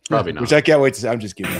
Probably not. Which I can't wait to see. I'm just kidding.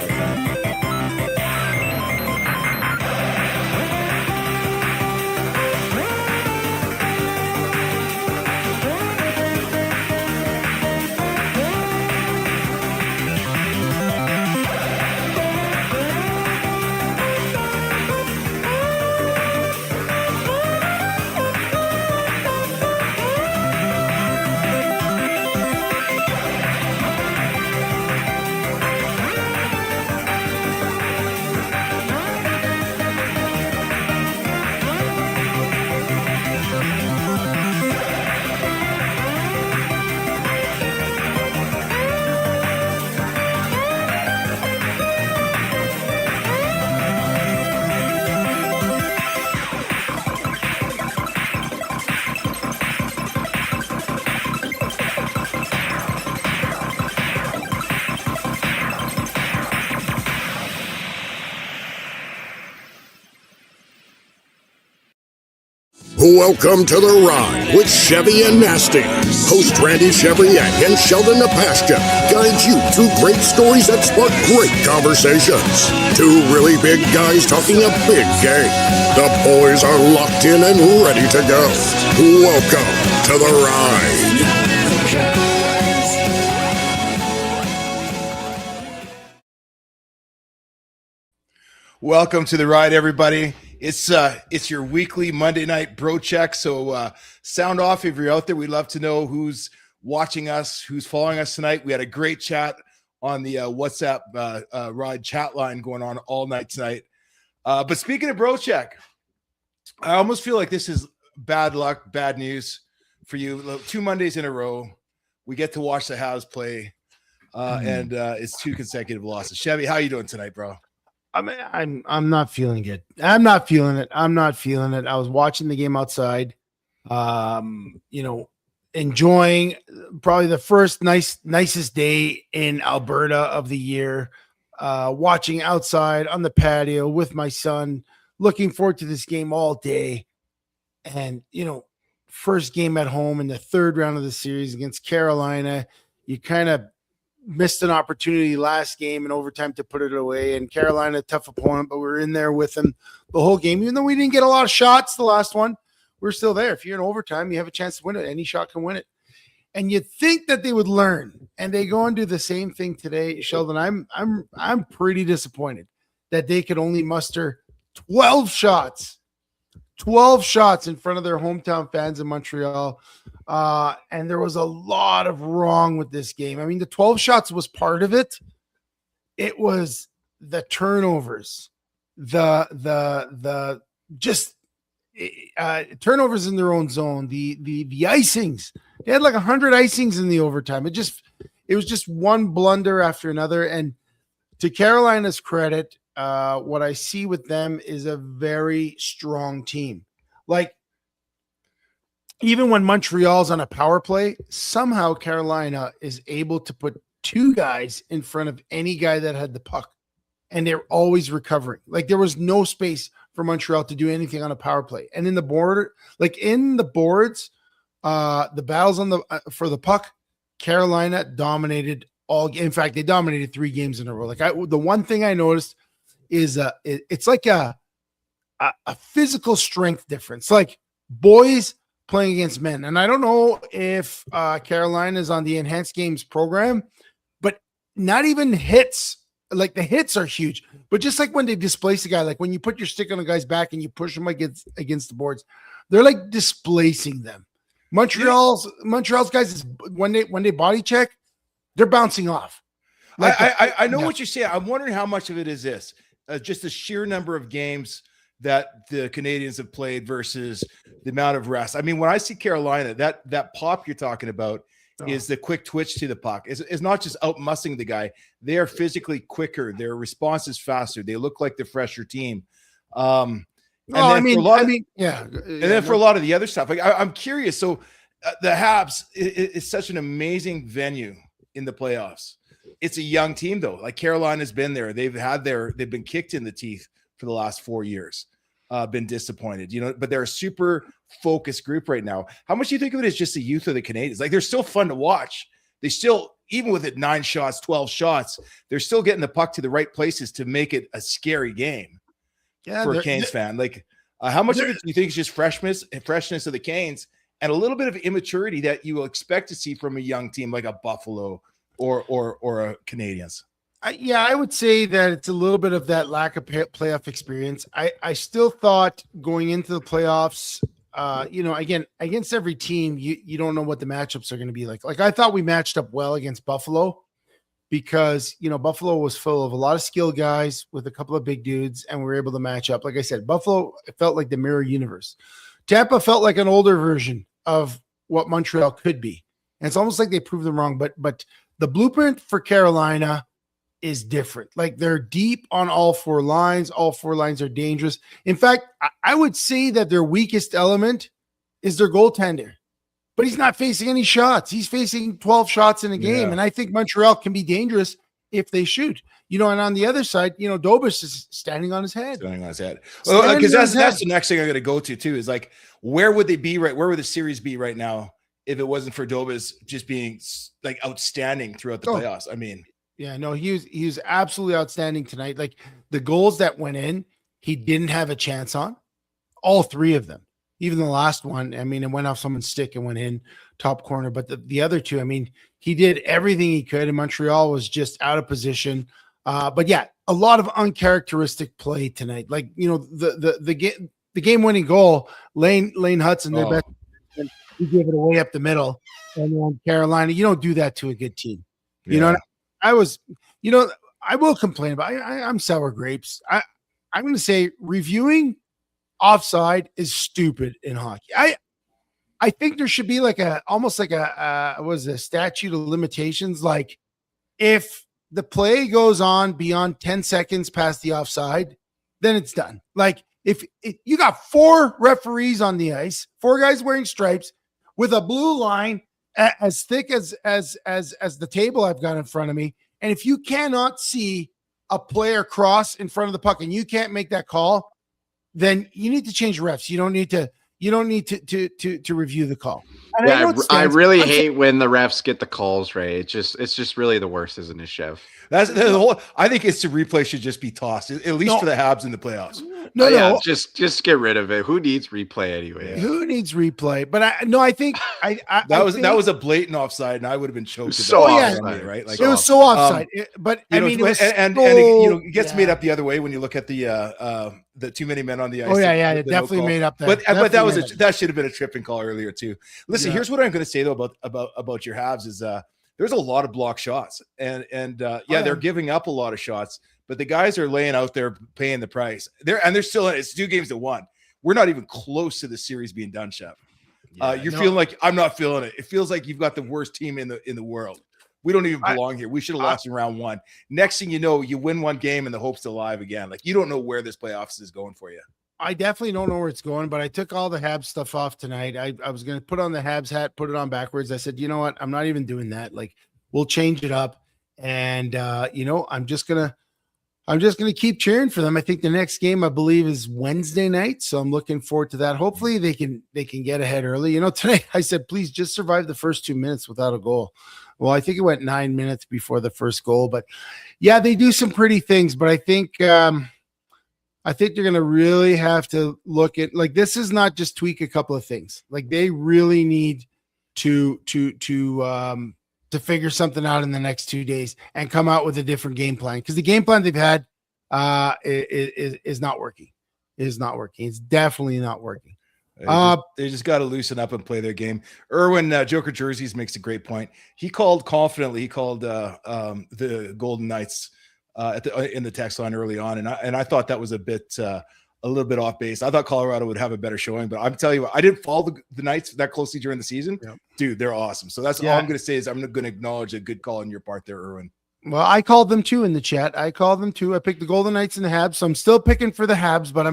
Welcome to The Ride with Chevy and Nasty. Host Randy Chevrier and Sheldon Napashka guide you to great stories that spark great conversations. Two really big guys talking a big game. The boys are locked in and ready to go. Welcome to The Ride. Welcome to The Ride, everybody. It's your weekly Monday night bro check. So sound off if you're out there. We'd love to know who's watching us, who's following us tonight. We had a great chat on the WhatsApp Ride chat line going on all night tonight. But speaking of bro check, I almost feel like this is bad luck, bad news for you. 2 Mondays in a row, we get to watch the Habs play, and it's 2 consecutive losses. Chevy, how you doing tonight, bro? I'm not feeling it. I'm not feeling it. I was watching the game outside, enjoying probably the first nicest day in Alberta of the year, watching outside on the patio with my son, looking forward to this game all day. And, first game at home in the third round of the series against Carolina, you kind of missed an opportunity last game in overtime to put it away, and Carolina, a tough opponent, but we're in there with them the whole game. Even though we didn't get a lot of shots the last one, we're still there. If you're in overtime, you have a chance to win it. Any shot can win it. And you'd think that they would learn, and they go and do the same thing today. Sheldon, I'm pretty disappointed that they could only muster 12 shots in front of their hometown fans in Montreal. And there was a lot of wrong with this game. I mean, the 12 shots was part of it. It was the turnovers, turnovers in their own zone, the icings. They had like 100 icings in the overtime. It was just one blunder after another. And to Carolina's credit, what I see with them is a very strong team. Like, even when Montreal's on a power play, somehow Carolina is able to put 2 guys in front of any guy that had the puck, and they're always recovering. Like, there was no space for Montreal to do anything on a power play. And in the boards, the battles on for the puck, Carolina dominated all. In fact, they dominated 3 games in a row. Like, the one thing I noticed is it's like a physical strength difference. Like, boys playing against men. And I don't know if Carolina is on the enhanced games program, but not even hits. Like, the hits are huge, but just like when they displace a guy, like when you put your stick on a guy's back and you push him against the boards, they're like displacing them. Montreal's guys, when they body check, they're bouncing off. Like, I know what you're saying. I'm wondering how much of it is this, just the sheer number of games that the Canadians have played versus the amount of rest. I mean, when I see Carolina, that pop you're talking about is the quick twitch to the puck. It's not just outmussing the guy. They are physically quicker. Their response is faster. They look like the fresher team. And then for a lot of the other stuff, like, I'm curious. So the Habs is such an amazing venue in the playoffs. It's a young team though. Like, Carolina's been there. They've been kicked in the teeth for the last 4 years, been disappointed, but they're a super focused group right now. How much do you think of it as just the youth of the Canadians? Like, they're still fun to watch. They still, even with it 9 shots, 12 shots, they're still getting the puck to the right places to make it a scary game for a Canes fan. Like, how much of it do you think is just freshness of the Canes and a little bit of immaturity that you will expect to see from a young team like a Buffalo or a Canadiens? I would say that it's a little bit of that lack of playoff experience. I still thought going into the playoffs, again, against every team, you don't know what the matchups are going to be like. Like, I thought we matched up well against Buffalo because, Buffalo was full of a lot of skilled guys with a couple of big dudes, and we were able to match up. Like I said, Buffalo felt like the mirror universe. Tampa felt like an older version of what Montreal could be. And it's almost like they proved them wrong. But the blueprint for Carolina is different. Like, they're deep on all 4 lines. All 4 lines are dangerous. In fact, I would say that their weakest element is their goaltender, but he's not facing any shots. He's facing 12 shots in a game. Yeah. And I think Montreal can be dangerous if they shoot, and on the other side, Dobas is standing on his head. Well, because that's the next thing I'm going to go to too, is like, where would they be where would the series be right now if it wasn't for Dobas just being like outstanding throughout the playoffs? I mean, yeah, no, he was absolutely outstanding tonight. Like, the goals that went in, he didn't have a chance on all 3 of them. Even the last one, I mean, it went off someone's stick and went in top corner. But the other 2, I mean, he did everything he could, and Montreal was just out of position. But yeah, a lot of uncharacteristic play tonight. Like, the game-winning goal, Lane Hudson, their best, he gave it away up the middle. And then Carolina, you don't do that to a good team. You know. I will complain about. I'm sour grapes. I'm going to say reviewing offside is stupid in hockey. I think there should be almost like a statute of limitations. Like, if the play goes on beyond 10 seconds past the offside, then it's done. Like, if you got 4 referees on the ice, 4 guys wearing stripes with a blue line as thick as the table I've got in front of me. And if you cannot see a player cross in front of the puck and you can't make that call, then you need to change refs. You don't need to review the call. And yeah, I really hate when the refs get the calls right. It's just really the worst, isn't it, Chev? That's the whole. I think instant replay should just be tossed, at least for the Habs in the playoffs. No, just get rid of it. Who needs replay anyway? Yeah. Who needs replay? But I think that was a blatant offside, and I would have been choked. So offside, right? Like, it was so offside. It gets made up the other way when you look at the too many men on the ice. Oh yeah, it definitely made up that. But that should have been a tripping call earlier too. Listen, here's what I'm going to say though about your Habs is there's a lot of block shots, and they're giving up a lot of shots, but the guys are laying out there paying the price. They're still in. It's 2 games to 1. We're not even close to the series being done, Chef. Feeling like I'm not feeling it. It feels like you've got the worst team in the world. We don't even belong here. We should have lost in round 1. Next thing you know, you win 1 game and the hope's alive again. Like, you don't know where this playoffs is going for you. I definitely don't know where it's going, but I took all the Habs stuff off tonight. I was going to put on the Habs hat, put it on backwards. I said, you know what? I'm not even doing that. Like, we'll change it up. And, I'm just going to keep cheering for them. I think the next game, I believe, is Wednesday night. So I'm looking forward to that. Hopefully they can get ahead early. Today I said, please just survive the first 2 minutes without a goal. Well, I think it went 9 minutes before the first goal, but yeah, they do some pretty things, but I think they're going to really have to look at, like, this is not just tweak a couple of things. Like, they really need to figure something out in the next 2 days and come out with a different game plan. Because the game plan they've had is not working. It is not working. It's definitely not working. They just got to loosen up and play their game. Erwin, Joker Jerseys, makes a great point. He called confidently. He called the Golden Knights in the text line early on, and I thought that was a little bit off base. I thought Colorado would have a better showing, but I'm telling you what, I didn't follow the Knights that closely during the season. Yeah. Dude, they're awesome. So that's all I'm going to say is I'm going to acknowledge a good call on your part there, Erwin. Well, I called them too in the chat. I called them too. I picked the Golden Knights and the Habs, so I'm still picking for the Habs, but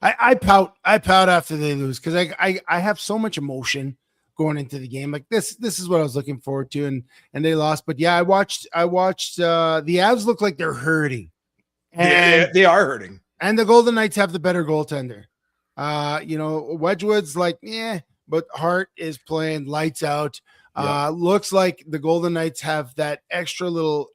I pout after they lose because I have so much emotion going into the game. Like, this is what I was looking forward to, and they lost. But yeah, I watched the Avs look like they're hurting. And they are hurting. And the Golden Knights have the better goaltender. Wedgwood's like, but Hart is playing lights out. Looks like the Golden Knights have that extra little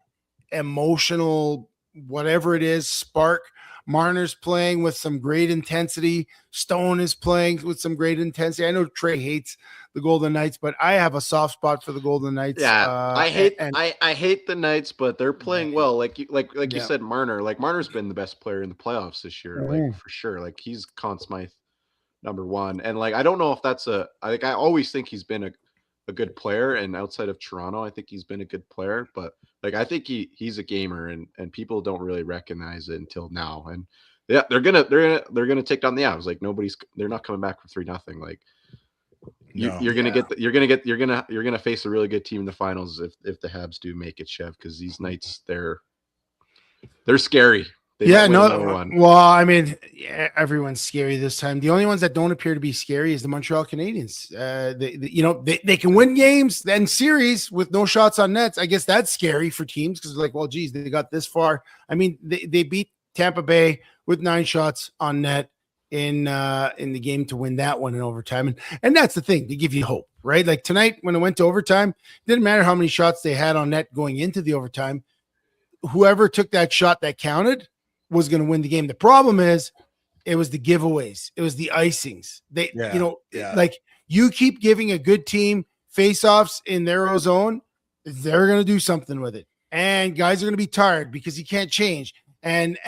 emotional, whatever it is, spark. Marner's playing with some great intensity. Stone is playing with some great intensity. I know Trey hates the Golden Knights, but I have a soft spot for the Golden Knights. Yeah, I hate the Knights, but they're playing well. Like you said, Marner. Like Marner's been the best player in the playoffs this year, like for sure. Like he's Conn Smythe #1, and like I don't know if that's I always think he's been a good player, and outside of Toronto, I think he's been a good player. But like I think he's a gamer, and people don't really recognize it until now. And yeah, they're gonna take down the Avs. Like they're not coming back for 3-0. Like you're gonna face a really good team in the finals if the Habs do make it, Chev, because these Knights they're scary. Well, I mean, everyone's scary this time. The only ones that don't appear to be scary is the Montreal Canadiens. They can win games and series with no shots on nets. I guess that's scary for teams because like, well, geez, they got this far. I mean, they beat Tampa Bay with 9 shots on net in the game to win that one in overtime. And that's the thing, to give you hope, right? Like tonight when it went to overtime, it didn't matter how many shots they had on net going into the overtime. Whoever took that shot that counted was going to win the game. The problem is it was the giveaways. It was the icings. Like you keep giving a good team face-offs in their own zone, they're going to do something with it. And guys are going to be tired because you can't change. And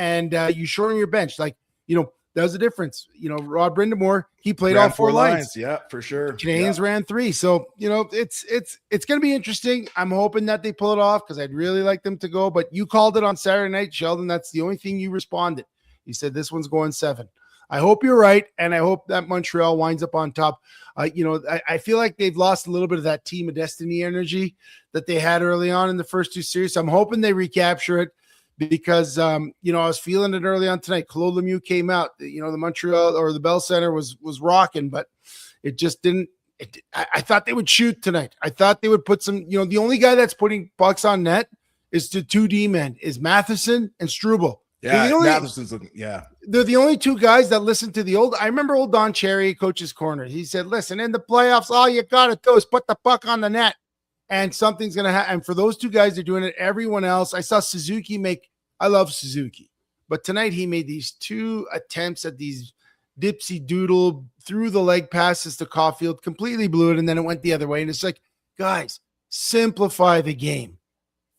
you shorten your bench. Like, that was the difference. Rod Brindamore, he played all 4 lines. Yeah, for sure. Canadians ran 3. So, it's going to be interesting. I'm hoping that they pull it off because I'd really like them to go. But you called it on Saturday night, Sheldon. That's the only thing you responded. You said this one's going 7. I hope you're right, and I hope that Montreal winds up on top. I feel like they've lost a little bit of that team of destiny energy that they had early on in the first 2 series. So I'm hoping they recapture it. Because I was feeling it early on tonight. Claude Lemieux came out. The Montreal or the Bell Center was rocking, but it just didn't. I thought they would shoot tonight. I thought they would put some. The only guy that's putting pucks on net is the 2D men is Matheson and Struble. Yeah, Matheson's looking. Yeah, they're the only 2 guys that listen to the old. I remember old Don Cherry, Coach's Corner. He said, "Listen, in the playoffs, all you gotta do is put the puck on the net." And something's going to happen. And for those 2 guys, they're doing it. Everyone else, I saw Suzuki I love Suzuki. But tonight he made these 2 attempts at these dipsy doodle through the leg passes to Caulfield, completely blew it. And then it went the other way. And it's like, guys, simplify the game.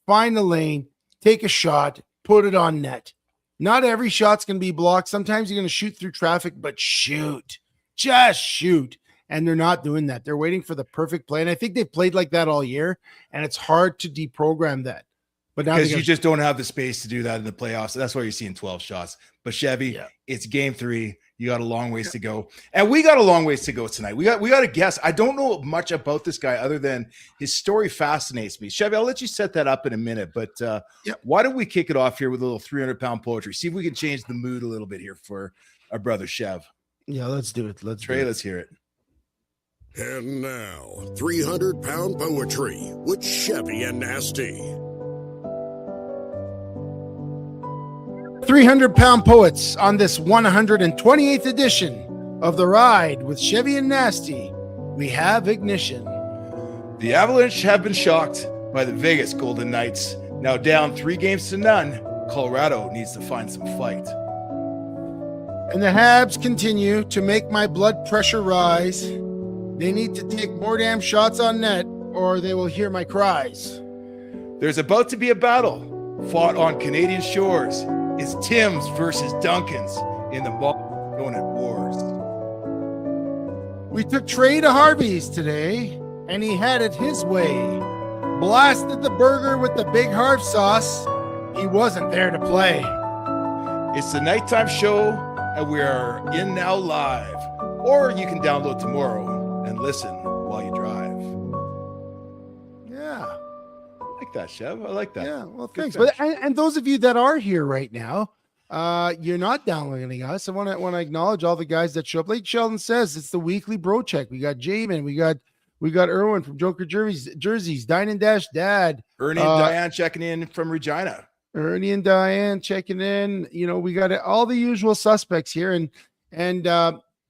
Find the lane, take a shot, put it on net. Not every shot's going to be blocked. Sometimes you're going to shoot through traffic, but shoot. Just shoot. And they're not doing that. They're waiting for the perfect play. And I think they've played like that all year, and it's hard to deprogram that. But now because you just don't have the space to do that in the playoffs. So that's why you're seeing 12 shots. But Chevy, It's game 3. You got a long ways to go. And we got a long ways to go tonight. We got a guess. I don't know much about this guy other than his story fascinates me. Chevy, I'll let you set that up in a minute. But why don't we kick it off here with a little 300-pound poetry? See if we can change the mood a little bit here for our brother Chev. Yeah, let's do it. Trey, let's hear it. And now, 300-pound poetry with Chevy and Nasty. 300-pound poets on this 128th edition of The Ride with Chevy and Nasty. We have ignition. The Avalanche have been shocked by the Vegas Golden Knights. Now down 3-0. Colorado needs to find some fight. And the Habs continue to make my blood pressure rise. They need to take more damn shots on net or they will hear my cries. There's about to be a battle fought on Canadian shores. It's Tim's versus Duncan's in the going at wars. We took Trey to Harvey's today, and he had it his way. Blasted the burger with the big Harv sauce. He wasn't there to play. It's the nighttime show, and we are in now live. Or you can download tomorrow and listen while you drive. Yeah. I like that, Chev. I like that. Yeah, well, thanks. But and those of you that are here right now, you're not downloading us. I want to acknowledge all the guys that show up. Like Sheldon says, it's the weekly bro check. We got Jamin, we got Erwin from Joker Jerseys, Dine and Dash Dad, Ernie and Diane checking in from Regina. Ernie and Diane checking in. We got all the usual suspects here, and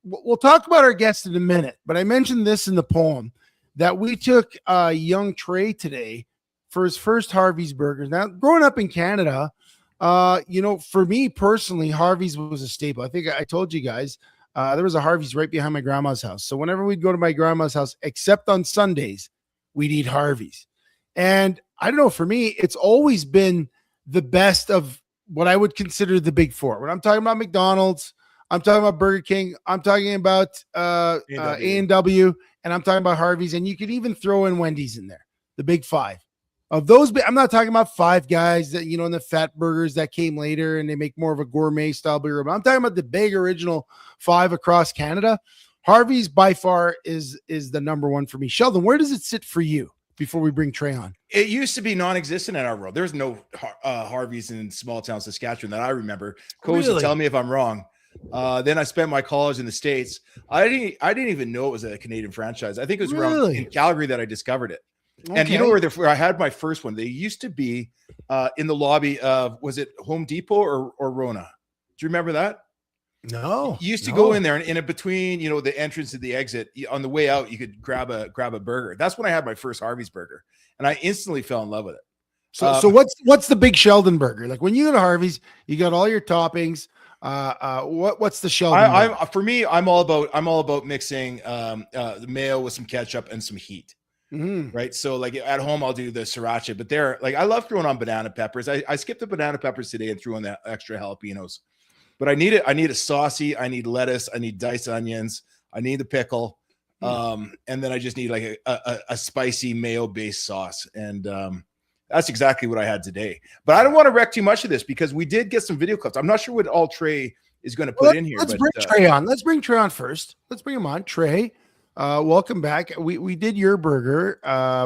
we'll talk about our guest in a minute. But I mentioned this in the poem. that we took young Trey today for his first Harvey's Burgers. Now, growing up in Canada, for me personally, Harvey's was a staple. I think I told you guys there was a Harvey's right behind my grandma's house. So whenever we'd go to my grandma's house, except on Sundays, we'd eat Harvey's. And I don't know, for me, it's always been the best of what I would consider the big four. When I'm talking about McDonald's, I'm talking about Burger King, I'm talking about A&W, and I'm talking about Harvey's. And you could even throw in Wendy's in there, the big five. Of those, I'm not talking about Five Guys that, in the fat burgers that came later and they make more of a gourmet style burger. But I'm talking about the big original five across Canada. Harvey's by far is the number one for me. Sheldon, where does it sit for you before we bring Trey on? It used to be non-existent in our world. There's no Harvey's in small town Saskatchewan that I remember. Coach, really? Tell me if I'm wrong. Then I spent my college in the States. I didn't even know it was a Canadian franchise. I think it was around in Calgary that I discovered it. Okay. And you know where I had my first one? They used to be in the lobby of, was it Home Depot or Rona? Do you remember that? No. You used to go in there, and in between, the entrance and the exit, on the way out, you could grab a burger. That's when I had my first Harvey's burger, and I instantly fell in love with it. So what's the big Sheldon burger? Like when you go to Harvey's, you got all your toppings. What's the Sheldon? For me, I'm all about mixing the mayo with some ketchup and some heat. Mm-hmm. Right. So like at home, I'll do the sriracha, but I love throwing on banana peppers. I skipped the banana peppers today and threw in the extra jalapenos, but I need it. I need a saucy, I need lettuce, I need diced onions, I need the pickle. And then I just need like a spicy mayo based sauce. And that's exactly what I had today, but I don't want to wreck too much of this because we did get some video clips. I'm not sure what all Trey is going to put in here. Let's bring Trey on. Let's bring Trey on first. Let's bring him on. Trey. Welcome back. We did your burger.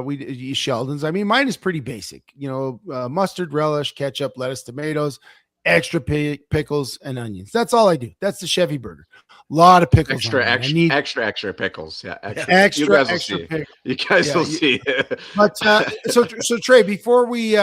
We did Sheldon's. I mean, mine is pretty basic. Mustard, relish, ketchup, lettuce, tomatoes, extra pickles, and onions. That's all I do. That's the Chevy burger. A lot of pickles. Extra pickles. Yeah, extra. You guys will see. But so Trey, before we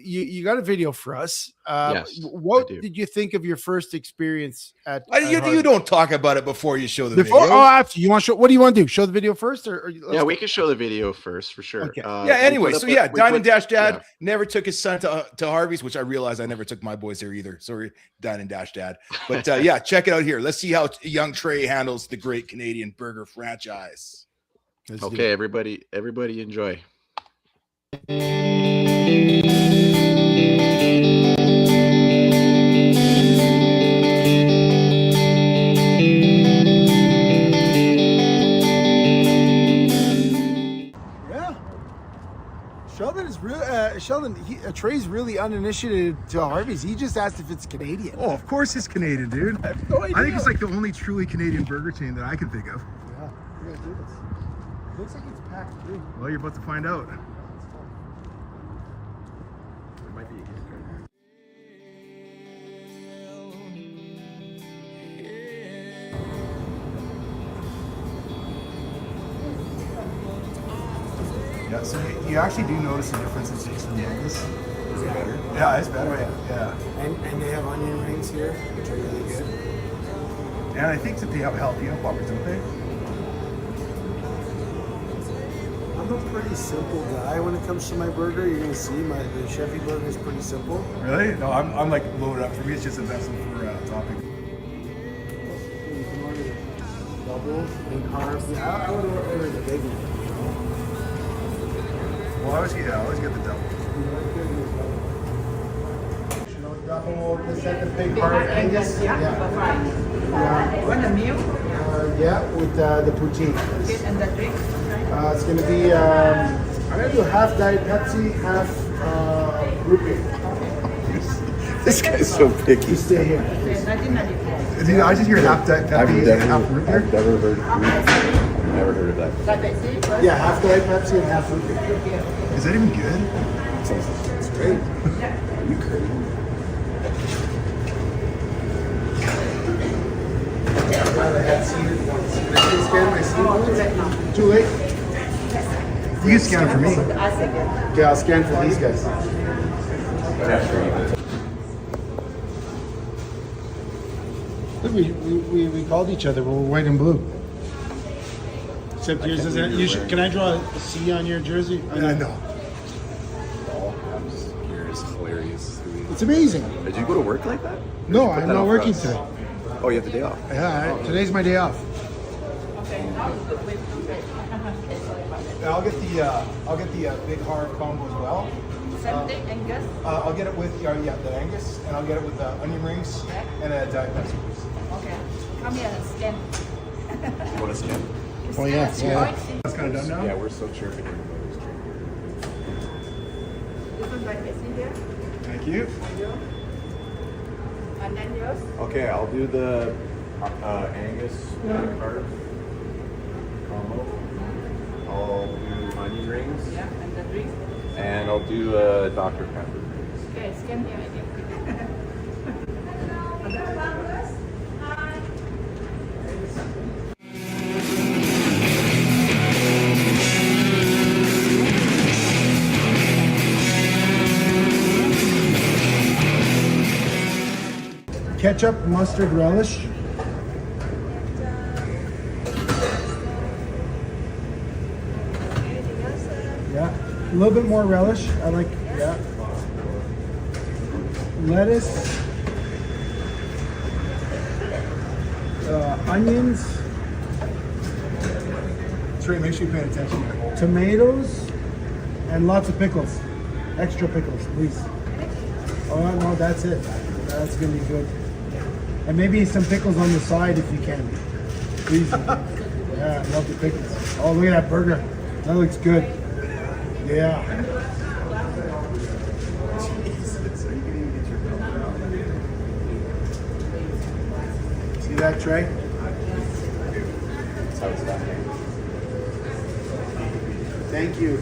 you got a video for us. Yes, what did you think of your first experience at you don't talk about it before you show the video. After you want to show, what do you want to do? Show the video first, or we can show the video first for sure. Okay. Anyway, Dine and Dash Dad never took his son to Harvey's, which I realized I never took my boys there either. Sorry, Dine and Dash Dad. But check it out here. Let's see how young Trey handles the great Canadian burger franchise. Okay, everybody enjoy. Trey's really uninitiated to Harvey's. He just asked if it's Canadian. Oh, of course it's Canadian, dude. I have no idea. I think it's like the only truly Canadian burger chain that I can think of. Yeah, we're gonna do this. Looks like it's packed too. Well, you're about to find out. There might be a gift card. Yeah, so you actually do notice a difference in taste from Vegas. Is it better? Yeah, it's better. Yeah. And they have onion rings here, which are really good. And I think that they have jalapeno poppers, don't they? I'm a pretty simple guy when it comes to my burger. You're gonna see the Chevy burger is pretty simple. Really? No, I'm like loaded up. For me, it's just a vessel for topping. You can order the double and carbs. I would order the big one. Well, I always get the double. Double, the second big part of Angus. Want a meal? With the poutine. Okay, and the drink? It's going to be, I'm going to do half Diet Pepsi, half root beer. This guy's so picky. You stay here. Okay, 1994. Dude, I just hear half Diet Pepsi and half root beer. I've never heard of that. Yeah, half Diet Pepsi and half root beer. Is that even good? It's great. Are you crazy? I had seated ones. Can I scan my seated ones? Too late? You can scan it for me. Okay, I'll scan for these guys. Look, we called each other, but we're white and blue. Except yours doesn't. You should. Can I draw a C on your jersey? I know. All Habs gear is hilarious. It's amazing. Did you go to work like that? No, I'm not working today. Oh, you have the day off. Yeah, today's my day off. I'll get the big hard combo as well. Same thing, Angus. I'll get it with the Angus, and I'll get it with the onion rings and a Diet Pepsi. Okay. Come here and scan. You want to scan? Oh yeah. That's kind of done now? Yeah, we're so chirping. This is my Pepsi here. Thank you. And then yours. Okay, I'll do the Angus card combo. I'll do onion rings. Yeah, and the drink. And I'll do Dr. Pepper. Okay, scan here again. Ketchup, mustard, relish. Yeah, a little bit more relish. I like. Yeah. Lettuce. Onions. Trey, make sure you pay attention here. Tomatoes, and lots of pickles. Extra pickles, please. Oh no, that's it. That's gonna be good. And maybe some pickles on the side if you can. Please. Yeah, I love the pickles. Oh, look at that burger. That looks good. Yeah. See that, Trey? That's how it's done. Thank you.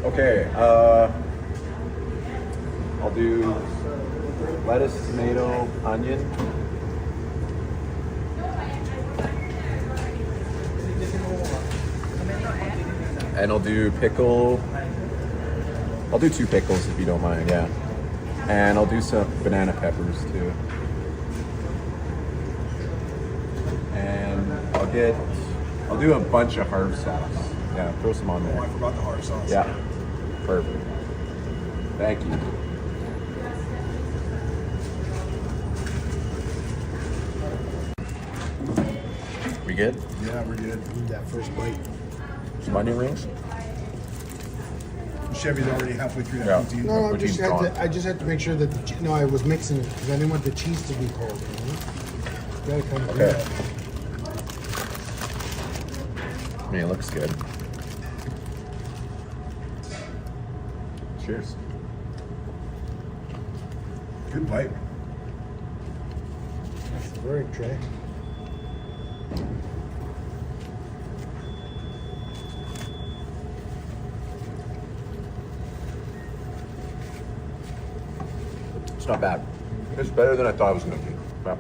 Okay, I'll do lettuce, tomato, onion. And I'll do pickle. I'll do 2 pickles if you don't mind, yeah. And I'll do some banana peppers too. And I'll do a bunch of Harvey sauce. Yeah, throw some on there. Oh, I forgot the hard sauce. Yeah, perfect. Thank you. We good? Yeah, we're good. Need that first bite. Some onion rings? Chevy's already halfway through that Yeah. routine. No, What team's I just had to make sure that I was mixing it because I didn't want the cheese to be cold. You know? Gotta come through Okay. that. I mean, it looks good. Cheers. Good bite. That's the word, Trey. It's not bad. It's better than I thought it was going to be. Yeah.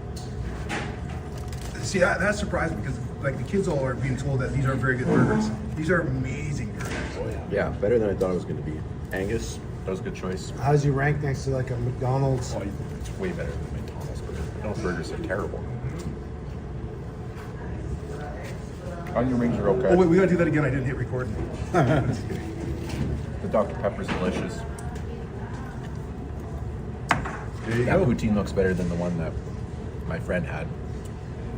See, that surprised me because like the kids all are being told that these are very good burgers. These are amazing burgers. Yeah, better than I thought it was going to be. Angus, that was a good choice. How's you rank next to like a McDonald's? Oh, it's way better than McDonald's burger. McDonald's burgers are terrible. Onion rings are okay. Oh wait, we gotta do that again. I didn't hit record. The Dr. Pepper's delicious. There you That go. poutine looks better than the one that my friend had.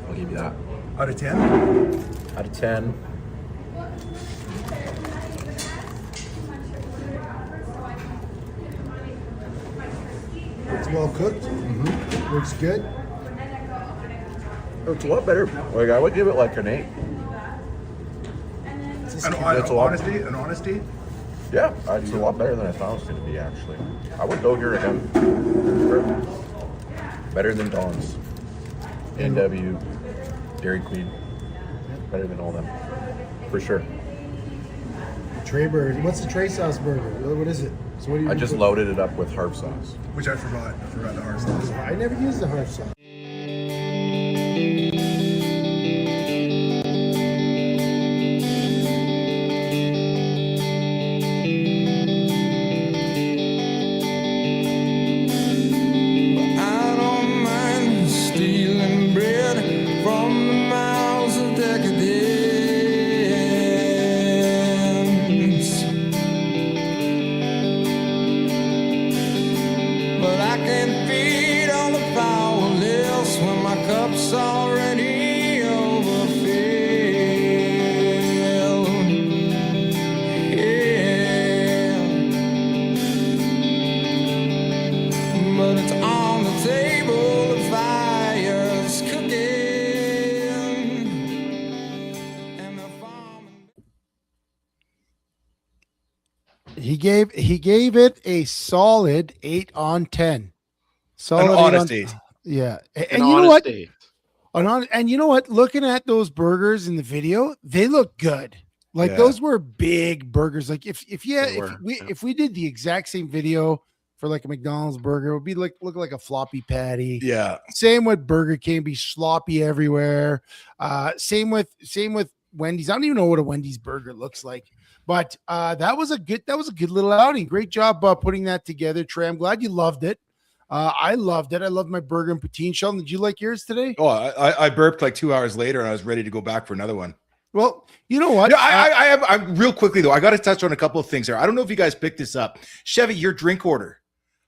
I'll give you that. Out of 10? Out of 10. It's well cooked. Looks good. It's a lot better. Like, I would give it like an 8. That's a lot. Honesty. Yeah, it's a lot better than I thought it was going to be, actually. I would go here again. Better than Dawn's. NW, Dairy Queen. Better than all them. For sure. Trey burger. What's the Trey sauce burger? What is it? So what do you? I just loaded it up with Harvey sauce. Which I forgot. I forgot the hard sauce. I never used the Harvey sauce. I don't cup's already overfilled. Yeah. But it's on the table, the fire's cooking. And the farm. He gave it a solid 8 on 10. Solid An 8 honest on- 8. Yeah. And An you know honest what? eight. And you know what? Looking at those burgers in the video, they look good. Like Yeah. those were big burgers. Like if They were, yeah. if we did the exact same video for like a McDonald's burger, it would be look like a floppy patty. Yeah. Same with Burger King, be sloppy everywhere. Same with Wendy's. I don't even know what a Wendy's burger looks like. But that was a good little outing. Great job putting that together, Trey. I'm glad you loved it. I loved it. I loved my burger and poutine. Sheldon, did you like yours today? Oh, I burped like 2 hours later and I was ready to go back for another one. Well, you know what? Yeah, I'm real quickly though. I got to touch on a couple of things here. I don't know if you guys picked this up. Chevy, your drink order.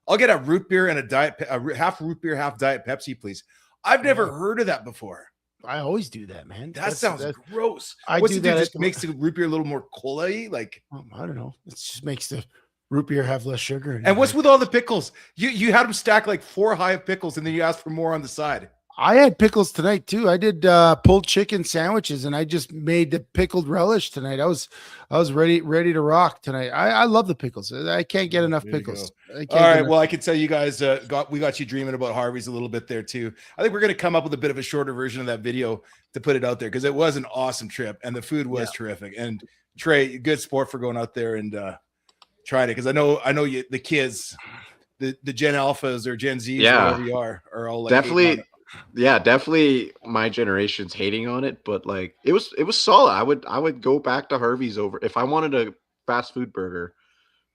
I'll get a root beer and a half root beer, half Diet Pepsi, please. I've never heard of that before. I always do that, man. That sounds gross. I What's do it do? that Just at- makes the root beer a little more cola-y? Like, I don't know. It just makes the root beer have less sugar. in and it. what's with all the pickles? You had them stack like 4 high of pickles, and then you asked for more on the side. I had pickles tonight too. I did pulled chicken sandwiches, and I just made the pickled relish tonight. I was ready to rock tonight. I love the pickles. I can't get enough There you pickles. go. I can't All get right. enough. Well, I can tell you guys we got you dreaming about Harvey's a little bit there too. I think we're going to come up with a bit of a shorter version of that video to put it out there because it was an awesome trip and the food was terrific. And Trey, good sport for going out there and trying it because I know you, the kids, the Gen Alphas or Gen Zs, whatever you are all like Definitely. Yeah, definitely my generation's hating on it, but like it was solid. I would go back to Harvey's over if I wanted a fast food burger.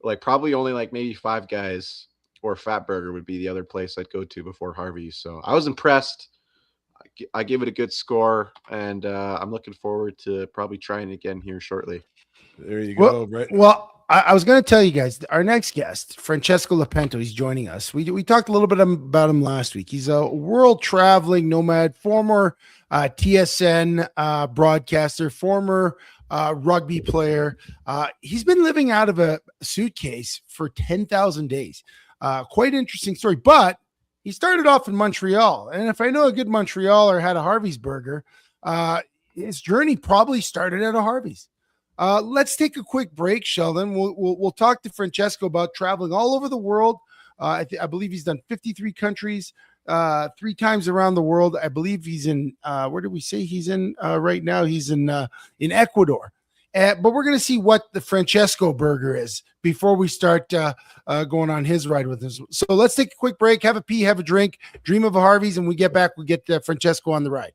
Like probably only like maybe Five Guys or Fat Burger would be the other place I'd go to before Harvey's. So I was impressed. I give it a good score, and I'm looking forward to probably trying it again here shortly. There you go. Right. Well, I was going to tell you guys, our next guest, Francesco Lepanto, he's joining us. We talked a little bit about him last week. He's a world traveling nomad, former TSN broadcaster, former rugby player. He's been living out of a suitcase for 10,000 days. Quite interesting story, but he started off in Montreal. And if I know a good Montrealer had a Harvey's burger, his journey probably started at a Harvey's. Let's take a quick break, Sheldon. We'll talk to Francesco about traveling all over the world. I believe he's done 53 countries, 3 times around the world. I believe he's in where did we say he's in right now? He's in Ecuador. But we're going to see what the Francesco burger is before we start going on his ride with us. So let's take a quick break, have a pee, have a drink, dream of a Harvey's, and we get back, we get Francesco on the ride.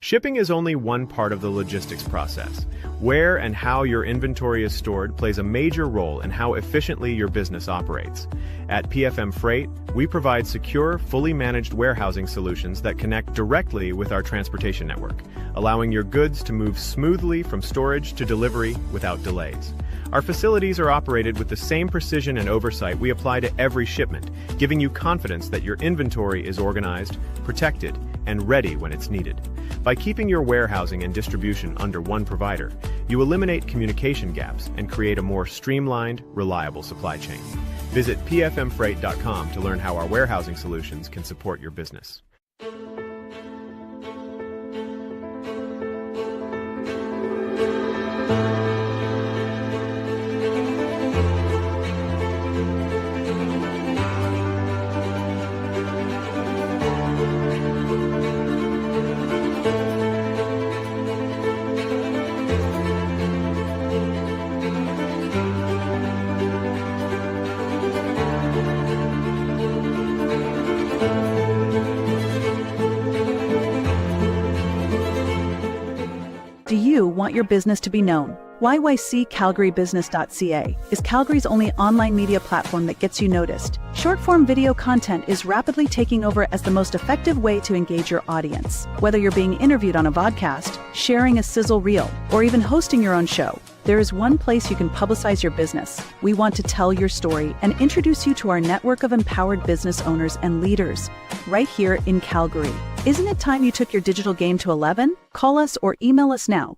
Shipping is only one part of the logistics process. Where and how your inventory is stored plays a major role in how efficiently your business operates. At PFM Freight, we provide secure, fully managed warehousing solutions that connect directly with our transportation network, allowing your goods to move smoothly from storage to delivery without delays. Our facilities are operated with the same precision and oversight we apply to every shipment, giving you confidence that your inventory is organized, protected, and ready when it's needed. By keeping your warehousing and distribution under one provider, you eliminate communication gaps and create a more streamlined, reliable supply chain. Visit pfmfreight.com to learn how our warehousing solutions can support your business. Do you want your business to be known? YYCCalgaryBusiness.ca is Calgary's only online media platform that gets you noticed. Short-form video content is rapidly taking over as the most effective way to engage your audience. Whether you're being interviewed on a vodcast, sharing a sizzle reel, or even hosting your own show, There is one place you can publicize your business. We want to tell your story and introduce you to our network of empowered business owners and leaders right here in Calgary. Isn't it time you took your digital game to 11? Call us or email us now.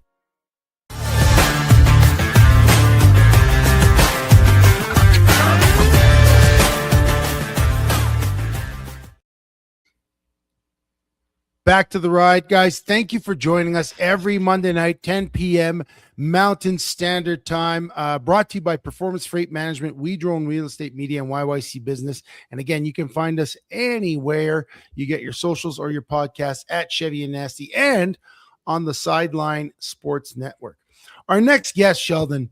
Back to the ride, guys. Thank you for joining us every Monday night, 10 p.m. Mountain Standard Time. Brought to you by Performance Freight Management, We Drone Real Estate Media, and YYC Business. And again, you can find us anywhere you get your socials or your podcasts at Chevy and Nasty and on the Sideline Sports Network. Our next guest, Sheldon,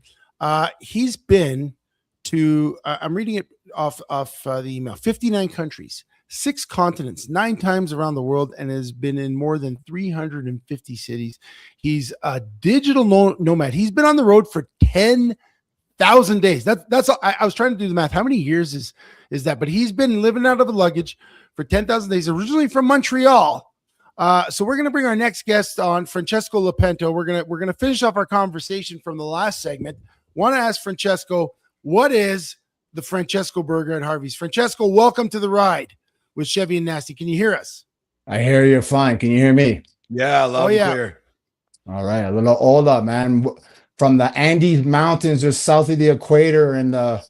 he's been to, I'm reading it off the email, 59 countries. 6 continents, 9 times around the world, and has been in more than 350 cities. He's a digital nomad. He's been on the road for 10,000 days. That's I was trying to do the math. How many years is that? But he's been living out of the luggage for 10,000 days, originally from Montreal. So we're going to bring our next guest on, Francesco Lepanto. We're going to finish off our conversation from the last segment. Want to ask Francesco, what is the Francesco burger at Harvey's? Francesco, welcome to the ride with Chevy and Nasty. Can you hear us? I hear you fine. Can you hear me? Yeah, loud and clear. All right. A little hola, man. From the Andes Mountains, just south of the equator, in the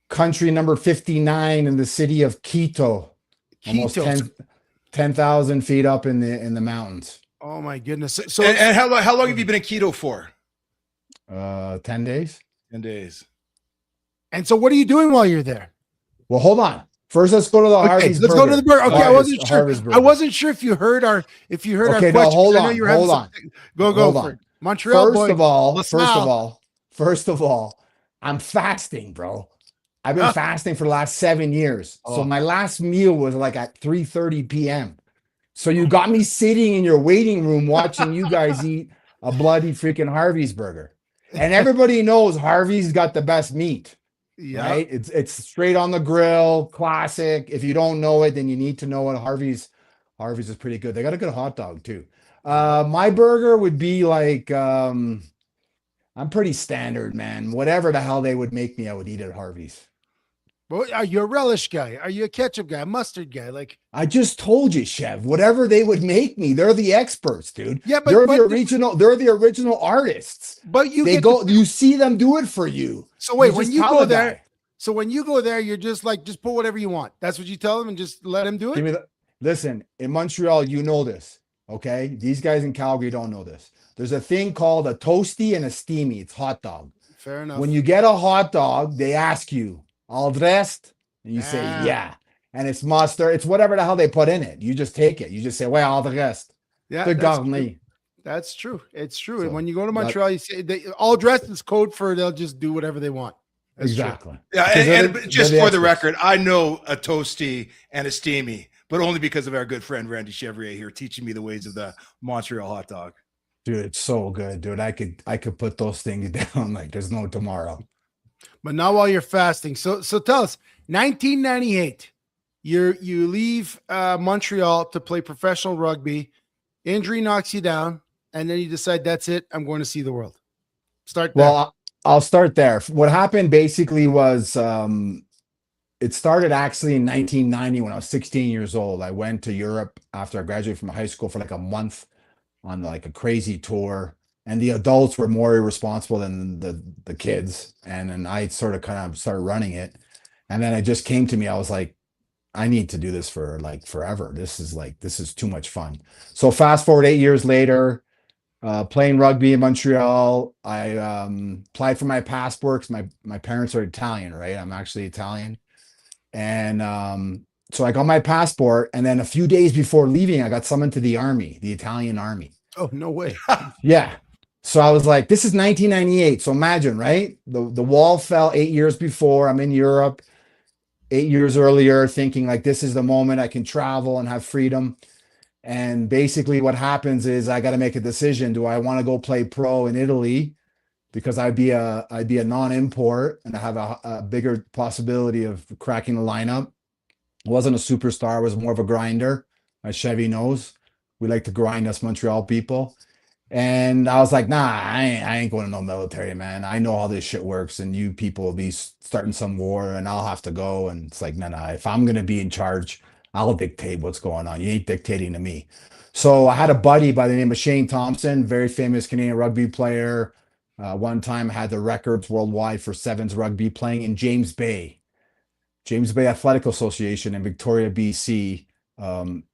country number 59 in the city of Quito. Almost 10,000 feet up in the mountains. Oh my goodness. So and how long have you been in Quito for? 10 days. 10 days. And so what are you doing while you're there? Well, hold on. First, let's go to the Harvey's. Let's go to the burger. Okay, Harvey's, I wasn't sure if you heard our okay, our no, questions. hold I know on. you were Hold on. Go for it. Montreal. First of all, I'm fasting, bro. I've been fasting for the last 7 years. So my last meal was like at 3:30 p.m. So you got me sitting in your waiting room watching you guys eat a bloody freaking Harvey's burger. And everybody knows Harvey's got the best meat. Yeah. Right? It's straight on the grill, classic. If you don't know it, then you need to know it. Harvey's is pretty good. They got a good hot dog too. My burger would be like I'm pretty standard, man. Whatever the hell they would make me, I would eat at Harvey's. Well, are you a relish guy? Are you a ketchup guy? A mustard guy? Like I just told you, Chev. Whatever they would make me, they're the experts, dude. Yeah, they're the original artists. But you see them do it for you. So wait, when you go there, you're just put whatever you want. That's what you tell them and just let them do it. Listen, in Montreal, you know this, okay? These guys in Calgary don't know this. There's a thing called a toasty and a steamy. It's hot dog. Fair enough. When you get a hot dog, they ask you, all dressed? And you say, yeah. And it's mustard. It's whatever the hell they put in it. You just take it. You just say, well, all the rest. Yeah, that's true. It's true. So, and when you go to Montreal, you say all dressed is code for they'll just do whatever they want. That's exactly. True. Yeah, and just for the record, I know a toasty and a steamy, but only because of our good friend Randy Chevrier here teaching me the ways of the Montreal hot dog. Dude, it's so good, dude. I could put those things down like there's no tomorrow. But not while you're fasting. So tell us, 1998, you leave Montreal to play professional rugby. Injury knocks you down, and then you decide that's it. I'm going to see the world. Start there. Well, I'll start there. What happened basically was it started actually in 1990 when I was 16 years old. I went to Europe after I graduated from high school for like a month on like a crazy tour. And the adults were more irresponsible than the kids. And then I sort of kind of started running it. And then it just came to me. I was like, I need to do this for like forever. This is too much fun. So fast forward 8 years later, playing rugby in Montreal, I applied for my passport because my parents are Italian, right? I'm actually Italian. And so I got my passport. And then a few days before leaving, I got summoned to the army, the Italian army. Oh, no way. Yeah. So I was like, this is 1998. So imagine, right? The wall fell 8 years before. I'm in Europe 8 years earlier, thinking like, this is the moment I can travel and have freedom. And basically what happens is I got to make a decision. Do I want to go play pro in Italy? Because I'd be a non-import and I have a bigger possibility of cracking the lineup. I wasn't a superstar. I was more of a grinder. As Chevy knows, we like to grind us Montreal people. And I was like, nah, I ain't going to no military, man. I know how this shit works, and you people will be starting some war, and I'll have to go. And it's like, nah. If I'm gonna be in charge, I'll dictate what's going on. You ain't dictating to me. So I had a buddy by the name of Shane Thompson, very famous Canadian rugby player. One time had the records worldwide for sevens rugby, playing in James Bay Athletic Association in Victoria, BC,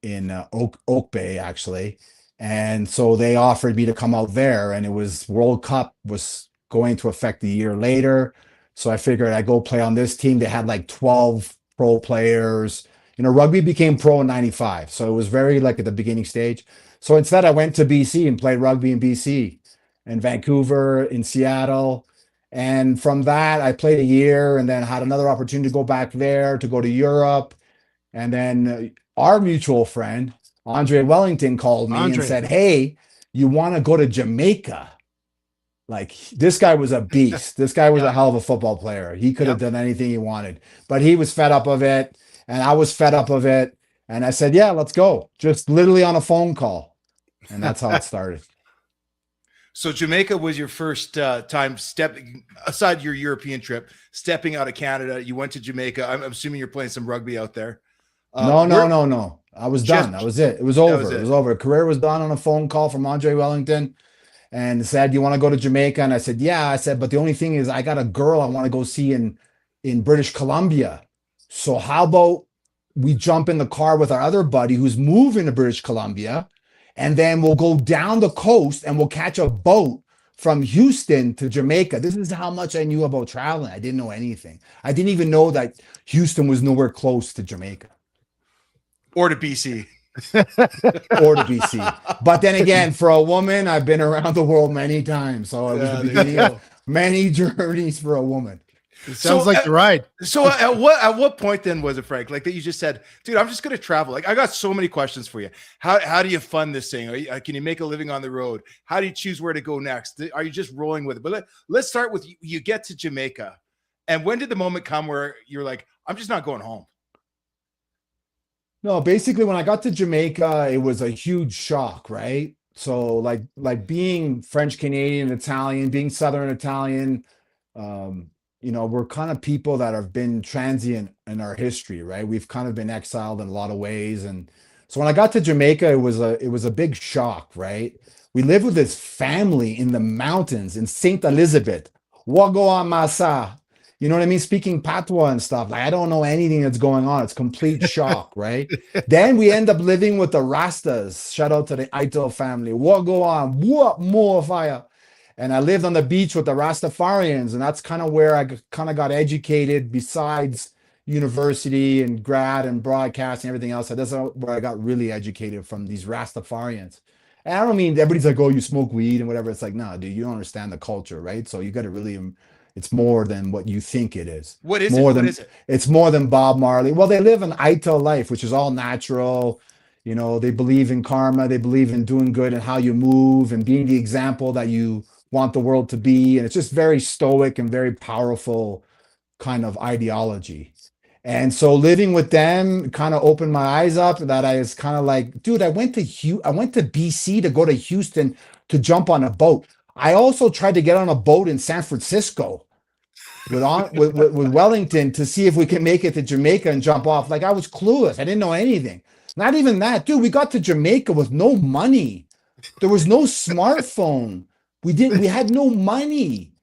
in Oak Bay, actually. And so they offered me to come out there, and it was World Cup was going to affect a year later. So I figured I'd go play on this team. They had like 12 pro players. Rugby became pro in 95. So it was very like at the beginning stage. So instead I went to BC and played rugby in BC and Vancouver, in Seattle. And from that, I played a year and then had another opportunity to go back there, to go to Europe. And then our mutual friend, Andre Wellington, called me and said, hey, you want to go to Jamaica? Like, this guy was a beast. This guy was a hell of a football player. He could have done anything he wanted, but he was fed up of it. And I was fed up of it. And I said, yeah, let's go. Just literally on a phone call. And that's how it started. So Jamaica was your first time stepping, aside your European trip, stepping out of Canada. You went to Jamaica. I'm assuming you're playing some rugby out there. No. I was done. That was it. It was over. It was over. Career was done on a phone call from Andre Wellington and said, you want to go to Jamaica? And I said, yeah. I said, but the only thing is I got a girl I want to go see in British Columbia. So how about we jump in the car with our other buddy who's moving to British Columbia, and then we'll go down the coast and we'll catch a boat from Houston to Jamaica. This is how much I knew about traveling. I didn't know anything. I didn't even know that Houston was nowhere close to Jamaica. Or to BC. Or to BC. But then again, for a woman, I've been around the world many times. So it was the beginning of many journeys for a woman. It sounds like the ride. So at what point then was it, Frank? Like that you just said, dude, I'm just going to travel. Like I got so many questions for you. How do you fund this thing? Can you make a living on the road? How do you choose where to go next? Are you just rolling with it? But let's start with you get to Jamaica. And when did the moment come where you're like, I'm just not going home? No, basically when I got to Jamaica, it was a huge shock, right? So like being French Canadian, Italian, being Southern Italian, we're kind of people that have been transient in our history, right? We've kind of been exiled in a lot of ways. And so when I got to Jamaica, it was a big shock, right? We lived with this family in the mountains in St. Elizabeth. Wago Masa. You know what I mean? Speaking patois and stuff. Like I don't know anything that's going on. It's complete shock, right? Then we end up living with the Rastas. Shout out to the Ito family. Wago on, what more fire? And I lived on the beach with the Rastafarians, and that's kind of where I kind of got educated besides university and grad and broadcast and everything else. That's where I got really educated, from these Rastafarians. And I don't mean everybody's like, oh, you smoke weed and whatever. It's like, no, dude, you don't understand the culture, right? So you got to really, it's more than what you think it is. What is it? It's more than Bob Marley. Well, they live an Ito life, which is all natural. They believe in karma. They believe in doing good and how you move and being the example that you want the world to be. And it's just very stoic and very powerful kind of ideology. And so living with them kind of opened my eyes up, that I was kind of like, dude, I went to BC to go to Houston to jump on a boat. I also tried to get on a boat in San Francisco with Wellington to see if we can make it to Jamaica and jump off. Like I was clueless. I didn't know anything. Not even that, dude. We got to Jamaica with no money. There was no smartphone. We had no money.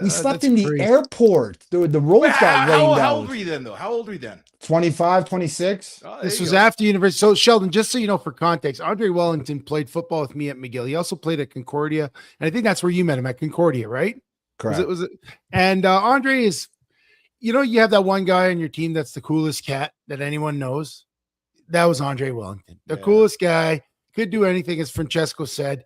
We slept in the airport. The roads got rained out. How old were you then, though? How old were you then? 25, 26. Oh, this was after university. So Sheldon, just so you know, for context, Andre Wellington played football with me at McGill. He also played at Concordia. And I think that's where you met him, at Concordia, right? Correct. Was it? And Andre is, you have that one guy on your team that's the coolest cat that anyone knows. That was Andre Wellington. The coolest guy. Could do anything, as Francesco said.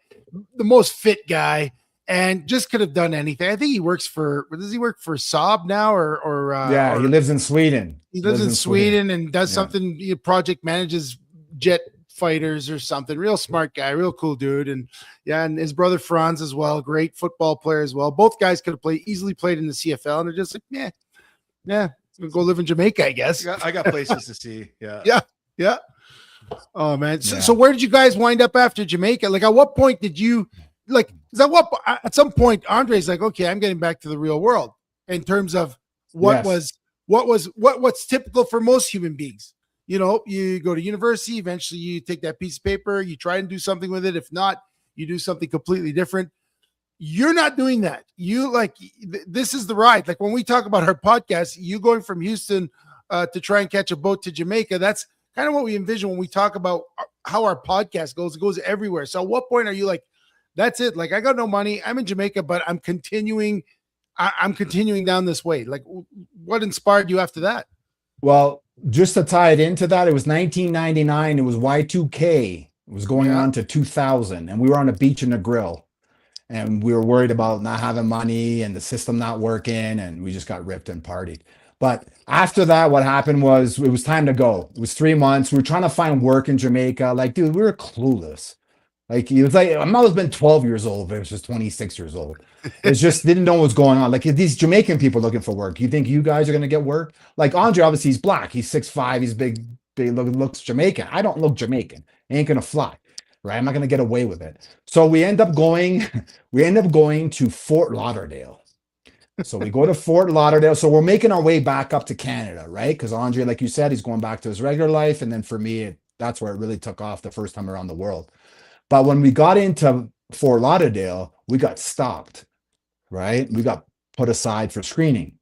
The most fit guy. And just could have done anything. I think he works for, does he work for Saab now he lives in Sweden. He lives in Sweden and does something, project manages jet fighters or something. Real smart guy, real cool dude. And his brother Franz as well, great football player as well. Both guys could have easily played in the CFL, and they're just like, we'll go live in Jamaica, I guess. I got places to see. Yeah. Oh man. So where did you guys wind up after Jamaica? Like at what point did you like, is that what at some point Andre's like, okay, I'm getting back to the real world in terms of what's typical for most human beings. You know, you go to university, eventually you take that piece of paper, you try and do something with it. If not, you do something completely different. You're not doing that. You like, this is the ride. Like when we talk about our podcast, you going from Houston to try and catch a boat to Jamaica. That's kind of what we envision when we talk about how our podcast goes. It goes everywhere. So at what point are you like, that's it? Like, I got no money. I'm in Jamaica, but I'm continuing down this way. Like, what inspired you after that? Well, just to tie it into that, it was 1999. It was Y2K. It was going on to 2000. And we were on a beach in the grill. And we were worried about not having money and the system not working. And we just got ripped and partied. But after that, what happened was it was time to go. It was 3 months. We were trying to find work in Jamaica. Like, dude, we were clueless. Like, it was like, I might have been 12 years old versus 26 years old. It's just didn't know what's going on. Like, these Jamaican people looking for work. You think you guys are going to get work? Like, Andre, obviously, he's black. He's 6'5". He's big, looks Jamaican. I don't look Jamaican. Ain't going to fly. Right? I'm not going to get away with it. So we end up going to Fort Lauderdale. So we go to Fort Lauderdale. So we're making our way back up to Canada, right? Because Andre, like you said, he's going back to his regular life. And then for me, that's where it really took off the first time around the world. But when we got into Fort Lauderdale, we got stopped, right? We got put aside for screening.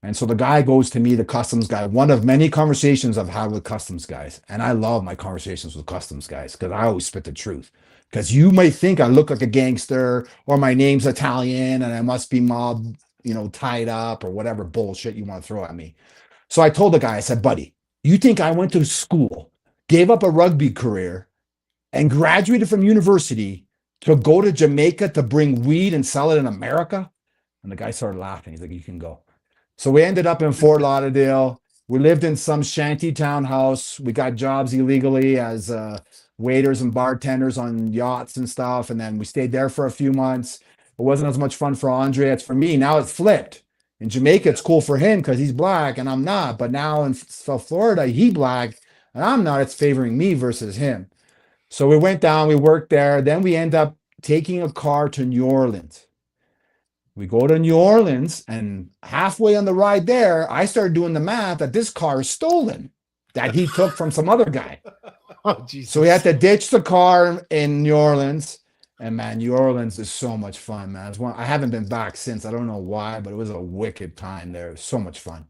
And so the guy goes to me, the customs guy, one of many conversations I've had with customs guys. And I love my conversations with customs guys because I always spit the truth. Because you might think I look like a gangster or my name's Italian and I must be mob, tied up or whatever bullshit you want to throw at me. So I told the guy, I said, buddy, you think I went to school, gave up a rugby career and graduated from university to go to Jamaica to bring weed and sell it in America? And the guy started laughing. He's like, you can go. So we ended up in Fort Lauderdale. We lived in some shanty town house. We got jobs illegally as waiters and bartenders on yachts and stuff. And then we stayed there for a few months. It wasn't as much fun for Andre as for me. Now it's flipped. In Jamaica, it's cool for him because he's black and I'm not. But now in South Florida, he black and I'm not. It's favoring me versus him. So we went down, we worked there. Then we end up taking a car to New Orleans. We go to New Orleans, and halfway on the ride there, I started doing the math that this car is stolen, that he took from some other guy. Oh, Jesus. So we had to ditch the car in New Orleans. And man, New Orleans is so much fun, man. I haven't been back since. I don't know why, but it was a wicked time there. It was so much fun.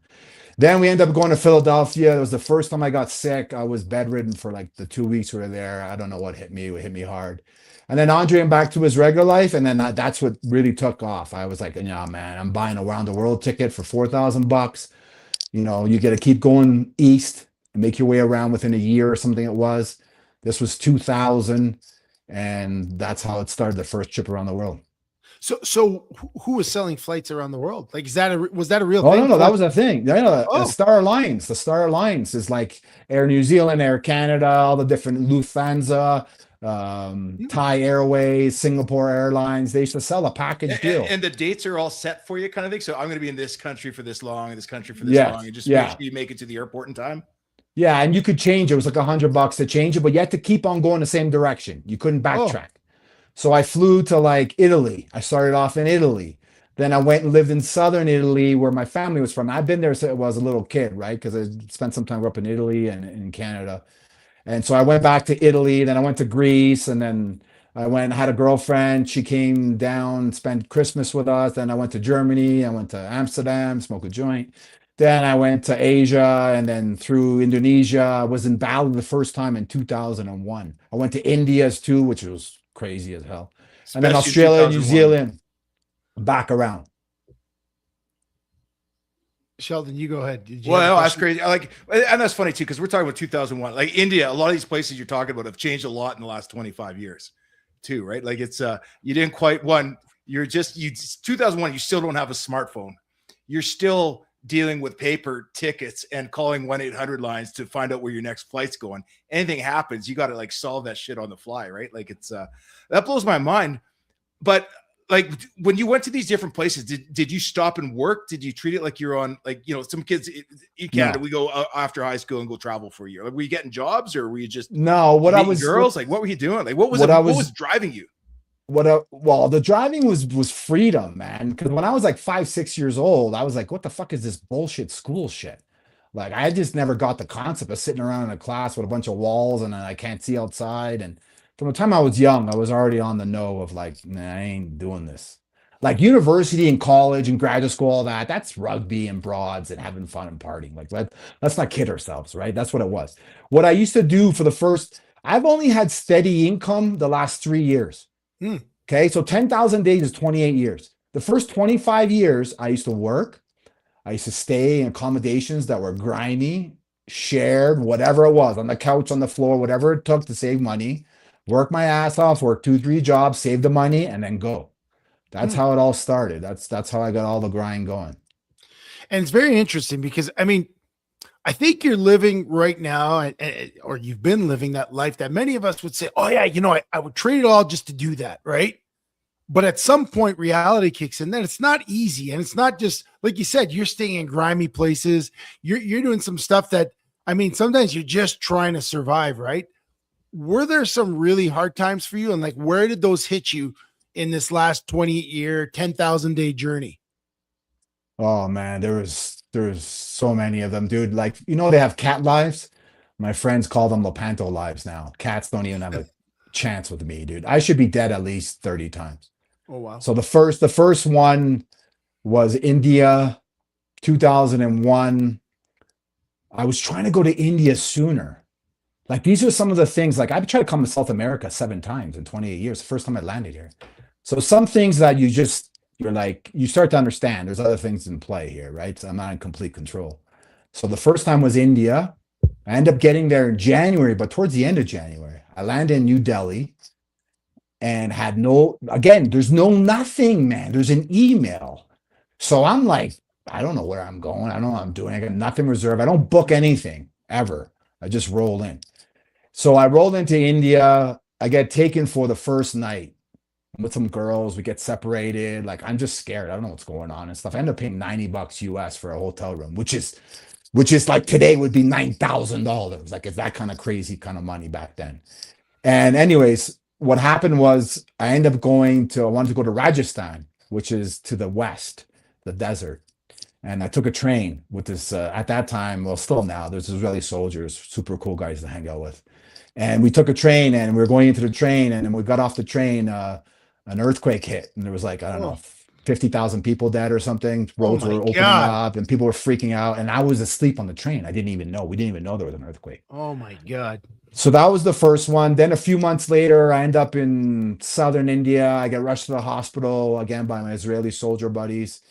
Then we ended up going to Philadelphia. It was the first time I got sick. I was bedridden for like the 2 weeks we were there. I don't know what hit me. It hit me hard. And then Andre went back to his regular life. And then that's what really took off. I was like, man, I'm buying a round the world ticket for $4,000. You get to keep going east and make your way around within a year or something it was. This was 2000. And that's how it started, the first trip around the world. So who was selling flights around the world? Like, was that a real thing? Oh, no, that was a thing. The Star Alliance. The Star Alliance is like Air New Zealand, Air Canada, all the different Lufthansa, Thai Airways, Singapore Airlines. They used to sell a package deal. And the dates are all set for you kind of thing. So I'm going to be in this country for this long, and this country for this long. And just make sure you make it to the airport in time. Yeah, and you could change. It was like $100 to change it, but you had to keep on going the same direction. You couldn't backtrack. So I flew to like Italy. I started off in Italy. Then I went and lived in southern Italy where my family was from. I've been there since I was a little kid, right? Because I spent some time up in Italy and in Canada. And so I went back to Italy. Then I went to Greece. And then I went and had a girlfriend. She came down, spent Christmas with us. Then I went to Germany. I went to Amsterdam, smoked a joint. Then I went to Asia and then through Indonesia. I was in Bali the first time in 2001. I went to India too, which was crazy as hell. And then Australia, New Zealand, back around. Sheldon, you go ahead. Well, that's crazy. And that's funny too, because we're talking about 2001. Like India, a lot of these places you're talking about have changed a lot in the last 25 years too, right? Like it's you didn't quite 2001, you still don't have a smartphone. You're still dealing with paper tickets and calling 1-800 lines to find out where your next flight's going. Anything happens, you got to like solve that shit on the fly, right? Like it's that blows my mind. But like when you went to these different places, did you stop and work? Did you treat it like you're on, like, some kids in Canada, we go after high school and go travel for a year? Like, were you getting jobs or were you just girls? Like, what were you doing? Like, what was driving you? well, the driving was freedom, man. Because when I was like 5, 6 years old, I was like, what the fuck is this bullshit school shit? Like, I just never got the concept of sitting around in a class with a bunch of walls and I can't see outside. And from the time I was young, I was already on the know of like, nah, I ain't doing this. Like university and college and graduate school, all that's rugby and broads and having fun and partying. Like, let's not kid ourselves, right? That's what it was. What I used to do I've only had steady income the last 3 years. Okay, so 10,000 days is 28 years. The first 25 years, I used to work. I used to stay in accommodations that were grimy, shared, whatever it was, on the couch, on the floor, whatever it took to save money. Work my ass off, work 2, 3 jobs, save the money, and then go. That's how it all started. That's how I got all the grind going. And it's very interesting because, I mean, I think you're living right now, or you've been living that life that many of us would say, oh yeah, I would trade it all just to do that, right? But at some point, reality kicks in. Then it's not easy, and it's not just like you said. You're staying in grimy places. You're doing some stuff that, I mean, sometimes you're just trying to survive, right? Were there some really hard times for you, and like, where did those hit you in this last 20-year, 10,000 day journey? Oh man, there's so many of them, dude. Like, they have cat lives. My friends call them Lepanto lives now. Cats don't even have a chance with me, dude. I should be dead at least 30 times. Oh wow. So the first one was India, 2001. I was trying to go to India sooner. Like, these are some of the things, like, I've tried to come to South America 7 times in 28 years. The first time I landed here. So some things that you're like, you start to understand there's other things in play here, right? So I'm not in complete control. So the first time was India. I ended up getting there in January, but towards the end of January, I landed in New Delhi and had there's nothing, man. There's an email. So I'm like, I don't know where I'm going. I don't know what I'm doing. I got nothing reserved. I don't book anything ever. I just roll in. So I rolled into India. I get taken for the first night with some girls. We get separated. Like, I'm just scared. I don't know what's going on and stuff. I end up paying $90 US for a hotel room, which is like today would be $9,000. Like, it's that kind of crazy kind of money back then. And anyways, what happened was I ended up I wanted to go to Rajasthan, which is to the west, the desert. And I took a train with this, at that time, well, still now, there's Israeli soldiers, super cool guys to hang out with. And we took a train and we were going into the train, and then we got off the train, an earthquake hit, and there was like, I don't know, 50,000 people dead or something. Roads were opening up and people were freaking out. And I was asleep on the train. I didn't even know. We didn't even know there was an earthquake. Oh my God. So that was the first one. Then a few months later, I end up in southern India. I get rushed to the hospital again by my Israeli soldier buddies.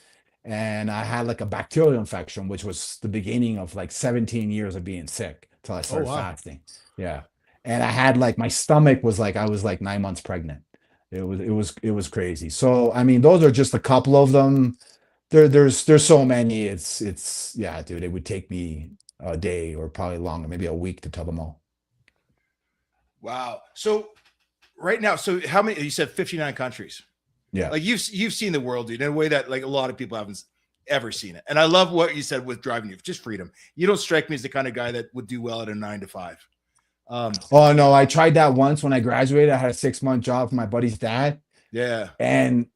And I had like a bacterial infection, which was the beginning of like 17 years of being sick till I started fasting. Yeah. And I had like, my stomach was like, I was like 9 months pregnant. It was crazy. So, I mean, those are just a couple of them. There's so many. It's yeah, dude, it would take me a day or probably longer, maybe a week to tell them all. Wow. So right now, so how many, you said 59 countries. Yeah. Like you've seen the world, dude, in a way that like a lot of people haven't ever seen it. And I love what you said with driving you, just freedom. You don't strike me as the kind of guy that would do well at a 9 to 5. Oh no, I tried that once when I graduated. I had a 6-month job for my buddy's dad. Yeah. And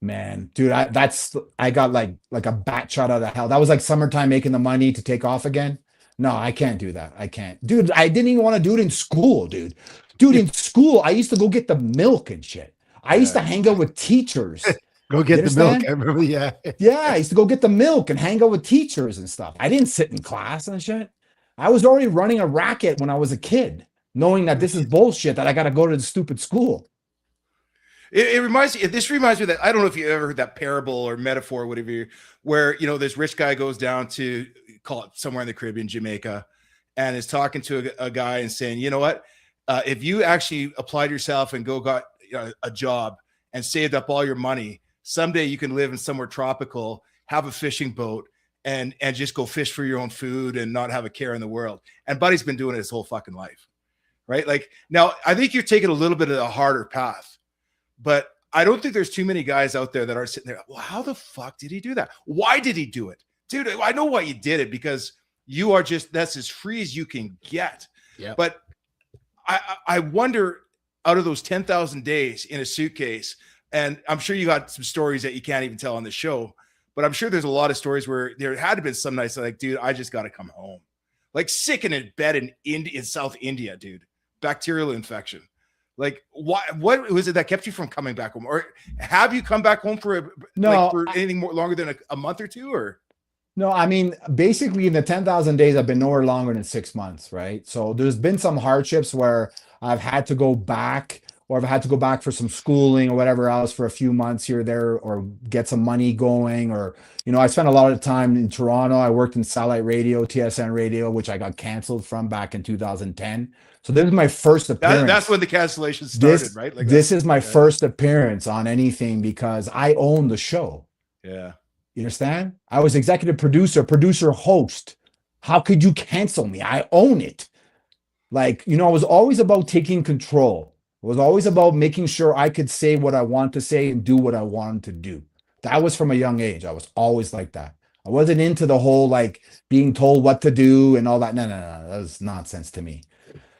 man, dude, I got like a bat shot out of hell. That was like summertime making the money to take off again. No, I can't do that. I can't. Dude, I didn't even want to do it in school, dude. Dude, in school, I used to go get the milk and shit. I used to hang out with teachers. Go get the milk. I remember, yeah. Yeah, I used to go get the milk and hang out with teachers and stuff. I didn't sit in class and shit. I was already running a racket when I was a kid, knowing that this is bullshit, that I got to go to the stupid school. This reminds me that, I don't know if you ever heard that parable or metaphor, whatever, where, you know, this rich guy goes down to, call it somewhere in the Caribbean, Jamaica, and is talking to a guy and saying, you know what, if you actually applied yourself and got a job and saved up all your money, someday you can live in somewhere tropical, have a fishing boat, and just go fish for your own food and not have a care in the world. And Buddy's been doing it his whole fucking life, right? Like, now I think you're taking a little bit of a harder path, but I don't think there's too many guys out there that are sitting there, well, how the fuck did he do that? Why did he do it? Dude, I know why you did it, because you are just, that's as free as you can get. Yeah. But I wonder, out of those 10,000 days in a suitcase, and I'm sure you got some stories that you can't even tell on the show, but I'm sure there's a lot of stories where there had to been some nights like, dude, I just got to come home. Like sick in bed in South India, dude, bacterial infection. Like what was it that kept you from coming back home? Or have you come back home for anything more longer than a month or two, or? No, I mean, basically in the 10,000 days, I've been nowhere longer than 6 months, right? So there's been some hardships where I've had to go back, or I've had to go back for some schooling or whatever else for a few months here or there, or get some money going. Or, I spent a lot of time in Toronto. I worked in satellite radio, TSN radio, which I got canceled from back in 2010. So this is my first appearance. That's when the cancellation started, right? Like this is my first appearance on anything because I own the show. Yeah. You understand? I was executive producer, host. How could you cancel me? I own it. Like, I was always about taking control. It was always about making sure I could say what I want to say and do what I wanted to do. That was from a young age. I was always like that. I wasn't into the whole like being told what to do and all that. No. That was nonsense to me.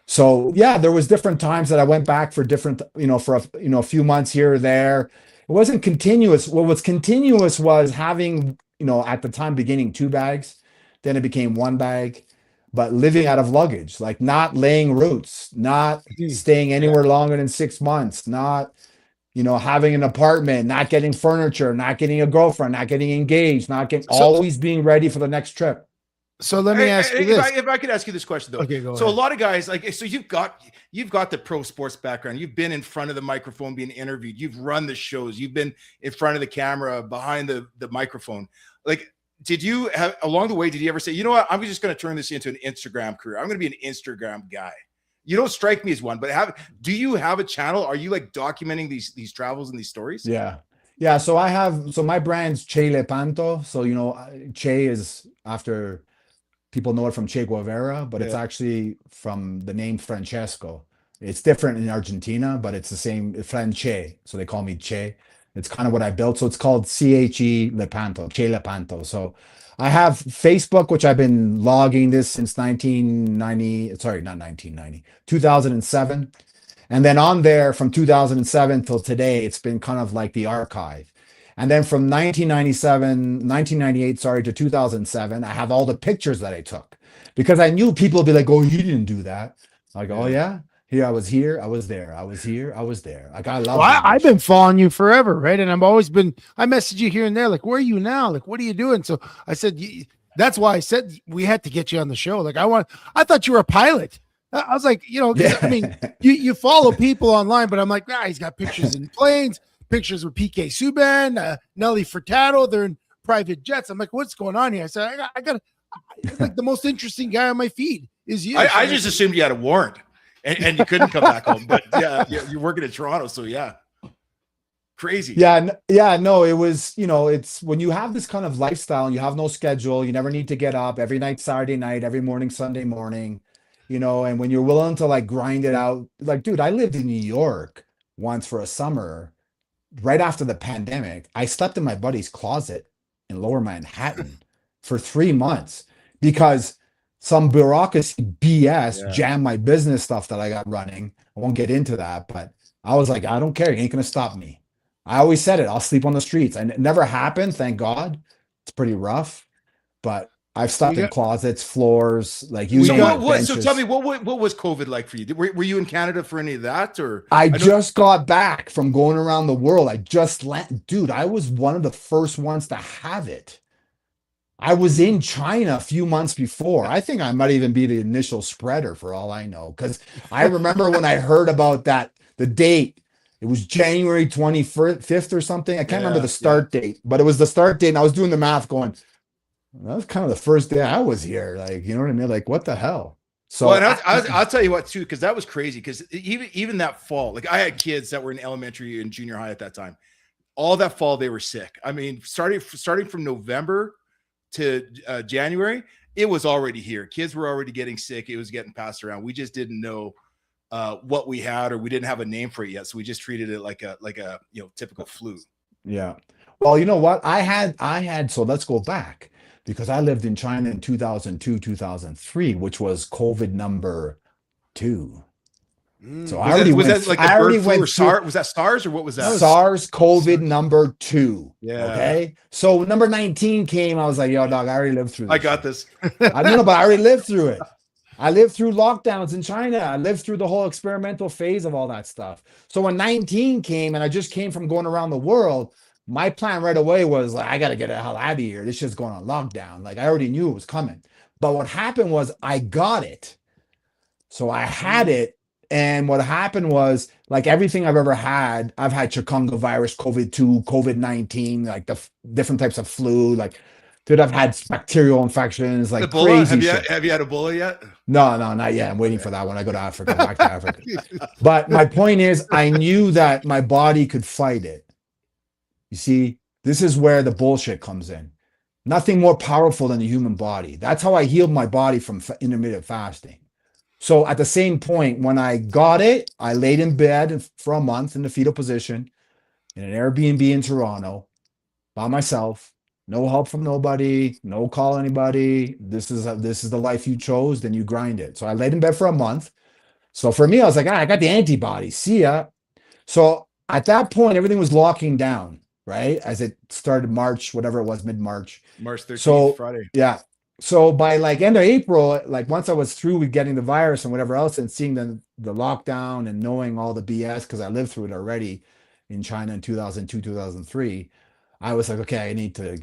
So yeah, there was different times that I went back for different, for a few months here or there. It wasn't continuous. What was continuous was having, at the time beginning 2 bags, then it became 1 bag, but living out of luggage, like not laying roots, not staying anywhere longer than 6 months, not, having an apartment, not getting furniture, not getting a girlfriend, not getting engaged, always being ready for the next trip. So let me ask you this. If I could ask you this question though. Okay, go so ahead. A lot of guys so you've got the pro sports background. You've been in front of the microphone being interviewed. You've run the shows. You've been in front of the camera, behind the microphone. Like, did you have along the way, did you ever say, you know what, I'm just going to turn this into an Instagram career. I'm going to be an Instagram guy. You don't strike me as one, but do you have a channel? Are you like documenting these travels and these stories? Yeah. Yeah. So my brand's Trey Lepanto. So, Che is after, people know it from Che Guevara, but it's actually from the name Francesco. It's different in Argentina, but it's the same, Franche. So they call me Che. It's kind of what I built. So it's called CHE Lepanto, Che Lepanto. So I have Facebook, which I've been logging this since 2007. And then on there from 2007 till today, it's been kind of like the archive. And then from 1998, to 2007, I have all the pictures that I took because I knew people would be like, oh, you didn't do that. I go, oh yeah, here, I was here, I was there, I was here, I was there. Like, I love I've been following you forever, right? And I message you here and there, like, where are you now? Like, what are you doing? So I said, that's why I said we had to get you on the show. Like, I thought you were a pilot. I was like, I mean, you follow people online, but I'm like, he's got pictures in planes. Pictures with PK Subban, Nelly Furtado. They're in private jets. I'm like, what's going on here? I said, I got like the most interesting guy on my feed is you. I just assumed you had a warrant and you couldn't come back home. But yeah, you're working in Toronto, so yeah, crazy. Yeah, no, it was. It's when you have this kind of lifestyle and you have no schedule. You never need to get up every night, Saturday night, every morning, Sunday morning. And when you're willing to like grind it out, like, dude, I lived in New York once for a summer. Right after the pandemic, I slept in my buddy's closet in Lower Manhattan for 3 months because some bureaucracy BS jammed my business stuff that I got running. I won't get into that, but I was like, I don't care. You ain't going to stop me. I always said it. I'll sleep on the streets. And it never happened. Thank God. It's pretty rough, but I've slept in closets, floors, like you. So tell me, what was COVID like for you? Were you in Canada for any of that, or? I just got back from going around the world. Dude, I was one of the first ones to have it. I was in China a few months before. I think I might even be the initial spreader for all I know. Because I remember when I heard about the date, it was January 25th or something. I can't remember the start date, but it was the start date. And I was doing the math going, that was kind of the first day I was here. Like, you know what I mean? Like, what the hell? So I'll tell you what too, because that was crazy. Because even that fall, like I had kids that were in elementary and junior high at that time. All that fall, they were sick. I mean, starting from November to January, it was already here. Kids were already getting sick. It was getting passed around. We just didn't know what we had, or we didn't have a name for it yet. So we just treated it like a typical flu. Yeah. Well, you know what? I had. So let's go back. Because I lived in China in 2002, 2003, which was COVID number 2. So I already went. Was that like I the already bird flu went or SARS? Was that SARS or what was that? SARS-CoV number 2. Yeah. Okay. So number 19 came. I was like, yo, dog, I already lived through this. I got this. I don't know, but I already lived through it. I lived through lockdowns in China. I lived through the whole experimental phase of all that stuff. So when 19 came and I just came from going around the world, my plan right away was like, I got to get the hell out of here. This shit's going on lockdown. Like I already knew it was coming. But what happened was I got it. So I had it. And what happened was like everything I've ever had, I've had chikungunya virus, COVID-2, COVID-19, like the different types of flu, like dude, I've had bacterial infections, like Ebola? crazy shit. Have you had Ebola yet? No, not yet. I'm waiting for that when I go to Africa, back to Africa. But my point is, I knew that my body could fight it. You see, this is where the bullshit comes in. Nothing more powerful than the human body. That's how I healed my body from intermittent fasting. So at the same point, when I got it, I laid in bed for a month in the fetal position in an Airbnb in Toronto by myself. No help from nobody, no call anybody. This is the life you chose, then you grind it. So I laid in bed for a month. So for me, I was like, I got the antibodies. See ya. So at that point, everything was locking down, right? As it started March, whatever it was, mid-March. March 13th, so, Friday. Yeah. So by like end of April, like once I was through with getting the virus and whatever else and seeing the lockdown and knowing all the BS, because I lived through it already in China in 2002, 2003, I was like, okay, I need to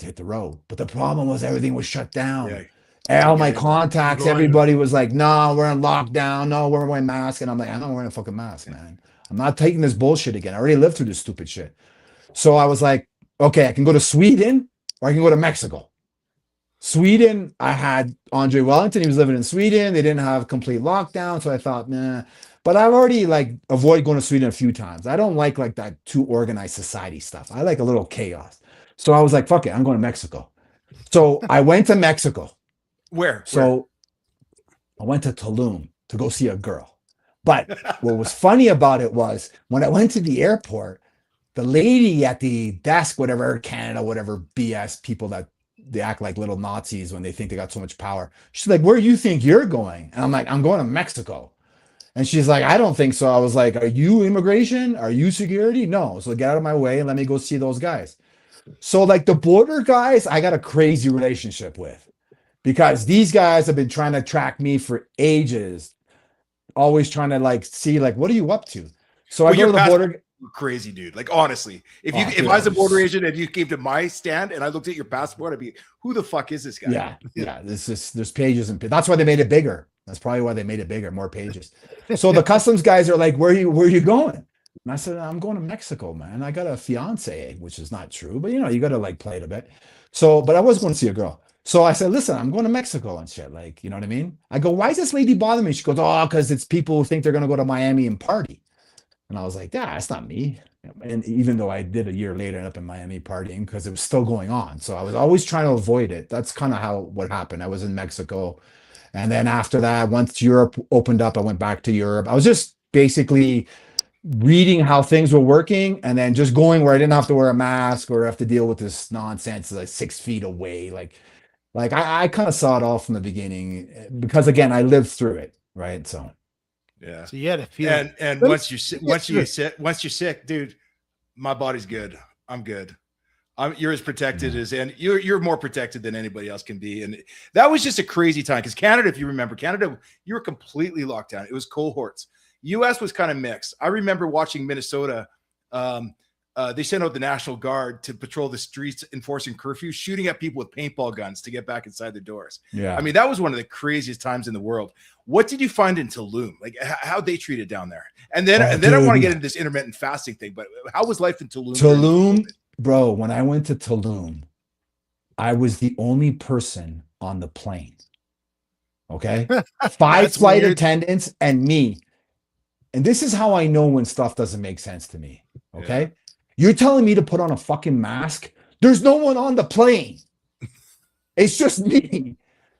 hit the road. But the problem was everything was shut down. Yeah. All my contacts, everybody was like, no, we're in lockdown. No, we're wearing masks. And I'm like, I'm not wearing a fucking mask, man. I'm not taking this bullshit again. I already lived through this stupid shit. So I was like, okay, I can go to Sweden or I can go to Mexico. Sweden, I had Andre Wellington. He was living in Sweden. They didn't have complete lockdown. So I thought, nah. But I've already like avoided going to Sweden a few times. I don't like that too organized society stuff. I like a little chaos. So I was like, fuck it, I'm going to Mexico. So I went to Mexico. Where? I went to Tulum to go see a girl. But what was funny about it was when I went to the airport, the lady at the desk, whatever, Air Canada, whatever BS people that they act like little Nazis when they think they got so much power. She's like, where do you think you're going? And I'm like, I'm going to Mexico. And she's like, I don't think so. I was like, are you immigration? Are you security? No. So get out of my way and let me go see those guys. So like the border guys, I got a crazy relationship with because these guys have been trying to track me for ages, always trying to like see like, what are you up to? So I go to the border. Crazy dude. Like honestly, if I was a border agent and you came to my stand and I looked at your passport, I'd be, who the fuck is this guy? Yeah. There's pages and that's why they made it bigger. That's probably why they made it bigger, more pages. So the customs guys are like, where are you going? And I said, I'm going to Mexico, man. I got a fiance, which is not true, but you got to like play it a bit. So, but I was going to see a girl. So I said, listen, I'm going to Mexico and shit. Like, you know what I mean? I go, why is this lady bothering me? She goes, oh, because it's people who think they're going to go to Miami and party. And I was like, yeah, that's not me. And even though I did a year later up in Miami partying because it was still going on. So I was always trying to avoid it. That's kind of what happened. I was in Mexico. And then after that, once Europe opened up, I went back to Europe. I was just basically reading how things were working and then just going where I didn't have to wear a mask or have to deal with this nonsense like 6 feet away. Like I kind of saw it all from the beginning because again, I lived through it. Right. So. Yeah. So you had a feel. And once you're sick, dude, my body's good. I'm good. You're as protected as, and you're more protected than anybody else can be. And that was just a crazy time because Canada, if you remember, you were completely locked down. It was cohorts. US was kind of mixed. I remember watching Minnesota. They sent out the National Guard to patrol the streets, enforcing curfew, shooting at people with paintball guns to get back inside their doors. Yeah. I mean, that was one of the craziest times in the world. What did you find in Tulum? Like how they treated down there? And then I want to get into this intermittent fasting thing, but how was life in Tulum? Tulum, bro, when I went to Tulum, I was the only person on the plane. Okay. 5 flight attendants and me. And this is how I know when stuff doesn't make sense to me. Okay. Yeah. You're telling me to put on a fucking mask? There's no one on the plane. It's just me.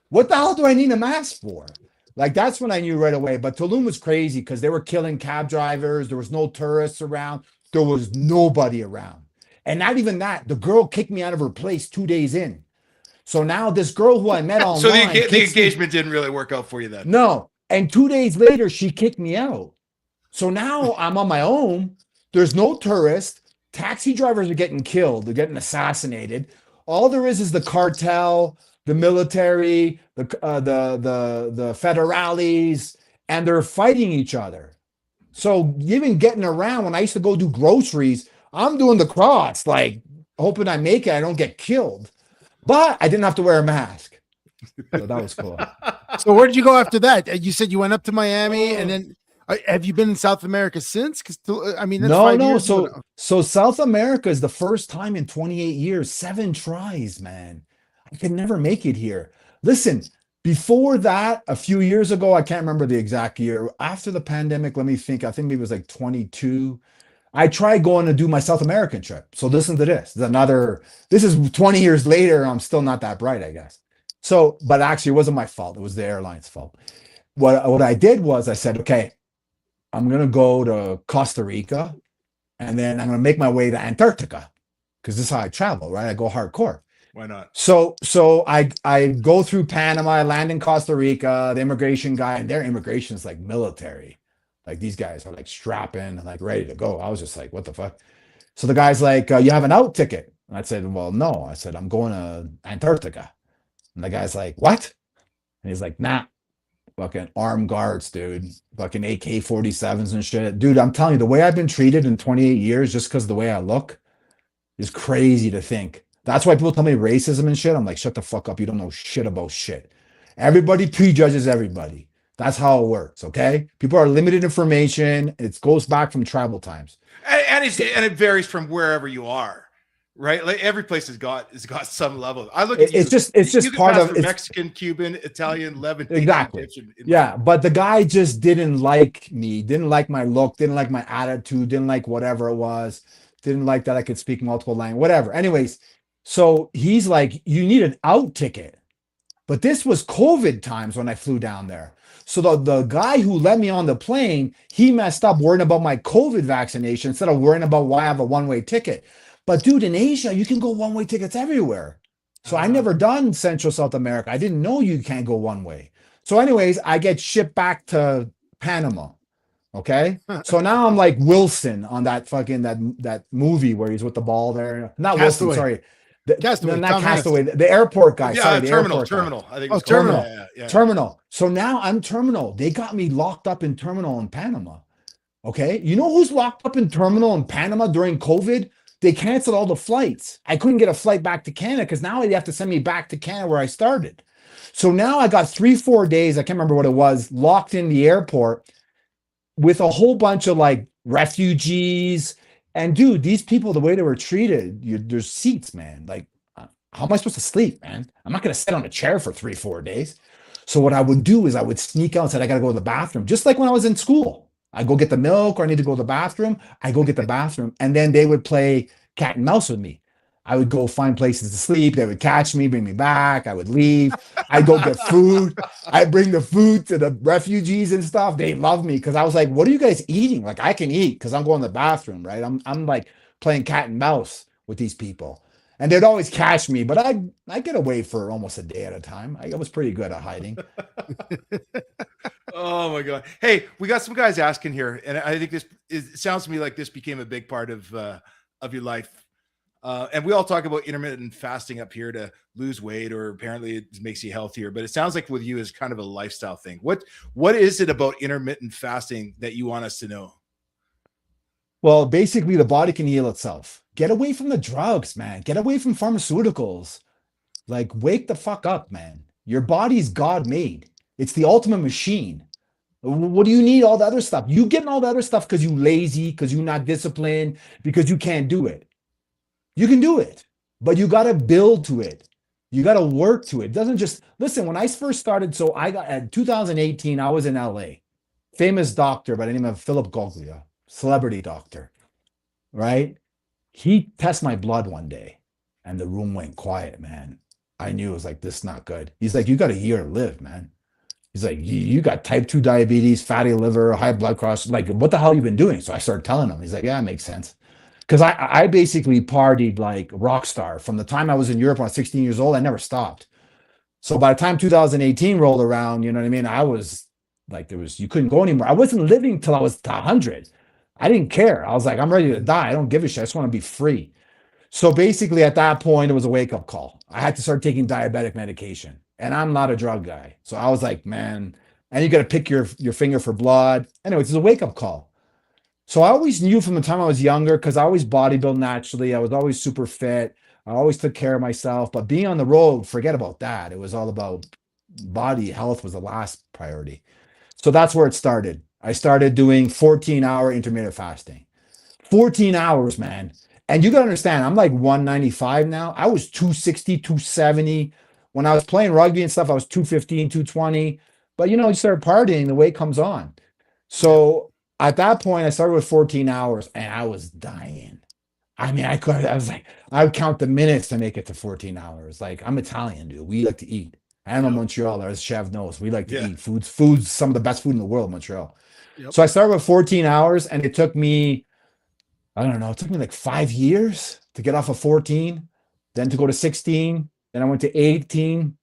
What the hell do I need a mask for? Like, that's when I knew right away. But Tulum was crazy because they were killing cab drivers. There was no tourists around. There was nobody around. And not even that. The girl kicked me out of her place 2 days in. So now this girl who I met online. So the engagement didn't really work out for you then? No. And 2 days later, she kicked me out. So now I'm on my own. There's no tourists. Taxi drivers are getting killed. They're getting assassinated. All there is the cartel, the military, the federales, and they're fighting each other. So even getting around, when I used to go do groceries, I'm doing the cross, like hoping I make it, I don't get killed. But I didn't have to wear a mask. So that was cool. So where did you go after that? You said you went up to Miami, and then have you been in South America since? Because I mean, that's 5 years. So South America is the first time in 28 years, 7 tries, man. I could never make it here. Listen, before that, a few years ago, I can't remember the exact year. After the pandemic, let me think. I think maybe it was like 22. I tried going to do my South American trip. So listen to this. This is 20 years later. I'm still not that bright, I guess. So, but actually, it wasn't my fault. It was the airline's fault. What I did was I said, okay, I'm going to go to Costa Rica, and then I'm going to make my way to Antarctica, because this is how I travel, right? I go hardcore. Why not? So I go through Panama, I land in Costa Rica, the immigration guy, and their immigration is like military. Like these guys are like strapping and like ready to go. I was just like, what the fuck? So the guy's like, you have an out ticket. And I said, well, no. I said, I'm going to Antarctica. And the guy's like, what? And he's like, nah. Fucking armed guards, dude. Fucking AK-47s and shit. Dude, I'm telling you, the way I've been treated in 28 years just because of the way I look is crazy to think. That's why people tell me racism and shit. I'm like, shut the fuck up. You don't know shit about shit. Everybody prejudges everybody. That's how it works, okay? People are limited information. It goes back from tribal times. And it varies from wherever you are, right? Like every place has got some level. I look at it's just part of Mexican, Cuban, Italian, Lebanese. Exactly. Yeah, but the guy just didn't like me, didn't like my look, didn't like my attitude, didn't like whatever it was, didn't like that I could speak multiple languages, whatever. Anyways, so he's like, you need an out ticket. But this was COVID times when I flew down there. So the guy who let me on the plane, he messed up worrying about my COVID vaccination instead of worrying about why I have a one-way ticket. But dude, in Asia, you can go one-way tickets everywhere. So I never done Central South America. I didn't know you can't go one way. So anyways, I get shipped back to Panama. Okay. So now I'm like Wilson on that fucking that movie where he's with the ball there. Not Castaway. Wilson, sorry. Castaway, not Castaway, the airport guy. Yeah, sorry, the Terminal. guy. I think it's Terminal. Yeah. Terminal. So now I'm Terminal. They got me locked up in Terminal in Panama. Okay. You know who's locked up in Terminal in Panama during COVID? They canceled all the flights. I couldn't get a flight back to Canada because now they have to send me back to Canada where I started. So now I got 3-4 days, I can't remember what it was, locked in the airport with a whole bunch of like refugees. And dude, these people, the way they were treated, there's seats, man. Like, how am I supposed to sleep, man? I'm not going to sit on a chair for 3-4 days. So what I would do is I would sneak out and say, I got to go to the bathroom. Just like when I was in school. I go get the milk or I need to go to the bathroom. I go get the bathroom. And then they would play cat and mouse with me. I would go find places to sleep. They would catch me, bring me back. I would leave. I'd go get food. I'd bring the food to the refugees and stuff. They love me because I was like, what are you guys eating? Like, I can eat because I'm going to the bathroom, right? I'm like playing cat and mouse with these people. And they'd always catch me, but I get away for almost a day at a time. I was pretty good at hiding. Oh my God. Hey, we got some guys asking here, and I think it sounds to me like this became a big part of your life. And we all talk about intermittent fasting up here to lose weight, or apparently it makes you healthier, but it sounds like with you is kind of a lifestyle thing. What is it about intermittent fasting that you want us to know? Well, basically the body can heal itself. Get away from the drugs, man. Get away from pharmaceuticals. Like, wake the fuck up, man. Your body's God made. It's the ultimate machine. What do you need all the other stuff? You getting all the other stuff because you lazy, because you're not disciplined, because you can't do it. You can do it, but you got to build to it. You got to work to it. It doesn't just, listen, when I first started, so I got, in 2018, I was in LA. Famous doctor by the name of Philip Goglia, celebrity doctor, right? He tested my blood one day and the room went quiet, man. I knew it was like, this is not good. He's like, you got a year to live, man. He's like, you got type 2 diabetes, fatty liver, high blood pressure. Like, what the hell have you been doing? So I started telling him. He's like, yeah, it makes sense. Because I basically partied like rock star. From the time I was in Europe when I was 16 years old, I never stopped. So by the time 2018 rolled around, you know what I mean? I was Like you couldn't go anymore. I wasn't living till I was 100. I didn't care. I was like, I'm ready to die. I don't give a shit. I just want to be free. So basically, at that point, it was a wake up call. I had to start taking diabetic medication, and I'm not a drug guy. So I was like, man, and you got to pick your finger for blood. Anyways, it's a wake up call. So I always knew from the time I was younger, because I always bodybuilt naturally. I was always super fit. I always took care of myself. But being on the road, forget about that. It was all about body health was the last priority. So that's where it started. I started doing 14-hour intermittent fasting. 14 hours, man. And you got to understand, I'm like 195 now. I was 260, 270. When I was playing rugby and stuff, I was 215, 220. But, you start partying, the weight comes on. So at that point, I started with 14 hours and I was dying. I mean, I would count the minutes to make it to 14 hours. Like, I'm Italian, dude. We like to eat. I'm in Montreal, as Chev knows. We like to eat. Food's some of the best food in the world in Montreal. Yep. So I started with 14 hours and it took me, I don't know, it took me like 5 years to get off of 14, then to go to 16, then I went to 18,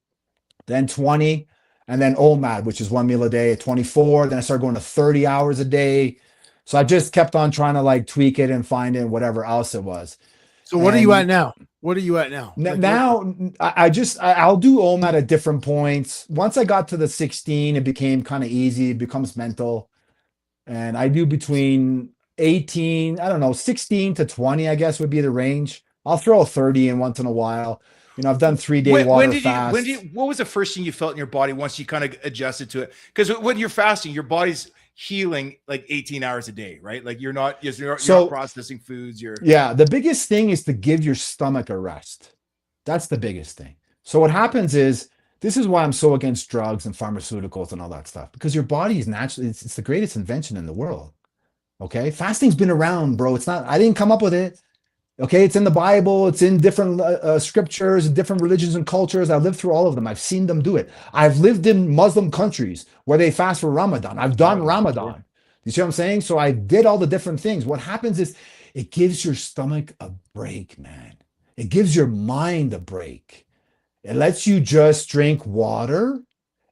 then 20, and then OMAD, which is 1 meal a day at 24. Then I started going to 30 hours a day. So I just kept on trying to like tweak it and find it, whatever else it was. So what are you at now? What are you at now? Now I'll do OMAD at different points. Once I got to the 16, it became kind of easy. It becomes mental. And I do between 18, I don't know, 16 to 20, I guess would be the range. I'll throw a 30 in once in a while. I've done 3-day water fast. What was the first thing you felt in your body once you kind of adjusted to it? Because when you're fasting, your body's healing like 18 hours a day, right? Like you're not processing foods. The biggest thing is to give your stomach a rest. That's the biggest thing. So what happens is, this is why I'm so against drugs and pharmaceuticals and all that stuff, because your body is naturally, it's the greatest invention in the world. Okay. Fasting's been around, bro. I didn't come up with it. Okay. It's in the Bible. It's in different scriptures, different religions and cultures. I've lived through all of them. I've seen them do it. I've lived in Muslim countries where they fast for Ramadan. I've done Ramadan. You see what I'm saying? So I did all the different things. What happens is it gives your stomach a break, man. It gives your mind a break. It lets you just drink water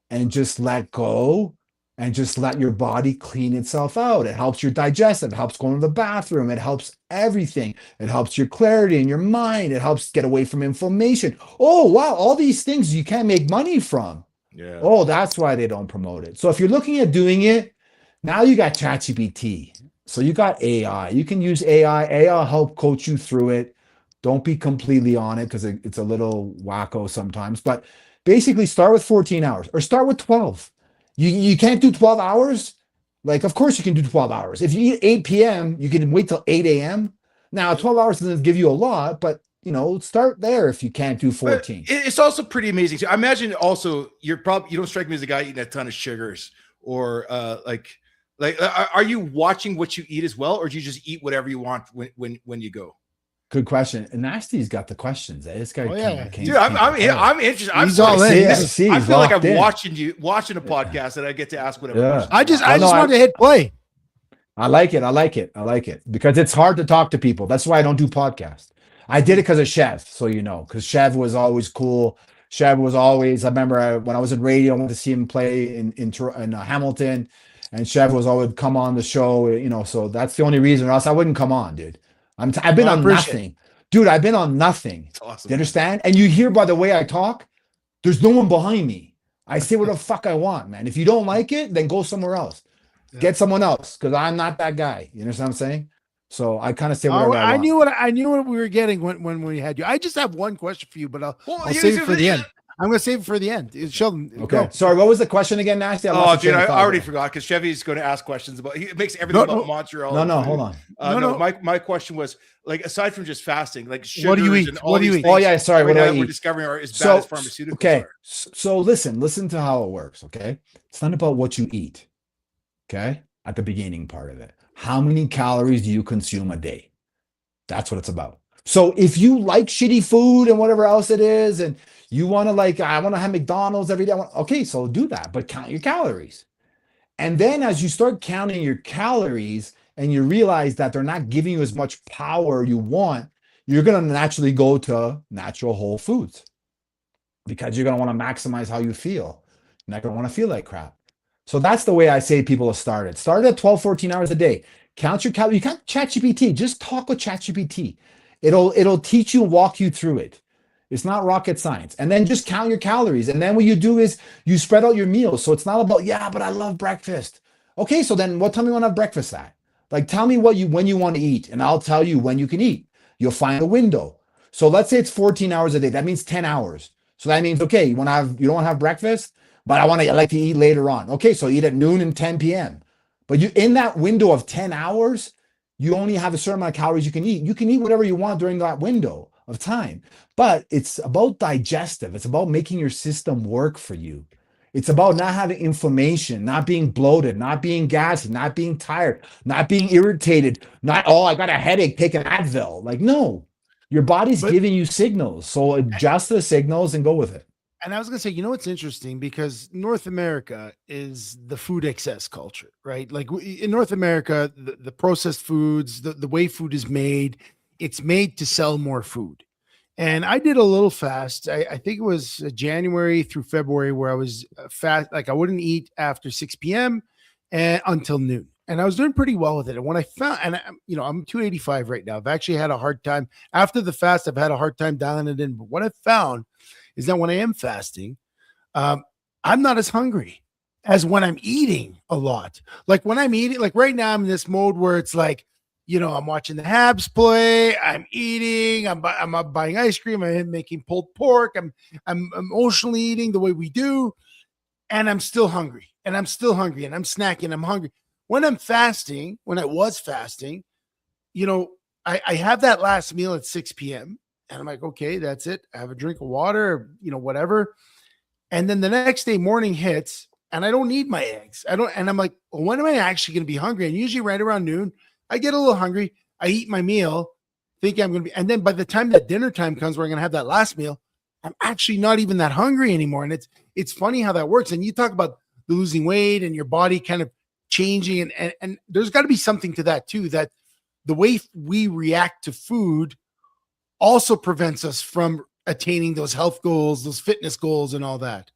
and just let go and just let your body clean itself out. It helps your digestion. It helps going to the bathroom. It helps everything. It helps your clarity in your mind. It helps get away from inflammation. Oh, wow. All these things you can't make money from. Yeah. Oh, that's why they don't promote it. So if you're looking at doing it, now you got ChatGPT. So you got AI. You can use AI. AI will help coach you through it. Don't be completely on it because it's a little wacko sometimes. But basically start with 14 hours or start with 12. You can't do 12 hours? Like, of course you can do 12 hours. If you eat 8 p.m., you can wait till 8 a.m. Now, 12 hours doesn't give you a lot, but, start there if you can't do 14. But it's also pretty amazing. I imagine also you don't strike me as a guy eating a ton of sugars or are you watching what you eat as well, or do you just eat whatever you want when you go? Good question. And Nasty's got the questions. This guy, dude, I'm interested. He's all in. I feel like I'm watching a podcast that I get to ask whatever. Yeah. I just wanted to hit play. I like it because it's hard to talk to people. That's why I don't do podcasts. I did it because of Chev, so because Chev was always cool. Chev was always. I remember when I was in radio, I went to see him play in Hamilton, and Chev was always come on the show. So that's the only reason, or else I wouldn't come on, dude. I've been on nothing. Dude, I've been on nothing. That's awesome. You understand? And you hear by the way I talk, there's no one behind me. I say what the fuck I want, man. If you don't like it, then go somewhere else. Yeah. Get someone else, because I'm not that guy. You understand what I'm saying? So I kind of say whatever I want. I knew what we were getting when we had you. I just have one question for you, but I'll save it for the end. I'm going to save it for the end. Sheldon, okay. Go. Sorry, what was the question again, Nasty? Dude, I already forgot because Chevy's going to ask questions about. He makes everything about Montreal. No, hold on. My question was like, aside from just fasting, like what do you eat? What do you eat? Oh yeah, sorry. What do I eat? We're discovering are as bad as pharmaceuticals. Okay, so listen to how it works. Okay, it's not about what you eat. Okay, at the beginning part of it, how many calories do you consume a day? That's what it's about. So if you like shitty food and whatever else it is, and you want to I want to have McDonald's every day. Okay, so do that, but count your calories. And then as you start counting your calories and you realize that they're not giving you as much power you want, you're going to naturally go to natural whole foods because you're going to want to maximize how you feel. You're not going to want to feel like crap. So that's the way I say people to start it. Start at 12, 14 hours a day. Count your calories. You can't ChatGPT. Just talk with ChatGPT. It'll teach you and walk you through it. It's not rocket science. And then just count your calories. And then what you do is you spread out your meals. So it's not about, yeah, but I love breakfast. Okay, so then what time you want to have breakfast at? Like tell me when you want to eat, and I'll tell you when you can eat. You'll find a window. So let's say it's 14 hours a day. That means 10 hours. So that means, okay, you don't want to have breakfast, but I like to eat later on. Okay, so eat at noon and 10 p.m. But you in that window of 10 hours, you only have a certain amount of calories you can eat. You can eat whatever you want during that window of time. But it's about digestive. It's about making your system work for you. It's about not having inflammation, not being bloated, not being gassy, not being tired, not being irritated, not, oh, I got a headache, take an Advil. Like, no, your body's giving you signals. So adjust the signals and go with it. And I was going to say, what's interesting, because North America is the food excess culture, right? Like in North America, the processed foods, the way food is made, it's made to sell more food. And I did a little fast. I think it was January through February where I was fast. Like I wouldn't eat after 6 p.m. and until noon. And I was doing pretty well with it. And when I found, and I'm 285 right now. I've actually had a hard time after the fast. I've had a hard time dialing it in. But what I found is that when I am fasting, I'm not as hungry as when I'm eating a lot. Like when I'm eating, like right now I'm in this mode where it's like, I'm watching the Habs play, I'm eating, I'm buying ice cream, I'm making pulled pork, I'm emotionally eating the way we do, and I'm still hungry, and I'm snacking, I'm hungry. When I'm fasting, when I was fasting, I have that last meal at 6 p.m. and I'm like, okay, that's it. I have a drink of water, whatever. And then the next day morning hits and I don't need my eggs. And I'm like, well, when am I actually going to be hungry? And usually right around noon, I get a little hungry. I eat my meal, thinking I'm going to be, and then by the time that dinner time comes where I'm going to have that last meal, I'm actually not even that hungry anymore. And it's funny how that works. And you talk about the losing weight and your body kind of changing. And there's got to be something to that too, that the way we react to food also prevents us from attaining those health goals, those fitness goals and all that.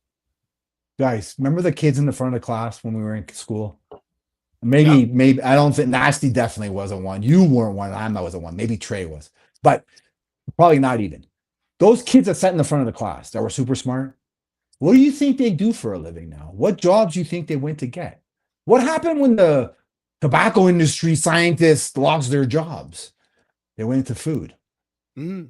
Guys, remember the kids in the front of the class when we were in school? Maybe I don't think Nasty definitely wasn't one. You weren't one. I wasn't one. Maybe Trey was, but probably not even. Those kids that sat in the front of the class that were super smart, what do you think they do for a living now? What jobs do you think they went to get? What happened when the tobacco industry scientists lost their jobs? They went into food.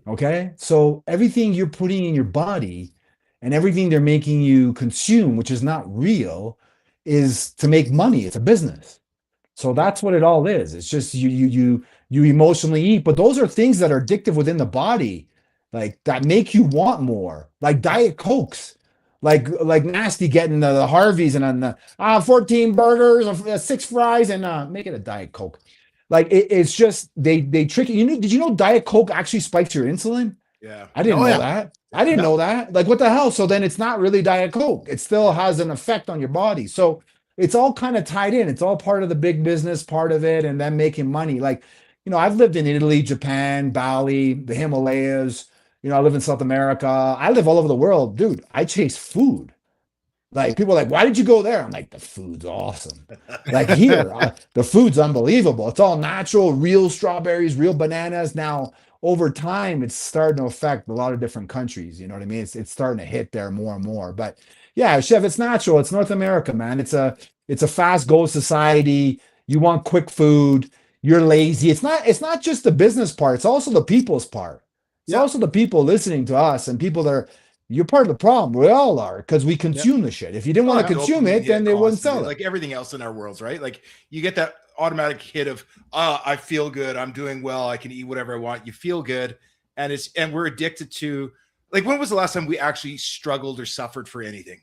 Okay. So everything you're putting in your body and everything they're making you consume, which is not real, is to make money. It's a business. So that's what it all is. It's just you emotionally eat, but those are things that are addictive within the body, like that make you want more, like Diet Cokes, like Nasty getting the Harveys and on the 14 burgers, 6 fries, and make it a Diet Coke. Like it's just they trick you. Did you know Diet Coke actually spikes your insulin? Yeah, I didn't know that. I didn't know that. Like what the hell? So then it's not really Diet Coke. It still has an effect on your body. So it's all kind of tied in. It's all part of the big business part of it, and then making money. Like, I've lived in Italy, Japan, Bali, the Himalayas. I live in South America. I live all over the world, dude. I chase food. Like people are like, why did you go there? I'm like, the food's awesome. Like here, the food's unbelievable. It's all natural, real strawberries, real bananas. Now, over time, it's starting to affect a lot of different countries. You know what I mean? It's starting to hit there more and more. But yeah, Chef, it's natural. It's North America, man. It's a fast go society. You want quick food. You're lazy. It's not just the business part. It's also the people's part. It's also the people listening to us and people that are. You're part of the problem. We all are, because we consume the shit. If you didn't want to consume it, then they wouldn't sell it. Like everything else in our worlds, right? Like you get that automatic hit of, I feel good. I'm doing well. I can eat whatever I want. You feel good. And we're addicted to, like, when was the last time we actually struggled or suffered for anything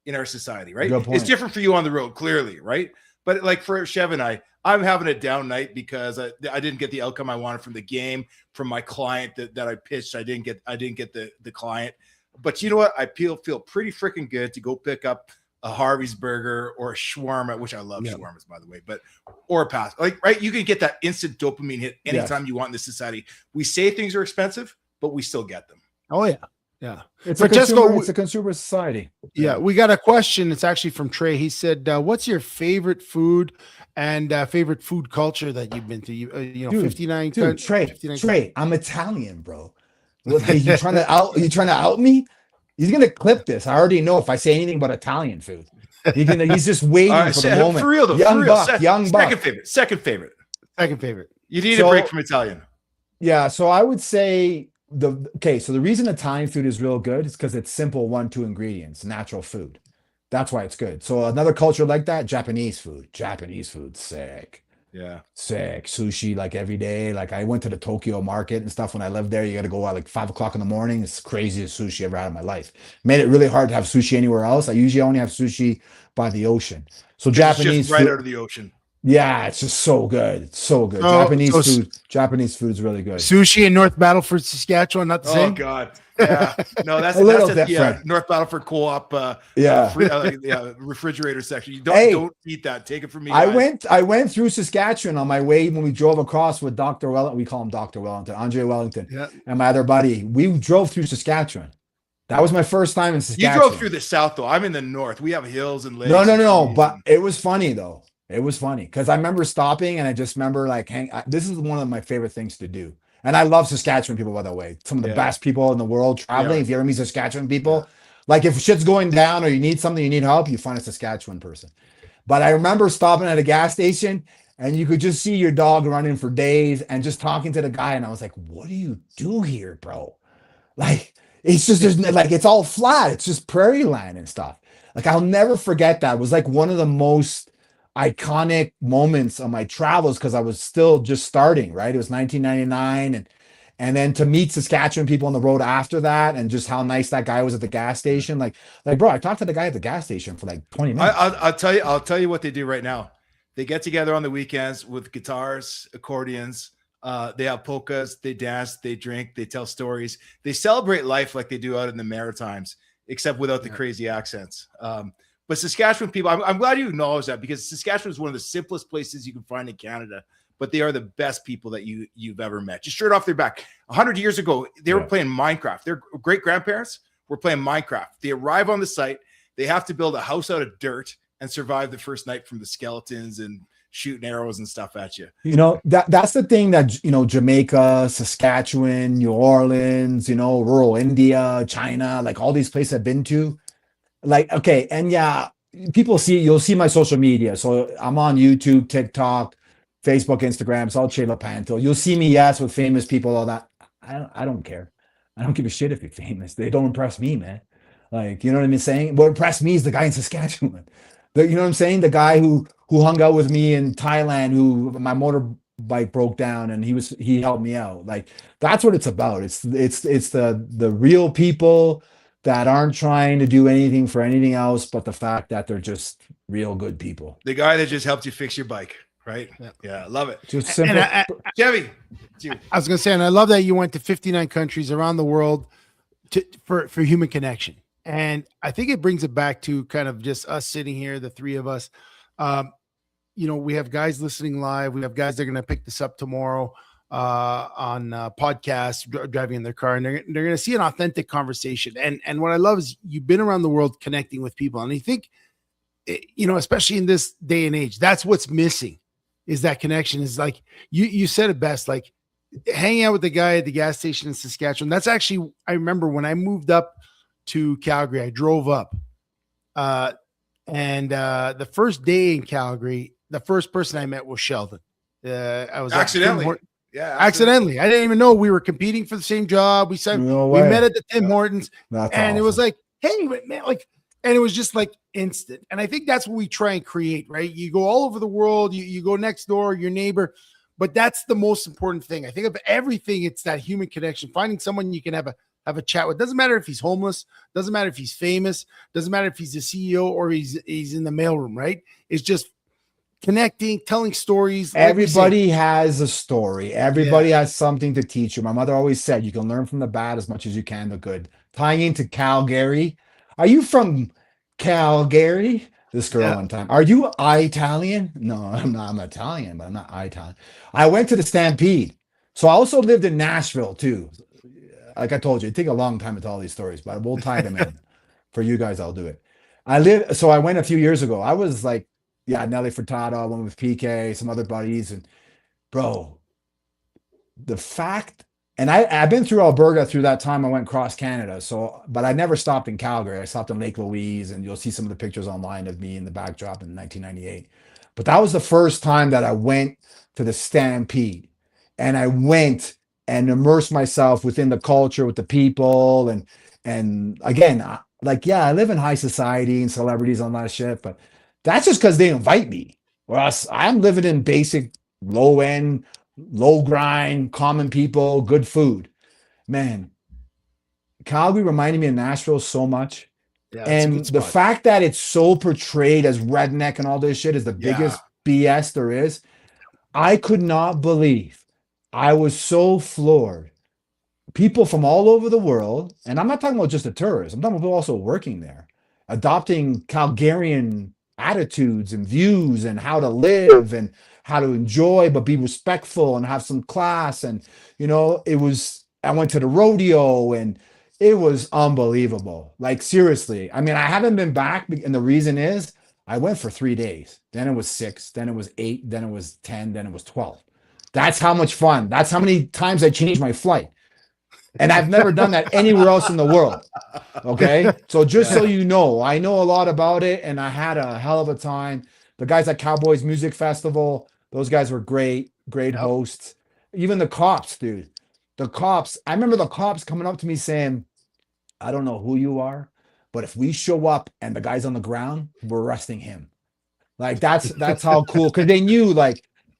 in our society, right? It's different for you on the road, clearly, right? But like for Chev and I'm having a down night because I didn't get the outcome I wanted from the game, from my client that I pitched. I didn't get the client. But you know what? I feel pretty freaking good to go pick up a Harvey's burger or a shawarma, which I love shawarmas, by the way, or a pass. Like, right? You can get that instant dopamine hit anytime you want in this society. We say things are expensive, but we still get them. Oh, yeah. Yeah. It's Francesco, it's a consumer society. yeah, we got a question. It's actually from Trey. He said, "What's your favorite food and favorite food culture that you've been to? Dude, 59, dude, Trey, 59. I'm Italian, bro. What, you trying to out me? He's gonna clip this. I already know if I say anything about Italian food. He's just waiting All right, for the moment. For real though, Young buck. Second favorite. You need a break from Italian. Yeah, so I would say so the reason Italian food is real good is because it's simple 1-2 ingredients, natural food. That's why it's good. So another culture like that, Japanese food, sick. Yeah. Sick. Sushi like every day. Like I went to the Tokyo market and stuff when I lived there. You got to go at like 5 o'clock in the morning. It's the craziest sushi I ever had in my life. Made it really hard to have sushi anywhere else. I usually only have sushi by the ocean. So Japanese just right food, out of the ocean. yeah, it's just so good. It's so good. Japanese food is really good. Sushi in North Battleford, Saskatchewan, not the same. Oh God. Yeah. No, that's a little that's different. North Battleford Co-op refrigerator section. You don't eat that. Take it from me. Guys. I went through Saskatchewan on my way when we drove across with Dr. Wellington. We call him Dr. Wellington, Andre Wellington, and my other buddy. We drove through Saskatchewan. That was my first time in Saskatchewan. You drove through the south though. I'm in the north. We have hills and lakes. No. But it was funny though. It was funny because I remember stopping and I just remember this is one of my favorite things to do. And I love Saskatchewan people, by the way. Some of the best people in the world traveling. Yeah. If you ever meet Saskatchewan people, like if shit's going down or you need something, you need help, you find a Saskatchewan person. But I remember stopping at a gas station and you could just see your dog running for days and just talking to the guy. And I was like, what do you do here, bro? Like, it's just, it's all flat. It's just prairie land and stuff. Like, I'll never forget that. It was like one of the most iconic moments of my travels because I was still just starting, right? It was 1999 and then to meet Saskatchewan people on the road after that and just how nice that guy was at the gas station. Like bro, I talked to the guy at the gas station for like 20 minutes. I'll tell you what they do right now. They get together on the weekends with guitars, accordions, they have polkas, they dance, they drink, they tell stories, they celebrate life like they do out in the Maritimes, except without the crazy accents. But Saskatchewan people, I'm glad you acknowledge that because Saskatchewan is one of the simplest places you can find in Canada, but they are the best people that you've ever met. Just straight off their back. 100 years ago, they were playing Minecraft. Their great-grandparents were playing Minecraft. They arrive on the site. They have to build a house out of dirt and survive the first night from the skeletons and shooting arrows and stuff at you. That's the thing that, Jamaica, Saskatchewan, New Orleans, rural India, China, like all these places I've been to. Like, okay. And you'll see my social media. So I'm on YouTube, TikTok, Facebook, Instagram. It's all Che Lepanto. You'll see me, with famous people, all that. I don't care. I don't give a shit if you're famous. They don't impress me, man. Like, you know what I'm saying? What impressed me is the guy in Saskatchewan. You know what I'm saying? The guy who hung out with me in Thailand, who my motorbike broke down and he helped me out. Like, that's what it's about. It's the real people that aren't trying to do anything for anything else but the fact that they're just real good people. The guy that just helped you fix your bike, right? Yeah, love it. Just simple. Chevy, I was going to say, and I love that you went to 59 countries around the world for human connection. And I think it brings it back to kind of just us sitting here, the three of us. We have guys listening live. We have guys that are going to pick this up tomorrow on podcasts, driving in their car, and they're going to see an authentic conversation. And what I love is you've been around the world connecting with people. And I think, especially in this day and age, that's what's missing is that connection. Is like, you said it best, like hanging out with the guy at the gas station in Saskatchewan. That's actually, I remember when I moved up to Calgary, I drove up and the first day in Calgary, the first person I met was Sheldon. I was accidentally. Accidentally. I didn't even know we were competing for the same job. We met at the Tim Hortons. That's and awesome. It was like, hey, man, and it was just like instant. And I think that's what we try and create, right? You go all over the world, you go next door, your neighbor, but that's the most important thing. I think of everything, it's that human connection, finding someone you can have a chat with. Doesn't matter if he's homeless, doesn't matter if he's famous, doesn't matter if he's a CEO or he's in the mailroom, right? It's just connecting, telling stories. Everybody has a story. Everybody has something to teach you. My mother always said you can learn from the bad as much as you can the good. Tying into Calgary. Are you from Calgary? This girl one time. Are you Italian? No, I'm not. I'm Italian, but I'm not Italian. I went to the Stampede. So I also lived in Nashville too. like I told you, it take a long time to tell all these stories, but we'll tie them in. For you guys, I'll do it. So I went a few years ago. I was like, yeah, Nelly Furtado, I went with PK, some other buddies, and bro, the fact, and I've been through Alberta through that time I went cross Canada. So, but I never stopped in Calgary. I stopped in Lake Louise, and you'll see some of the pictures online of me in the backdrop in 1998. But that was the first time that I went to the Stampede, and I went and immersed myself within the culture with the people. And again, I live in high society and celebrities and all that shit, but that's just because they invite me. Or else I'm living in basic, low end, low grind, common people, good food. Man, Calgary reminded me of Nashville so much. Yeah, And the fact that it's so portrayed as redneck and all this shit is the biggest BS there is. I could not believe. I was so floored. People from all over the world, and I'm not talking about just the tourists, I'm talking about people also working there, adopting Calgarian attitudes and views and how to live and how to enjoy, but be respectful and have some class. And, I went to the rodeo and it was unbelievable. Like, seriously. I mean, I haven't been back. And the reason is I went for 3 days. Then it was 6, then it was 8, then it was 10, then it was 12. That's how much fun. That's how many times I changed my flight. And I've never done that anywhere else in the world. Okay. So just so you know, I know a lot about it and I had a hell of a time. The guys at Cowboys Music Festival, those guys were great hosts. Even the cops, dude. I remember the cops coming up to me saying, I don't know who you are, but if we show up and the guy's on the ground, we're arresting him. Like that's how cool. Cause they knew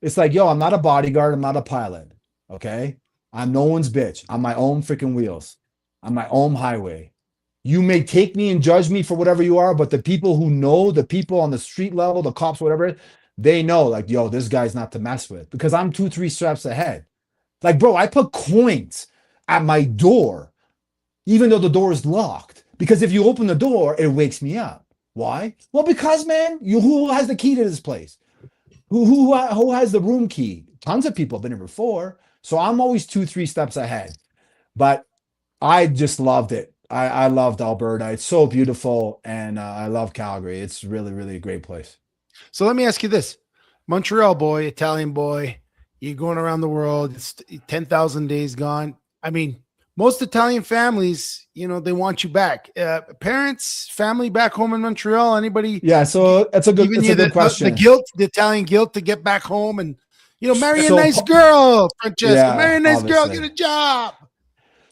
it's like, yo, I'm not a bodyguard. I'm not a pilot. Okay. I'm no one's bitch. I'm my own freaking wheels. I'm my own highway. You may take me and judge me for whatever you are, but the people who know, the people on the street level, the cops, whatever, they know like, yo, this guy's not to mess with because I'm 2-3 steps ahead. Like, bro, I put coins at my door, even though the door is locked, because if you open the door, it wakes me up. Why? Well, because, man, who has the key to this place? Who has the room key? Tons of people have been here before. So I'm always 2-3 steps ahead, but I just loved it. I loved Alberta. It's so beautiful. And I love Calgary. It's really, really a great place. So let me ask you this. Montreal boy, Italian boy, you're going around the world. It's 10,000 days gone. I mean, most Italian families, they want you back. Parents, family back home in Montreal, anybody? Yeah. So that's a good question. The Italian guilt to get back home and, marry a nice girl, Francesco. Yeah, marry a nice girl, get a job.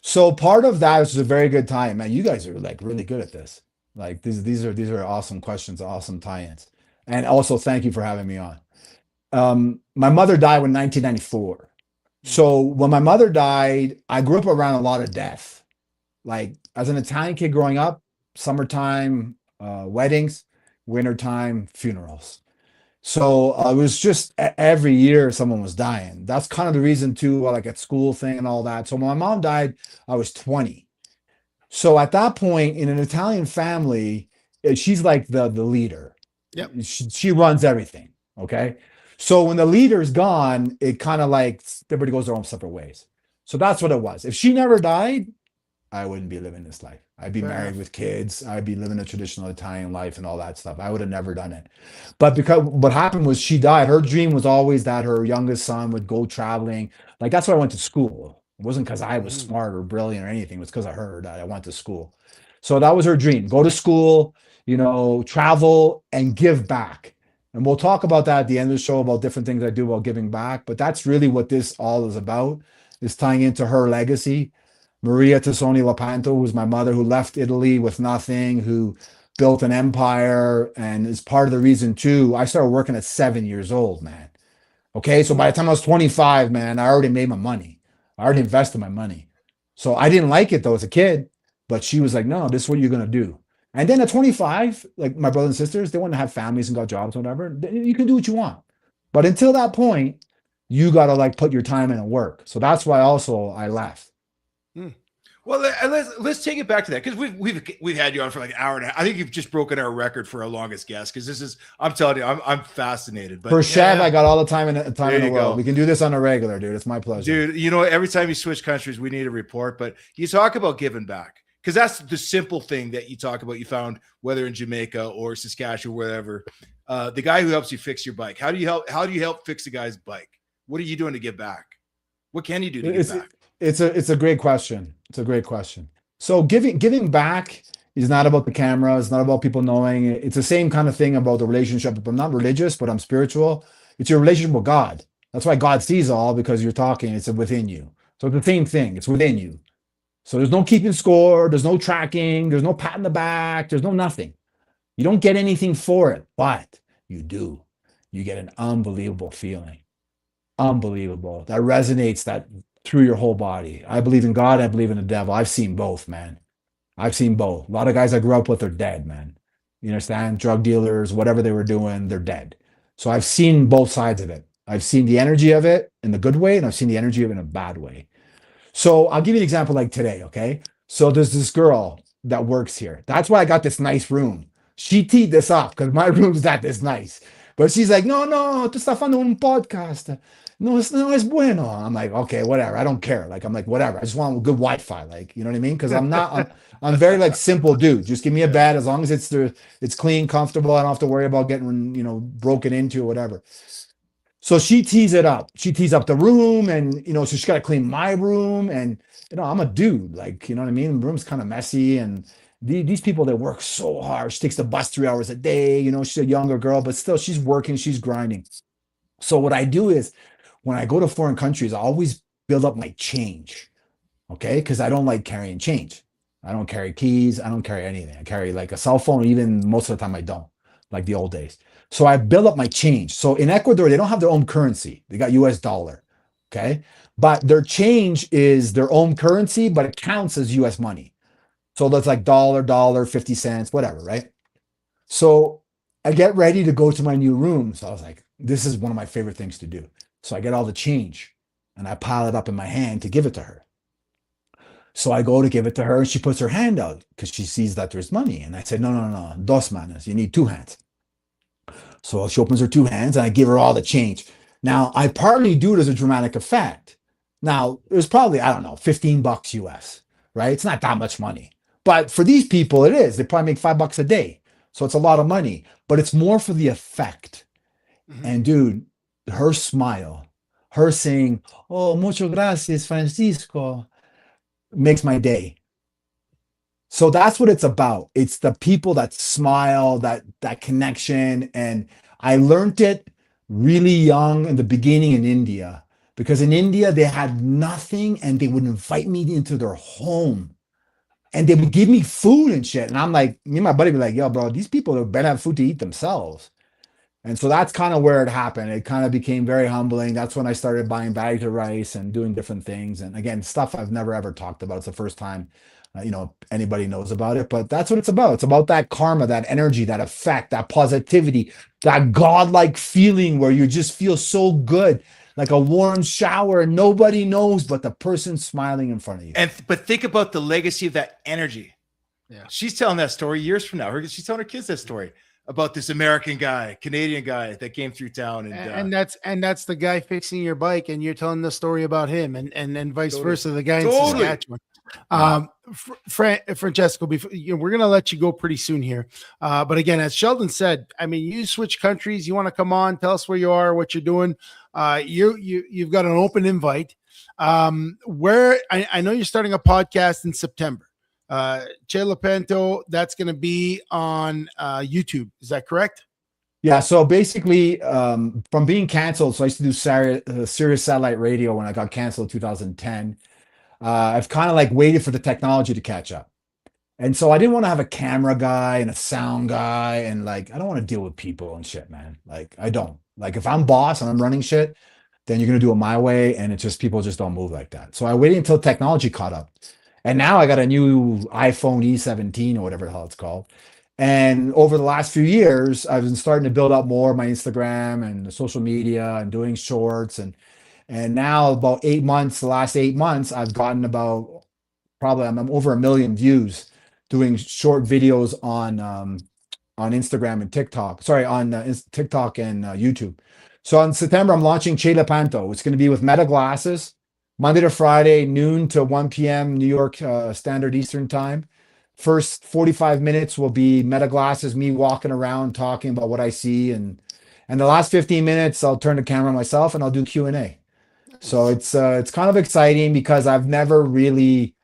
So part of that is a very good tie-in. Man, you guys are like really good at this. Like these are awesome questions, awesome tie-ins. And also thank you for having me on. My mother died in 1994. So when my mother died, I grew up around a lot of death. Like as an Italian kid growing up, summertime, weddings, wintertime, funerals. So it was just every year someone was dying. That's kind of the reason too, like at school thing and all that. So when my mom died, I was 20. So at that point in an Italian family, she's like the leader. Yep. She runs everything. Okay. So when the leader's gone, it kind of like everybody goes their own separate ways. So that's what it was. If she never died, I wouldn't be living this life. I'd be married with kids. I'd be living a traditional Italian life and all that stuff. I would have never done it. But because what happened was she died. Her dream was always that her youngest son would go traveling. Like that's why I went to school. It wasn't because I was smart or brilliant or anything. It was because of her that I went to school. So that was her dream. Go to school, travel and give back. And we'll talk about that at the end of the show about different things I do while giving back. But that's really what this all is about, is tying into her legacy. Maria Tassoni Lepanto was my mother, who left Italy with nothing, who built an empire, and is part of the reason too. I started working at 7 years old, man. Okay, so by the time I was 25, man, I already made my money. I already invested my money. So I didn't like it though as a kid, but she was like, no, this is what you're gonna do. And then at 25, like my brothers and sisters, they want to have families and got jobs, whatever. You can do what you want. But until that point, you got to like put your time in and work. So that's why also I left. Well, let's take it back to that, because we've had you on for like an hour and a half. I think you've just broken our record for our longest guest, because this is, I'm telling you, I'm fascinated. But for Chev, I got all the time in the world. Go. We can do this on a regular, dude. It's my pleasure. Dude, you know, every time you switch countries, we need a report. But you talk about giving back, because that's the simple thing that you talk about. You found, whether in Jamaica or Saskatchewan, wherever, the guy who helps you fix your bike. How do you help fix a guy's bike? What are you doing to give back? What can you do to give back? It's a great question. It's a great question. So giving back is not about the camera. It's not about people knowing. It's the same kind of thing about the relationship. I'm not religious, but I'm spiritual. It's your relationship with God. That's why God sees all, because you're talking. It's within you. So it's the same thing. It's within you. So there's no keeping score. There's no tracking. There's no pat in the back. There's no nothing. You don't get anything for it, but you do. You get an unbelievable feeling. Unbelievable. That resonates through your whole body. I believe in God. I believe in the devil. I've seen both, man. I've seen both. A lot of guys I grew up with are dead, man. You understand? Drug dealers, whatever they were doing, they're dead. So I've seen both sides of it. I've seen the energy of it in the good way, and I've seen the energy of it in a bad way. So I'll give you an example like today, okay? So there's this girl that works here. That's why I got this nice room. She teed this up because my room's not this nice. But she's like, no, tu sta fanno un podcast. No, es bueno. I'm like, okay, whatever. I don't care. Like, I'm like, whatever. I just want good Wi-Fi. Like, you know what I mean? Because I'm very like simple dude. Just give me a bed as long as it's clean, comfortable. I don't have to worry about getting, broken into or whatever. So she tees it up. She tees up the room, and so she's got to clean my room, and I'm a dude. Like, you know what I mean? The room's kind of messy, and these people, they work so hard. She takes the bus 3 hours a day. She's a younger girl, but still she's working, she's grinding. So what I do is, when I go to foreign countries, I always build up my change, okay? Because I don't like carrying change. I don't carry keys. I don't carry anything. I carry like a cell phone. Even most of the time I don't, like the old days. So I build up my change. So in Ecuador, they don't have their own currency. They got US dollar, okay? But their change is their own currency, but it counts as US money. So that's like dollar, 50 cents, whatever, right? So I get ready to go to my new room. So I was like, this is one of my favorite things to do. So I get all the change and I pile it up in my hand to give it to her. So I go to give it to her, and she puts her hand out because she sees that there's money. And I said, no, dos manos. You need two hands. So she opens her two hands, and I give her all the change. Now, I partly do it as a dramatic effect. Now, it was probably, I don't know, $15 US, right? It's not that much money. But for these people, it is. They probably make $5 a day. So it's a lot of money. But it's more for the effect. Mm-hmm. And dude, her smile, her saying, oh, muchas gracias, Francisco, makes my day. So that's what it's about. It's the people that smile, that connection. And I learned it really young in the beginning in India, because in India, they had nothing, and they would invite me into their home, and they would give me food and shit. And I'm like, me and my buddy be like, yo, bro, these people better have food to eat themselves. And so that's kind of where it happened. It kind of became very humbling. That's when I started buying bags of rice and doing different things. And again, stuff I've never ever talked about. It's the first time, anybody knows about it. But that's what it's about. It's about that karma, that energy, that effect, that positivity, that godlike feeling where you just feel so good, like a warm shower, and nobody knows but the person smiling in front of you. But think about the legacy of that energy. Yeah, she's telling that story years from now. She's telling her kids that story about this American guy, Canadian guy that came through town, and that's the guy fixing your bike, and you're telling the story about him, and vice versa, the guy in Saskatchewan. Francesco, we're gonna let you go pretty soon here, but again, as Sheldon said, I mean, you switch countries, you want to come on, tell us where you are, what you're doing. You've got an open invite. Where I know you're starting a podcast in September. Che Lepanto, that's going to be on YouTube. Is that correct? Yeah. So basically, from being canceled, so I used to do Sirius Satellite Radio when I got canceled in 2010. I've kind of like waited for the technology to catch up. And so I didn't want to have a camera guy and a sound guy. And like, I don't want to deal with people and shit, man. Like, I don't. Like, if I'm boss and I'm running shit, then you're going to do it my way. And it's just, people just don't move like that. So I waited until technology caught up. And now I got a new iPhone E17 or whatever the hell it's called. And over the last few years, I've been starting to build up more my Instagram and the social media and doing shorts. And now about 8 months, the last 8 months, I've gotten about probably I'm over 1 million views doing short videos on Instagram and TikTok. Sorry, on TikTok and YouTube. So in September, I'm launching Chevy Lepanto. It's going to be with Meta glasses, Monday to Friday, noon to 1 p.m. New York Standard Eastern Time. First 45 minutes will be Meta glasses, me walking around talking about what I see, and the last 15 minutes I'll turn the camera myself and I'll do Q&A. So it's kind of exciting because I've never really,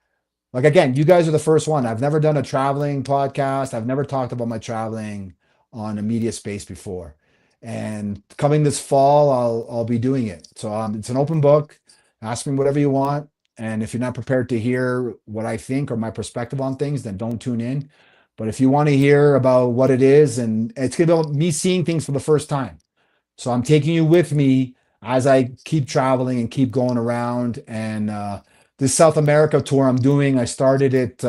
like, again, you guys are the first one. I've never done a traveling podcast. I've never talked about my traveling on a media space before. And coming this fall, I'll be doing it. So it's an open book. Ask me whatever you want. And if you're not prepared to hear what I think or my perspective on things, then don't tune in. But if you want to hear about what it is, and it's going to be about me seeing things for the first time. So I'm taking you with me as I keep traveling and keep going around. And this South America tour I'm doing, I started it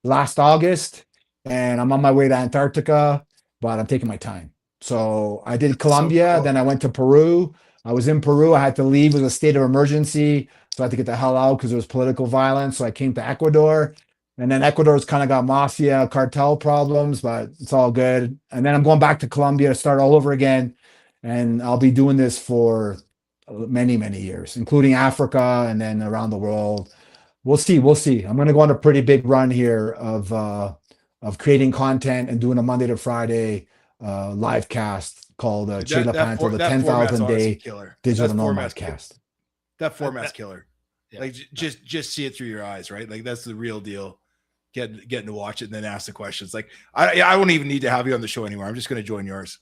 last August, and I'm on my way to Antarctica, but I'm taking my time. So I did Colombia, then I went to Peru. I was in Peru. I had to leave with a state of emergency. So I had to get the hell out because there was political violence. So I came to Ecuador. And then Ecuador's kind of got mafia cartel problems, but it's all good. And then I'm going back to Colombia to start all over again. And I'll be doing this for many, many years, including Africa and then around the world. We'll see. We'll see. I'm going to go on a pretty big run here of creating content and doing a Monday to Friday live cast called Chevy Lepanto, the 10,000 day digital nomad cast. That format's killer. Yeah. Like just see it through your eyes, right? Like that's the real deal. Getting to watch it and then ask the questions. Like I won't even need to have you on the show anymore. I'm just going to join yours.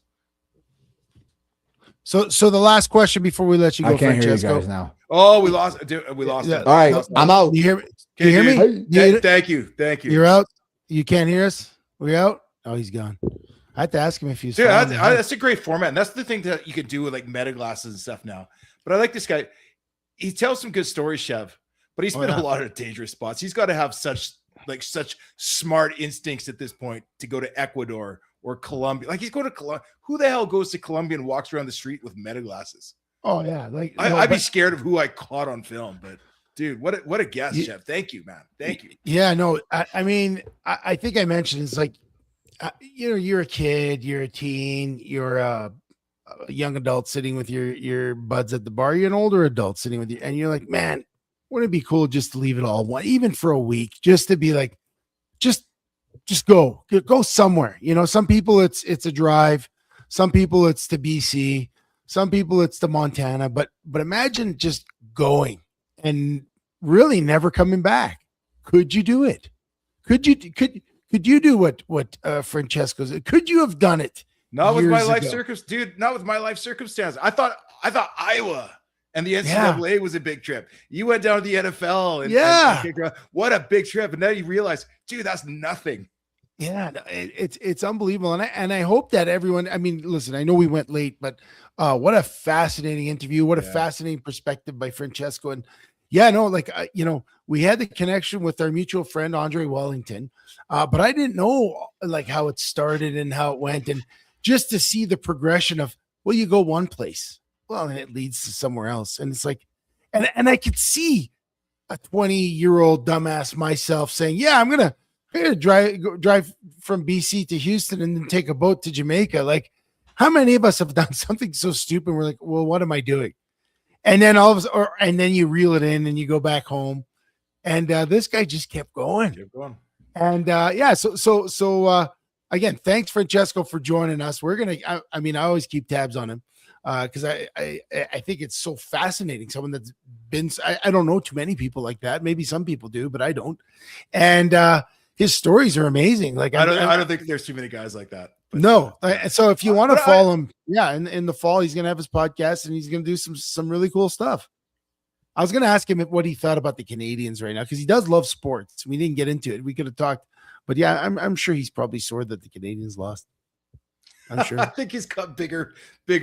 So the last question before we let you go, I can't Francesco. hear you guys now. Oh, we lost. We lost. Yeah. It. All right, I'm out. You hear me? Can you hear me? Hey, thank you. You're out. You can't hear us. We out. Oh, he's gone. I had to ask him if he's. Dude, that's a great format. And that's the thing that you can do with like meta glasses and stuff now. But I like this guy. He tells some good stories, Chev. But he's been a lot of dangerous spots. He's got to have such smart instincts at this point to go to Ecuador or Colombia. Like he's going to Colombia. Who the hell goes to Colombia and walks around the street with meta glasses? Oh yeah, like I'd be scared of who I caught on film. But dude, what a guest, Chef. Thank you, man. Thank you. Yeah, no, I mean, I think I mentioned it's like, you're a kid, you're a teen, you're a young adult sitting with your buds at the bar. You're an older adult sitting with you, and you're like, man, wouldn't it be cool just to leave it all one, even for a week, just to be like, just go somewhere. You know, some people it's a drive, some people it's to BC, some people it's to Montana, but imagine just going and really never coming back. Could you do it? Could you do what Francesco said? Could you have done it? Not with my life circumstance, dude. Not with my life circumstance. I thought Iowa and the NCAA was a big trip. You went down to the NFL, and what a big trip! And now you realize, dude, that's nothing. Yeah, it's unbelievable, and I hope that everyone. I mean, listen, I know we went late, but what a fascinating interview! What a fascinating perspective by Francesco. And we had the connection with our mutual friend Andre Wellington, but I didn't know like how it started and how it went, and just to see the progression of, well, you go one place, well, and it leads to somewhere else, and it's like, and I could see a 20-year-old dumbass myself saying, yeah, I'm gonna drive from BC to Houston and then take a boat to Jamaica. Like, how many of us have done something so stupid? We're like, well, what am I doing? And then and then you reel it in and you go back home. And this guy just kept going. And so again, thanks Francesco for joining us. We're gonna. I always keep tabs on him because I think it's so fascinating. Someone that's been. I don't know too many people like that. Maybe some people do, but I don't. And his stories are amazing. Like I don't think there's too many guys like that. No. So if you want to follow him, in the fall, he's going to have his podcast and he's going to do some really cool stuff. I was going to ask him what he thought about the Canadians right now, because he does love sports. We didn't get into it. We could have talked, but yeah, I'm sure he's probably sore that the Canadians lost. I'm sure. I think he's got bigger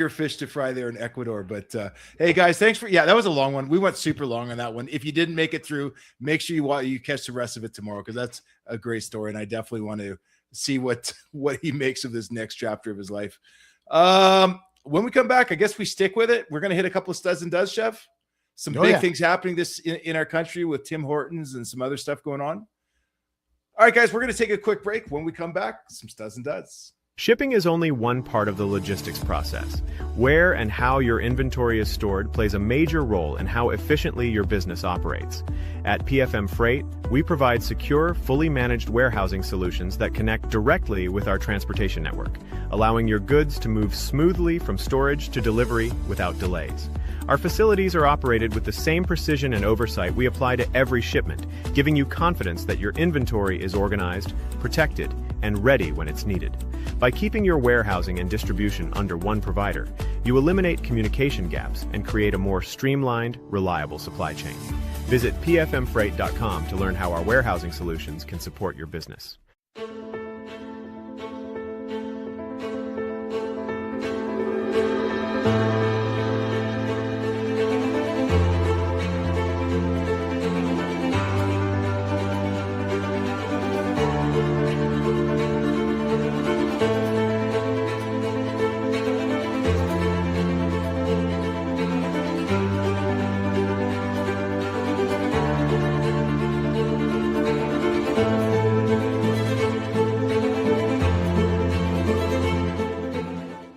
fish to fry there in Ecuador. But hey guys, thanks for that was a long one. We went super long on that one. If you didn't make it through, make sure you catch the rest of it tomorrow, because that's a great story, and I definitely want to see what he makes of this next chapter of his life. When we come back, I guess we stick with it. We're going to hit a couple of studs and does, Chef. Some big things happening in our country with Tim Hortons and some other stuff going on. All right, guys, we're going to take a quick break. When we come back, some studs and duds. Shipping is only one part of the logistics process. Where and how your inventory is stored plays a major role in how efficiently your business operates. At PFM Freight, we provide secure, fully managed warehousing solutions that connect directly with our transportation network, allowing your goods to move smoothly from storage to delivery without delays. Our facilities are operated with the same precision and oversight we apply to every shipment, giving you confidence that your inventory is organized, protected, and ready when it's needed. By keeping your warehousing and distribution under one provider, you eliminate communication gaps and create a more streamlined, reliable supply chain. Visit pfmfreight.com to learn how our warehousing solutions can support your business.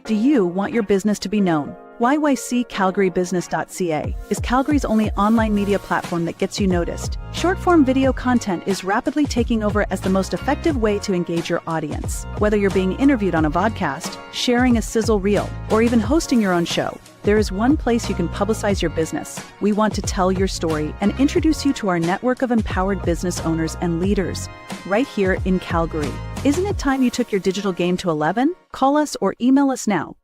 Do you want your business to be known? YYCCalgaryBusiness.ca is Calgary's only online media platform that gets you noticed. Short-form video content is rapidly taking over as the most effective way to engage your audience. Whether you're being interviewed on a vodcast, sharing a sizzle reel, or even hosting your own show, there is one place you can publicize your business. We want to tell your story and introduce you to our network of empowered business owners and leaders, right here in Calgary. Isn't it time you took your digital game to 11? Call us or email us now.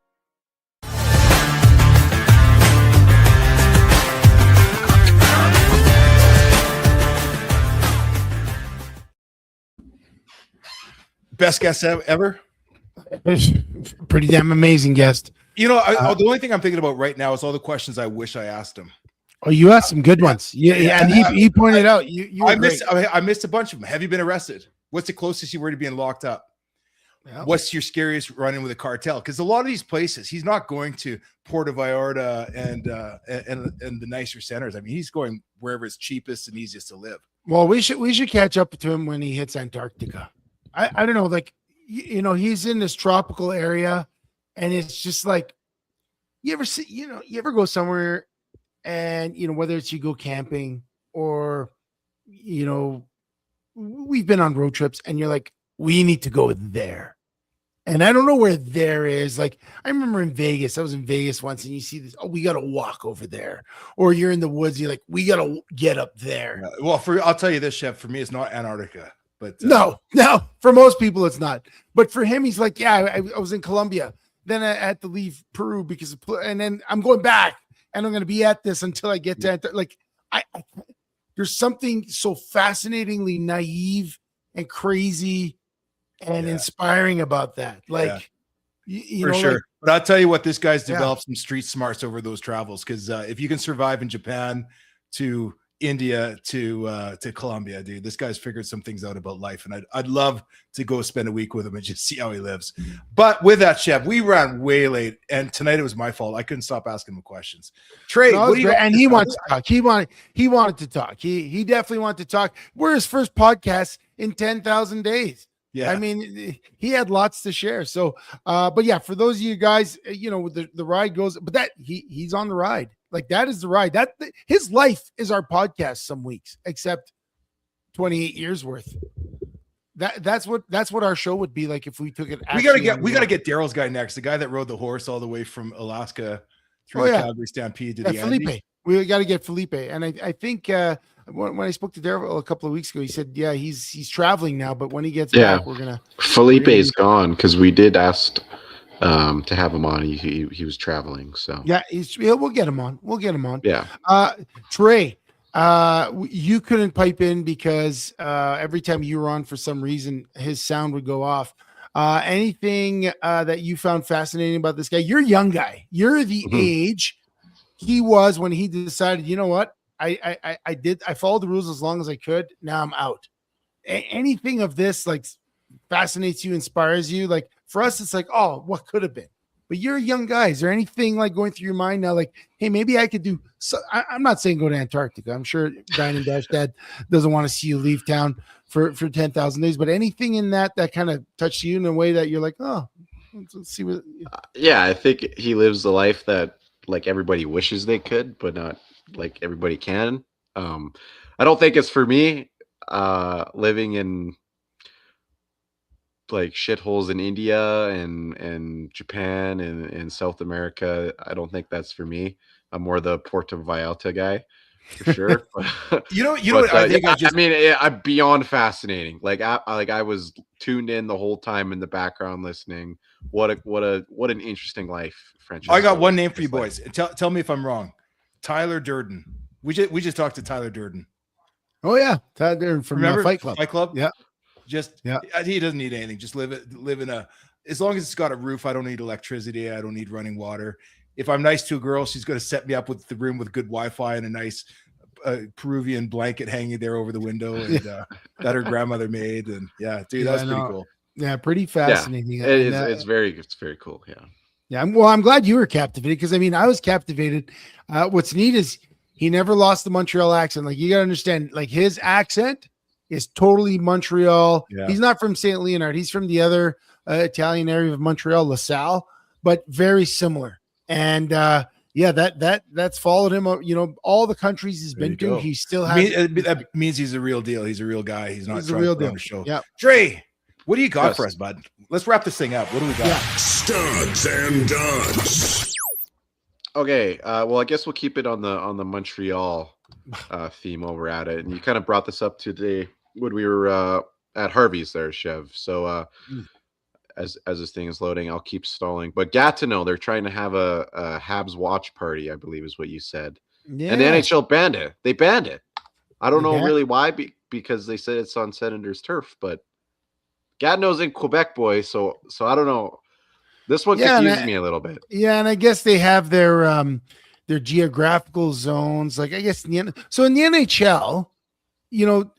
Best guest ever? Pretty damn amazing guest. You know, the only thing I'm thinking about right now is all the questions I wish I asked him. Oh, you asked some good ones. Yeah, and he pointed out you I missed a bunch of them. Have you been arrested? What's the closest you were to being locked up? Yeah. What's your scariest run-in with a cartel? Because a lot of these places, he's not going to Puerto Vallarta and the nicer centers. I mean, he's going wherever it's cheapest and easiest to live. Well, we should catch up to him when he hits Antarctica. I don't know, like, you know, he's in this tropical area, and it's just like, you ever go somewhere, and you know, whether it's you go camping or, you know, we've been on road trips, and you're like, we need to go there. And I don't know where there is. Like, I remember in Vegas, I was in Vegas once, and you see this, oh, we got to walk over there. Or you're in the woods, you're like, we got to get up there. Well, I'll tell you this, Chef, for me, it's not Antarctica. But no, for most people, it's not. But for him, he's like, yeah, I was in Colombia. Then I had to leave Peru and then I'm going back, and I'm going to be at this until I get to like, there's something so fascinatingly naive and crazy and inspiring about that. Like, you for know, sure. like, but I'll tell you what, this guy's developed some street smarts over those travels. Because if you can survive in Japan to India to Colombia, dude, this guy's figured some things out about life, and I'd love to go spend a week with him and just see how he lives. But with that, Chef, we ran way late, and tonight it was my fault. I couldn't stop asking him questions. Trey, what do you? And he wants to talk. He wanted to talk. He definitely wanted to talk. We're his first podcast in 10,000 days. Yeah, I mean, he had lots to share. So, but yeah, for those of you guys, you know, the ride goes, but that he's on the ride. Like, that is the ride. His life is our podcast some weeks, except 28 years worth. That's what our show would be like if we took it. We gotta get Daryl's guy next, the guy that rode the horse all the way from Alaska through the Calgary Stampede to the Felipe. Andes. We got to get Felipe, and I think when I spoke to Daryl a couple of weeks ago, he said, yeah, he's traveling now, but when he gets back, we're gonna. Felipe's gone because we did ask to have him on. He was traveling, so yeah, we'll get him on. Yeah. Trey, you couldn't pipe in because every time you were on, for some reason, his sound would go off. Anything that you found fascinating about this guy? You're a young guy. You're the age he was when he decided, you know what? I followed the rules as long as I could. Now I'm out. Anything of this like fascinates you, inspires you? Like, for us, it's like, oh, what could have been? but you're a young guy. Is there anything like going through your mind now? Like, hey, maybe I could do. So I'm not saying go to Antarctica. I'm sure Brian and Dash Dad doesn't want to see you leave town for 10,000 days. But anything in that kind of touched you in a way that you're like, oh, let's see what. Yeah, I think he lives the life that like everybody wishes they could, but not like everybody can. I don't think it's for me. Living in like shitholes in India and Japan and South America, I don't think that's for me. I'm more the Puerto Vallarta guy for sure. you know what I think. I mean, I'm beyond fascinating. Like I was tuned in the whole time in the background listening. What an interesting life, Francesco. I got one name for you boys. Tell me if I'm wrong. Tyler Durden. We just talked to Tyler Durden. Oh yeah, Tyler Durden from Fight Club. Fight Club. Yeah. He doesn't need anything. Just live in a. As long as it's got a roof, I don't need electricity. I don't need running water. If I'm nice to a girl, she's going to set me up with the room with good Wi-Fi and a nice Peruvian blanket hanging there over the window and that her grandmother made. And that's pretty cool. Yeah, pretty fascinating. Yeah, it's very cool. Yeah. Yeah. I'm glad you were captivated because I mean I was captivated. What's neat is he never lost the Montreal accent. Like you got to understand, like his accent is totally Montreal. Yeah. He's not from St. Leonard. He's from the other Italian area of Montreal, LaSalle, but very similar. And that's followed him. All the countries he's been to, he still has. That means he's a real deal. He's a real guy. He's not trying real to put deal. on a show. Yeah. Trey, what do you got for us, bud? Let's wrap this thing up. What do we got? Yeah. Studs and duds. Okay. Well, I guess we'll keep it on the Montreal theme while we're at it. And you kind of brought this up today when we were at Harvey's there, Chev. So as this thing is loading, I'll keep stalling. But Gatineau, they're trying to have a Habs watch party, I believe is what you said. Yeah. And the NHL banned it. They banned it. I don't know really why, because they said it's on Senators' turf. But Gatineau's in Quebec, boy. So I don't know. This one confuses me a little bit. Yeah, and I guess they have their geographical zones. Like I guess in the NHL,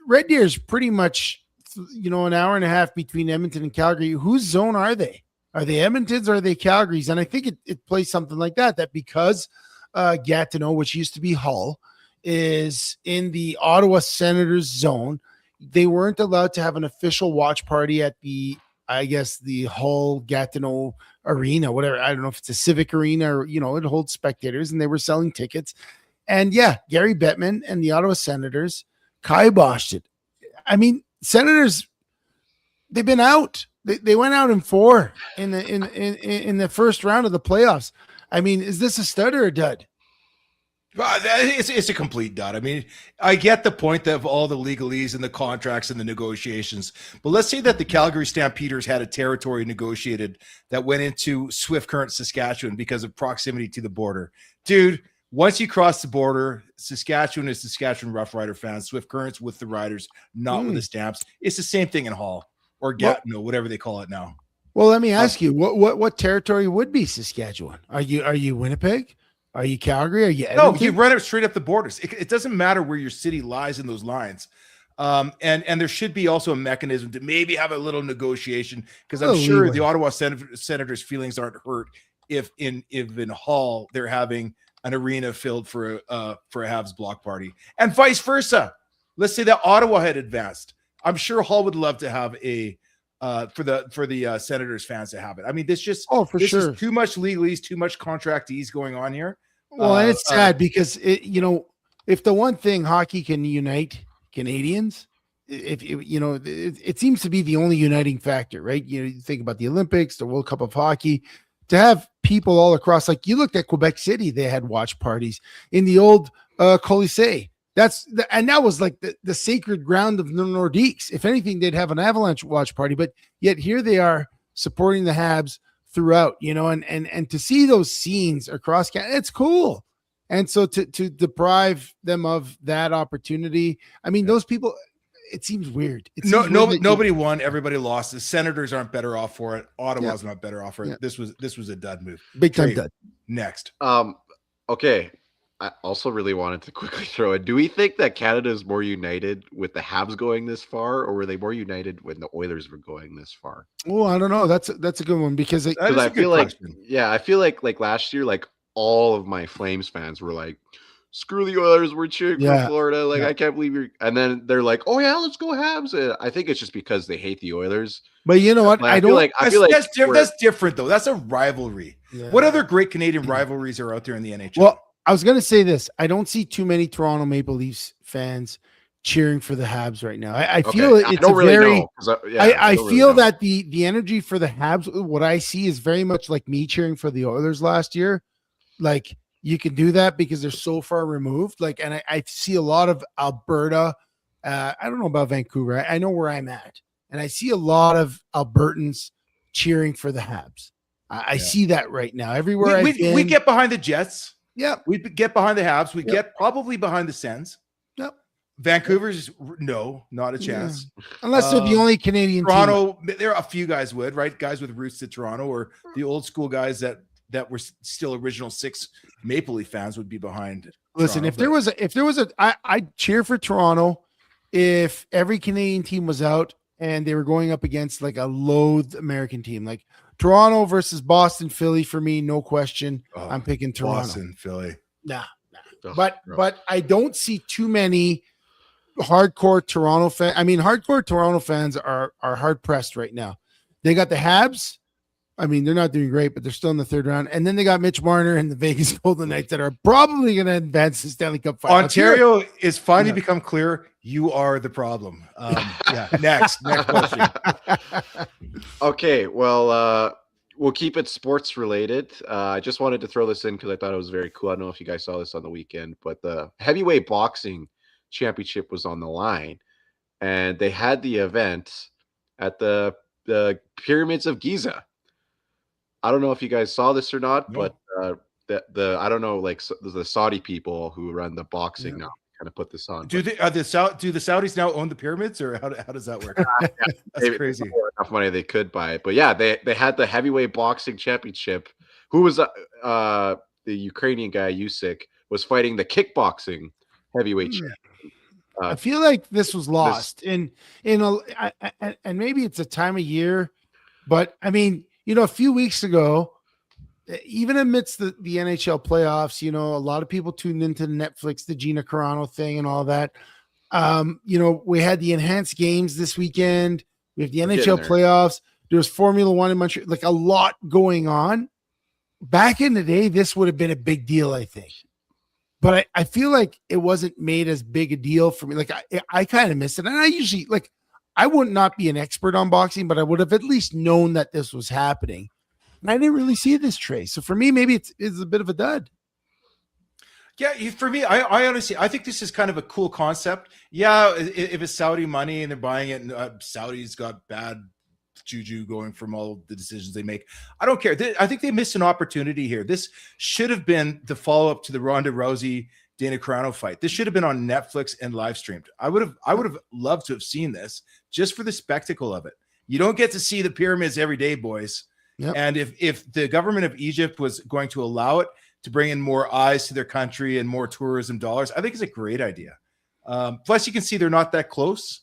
Red Deer is pretty much an hour and a half between Edmonton and Calgary. Whose zone are they? Are they Edmonton's or are they Calgary's? And I think it plays something like that because Gatineau, which used to be Hull, is in the Ottawa Senators zone. They weren't allowed to have an official watch party at the Hull Gatineau arena, whatever. I don't know if it's a civic arena or, it holds spectators, and they were selling tickets. And Gary Bettman and the Ottawa Senators kiboshed it. I mean, Senators, they've been out. They went out in 4 in the first round of the playoffs. I mean, is this a stud or a dud? It's a complete dud. I mean, I get the point of all the legalese and the contracts and the negotiations, but let's say that the Calgary Stampeders had a territory negotiated that went into Swift Current, Saskatchewan because of proximity to the border. Dude, once you cross the border, Saskatchewan is Saskatchewan Rough Rider fans. Swift Current's with the Riders, not with the Stamps. It's the same thing in Hull or Gatineau, whatever they call it now. Well, let me ask you, what territory would be Saskatchewan? Are you Winnipeg? Are you Calgary? Are you Edmonton? No, you run it straight up the borders. It doesn't matter where your city lies in those lines. And there should be also a mechanism to maybe have a little negotiation, because I'm sure the Ottawa Senators' feelings aren't hurt if in Hull they're having an arena filled for a Habs block party, and vice versa. Let's say that Ottawa had advanced. I'm sure Hull would love to have a for the Senators fans to have it. I mean, this is too much legalese, too much contractees going on here. Well, and it's sad because if the one thing hockey can unite Canadians, it seems to be the only uniting factor, right? You think about the Olympics, the World Cup of Hockey, to have people all across. Like you looked at Quebec City, they had watch parties in the old Colisée. That was like the sacred ground of the Nordiques. If anything, they'd have an Avalanche watch party, but yet here they are supporting the Habs throughout, and to see those scenes across Canada, it's cool. And so to deprive them of that opportunity, I mean, those people, it seems weird. Nobody won, everybody lost. The Senators aren't better off for it. Ottawa's not better off for it. This was a dud move. Big time dud. Next. Okay. I also really wanted to quickly throw in. Do we think that Canada is more united with the Habs going this far, or were they more united when the Oilers were going this far? Oh, I don't know. That's a good one because I feel like, yeah, I feel like last year, like all of my Flames fans were like, "Screw the Oilers, we're cheering for Florida." Like, I can't believe you're. And then they're like, "Oh yeah, let's go Habs." I think it's just because they hate the Oilers. But you know what? I feel like that's different though. That's a rivalry. Yeah. What other great Canadian rivalries are out there in the NHL? Well, I was going to say this. I don't see too many Toronto Maple Leafs fans cheering for the Habs right now. I feel it's a very. I feel that the energy for the Habs, what I see is very much like me cheering for the Oilers last year. Like, you can do that because they're so far removed. Like, and I see a lot of Alberta. I don't know about Vancouver. I know where I'm at, and I see a lot of Albertans cheering for the Habs. I see that right now everywhere. We get behind the Jets. Yeah, we get behind the Habs. We get probably behind the Sens. Yep. Vancouver's not a chance. Yeah. Unless they're the only Canadian Toronto, team. There are a few guys would, right? Guys with roots to Toronto, or the old school guys that were still original 6 Maple Leaf fans would be behind. Listen, Toronto, if there was a I'd cheer for Toronto if every Canadian team was out and they were going up against like a loathed American team. Like Toronto versus Boston, Philly, for me, no question. I'm picking Toronto. Boston, Philly. Nah. But I don't see too many hardcore Toronto fans. I mean, hardcore Toronto fans are hard pressed right now. They got the Habs. I mean, they're not doing great, but they're still in the 3rd round. And then they got Mitch Marner and the Vegas Golden Knights that are probably going to advance the Stanley Cup final. Ontario is finally become clear. You are the problem. Next question. Okay, well, we'll keep it sports related. I just wanted to throw this in because I thought it was very cool. I don't know if you guys saw this on the weekend, but the heavyweight boxing championship was on the line, and they had the event at the Pyramids of Giza. I don't know if you guys saw this or not, but the I don't know, like the Saudi people who run the boxing now kind of put this on. Do the Saudis now own the pyramids, or how does that work? That's crazy. Enough money they could buy it, but yeah, they had the heavyweight boxing championship. Who was the Ukrainian guy Usyk was fighting the kickboxing heavyweight champion. I feel like this was lost and maybe it's a time of year, but I mean, you know, a few weeks ago, even amidst the NHL playoffs, you know, a lot of people tuned into Netflix, the Gina Carano thing and all that. You know, we had the enhanced games this weekend. We have the NHL playoffs. There was Formula One in Montreal, like a lot going on. Back in the day, this would have been a big deal, I think. But I feel like it wasn't made as big a deal for me. Like I kind of missed it. And I usually I would not be an expert on boxing, but I would have at least known that this was happening. And I didn't really see this, Trey. So for me, maybe it's a bit of a dud. Yeah, for me, I honestly, I think this is kind of a cool concept. Yeah, if it's Saudi money and they're buying it, and Saudi's got bad juju going from all the decisions they make, I don't care. I think they missed an opportunity here. This should have been the follow-up to the Ronda Rousey Dana Carano fight. This should have been on Netflix and live streamed. I would have loved to have seen this just for the spectacle of it. You don't get to see the pyramids every day, boys. Yep. And if the government of Egypt was going to allow it to bring in more eyes to their country and more tourism dollars, I think it's a great idea. Plus, you can see they're not that close.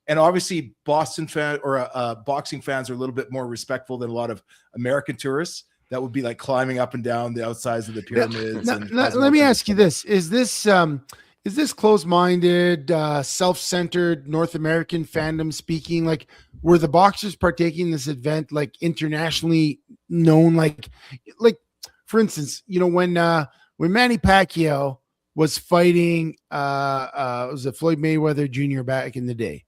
And obviously, boxing fans are a little bit more respectful than a lot of American tourists that would be like climbing up and down the outsides of the pyramids. Let me ask you this. Is this closed-minded, self-centered North American fandom speaking? Like, were the boxers partaking in this event like internationally known? Like for instance, you know, when Manny Pacquiao was fighting was it Floyd Mayweather Jr. back in the day?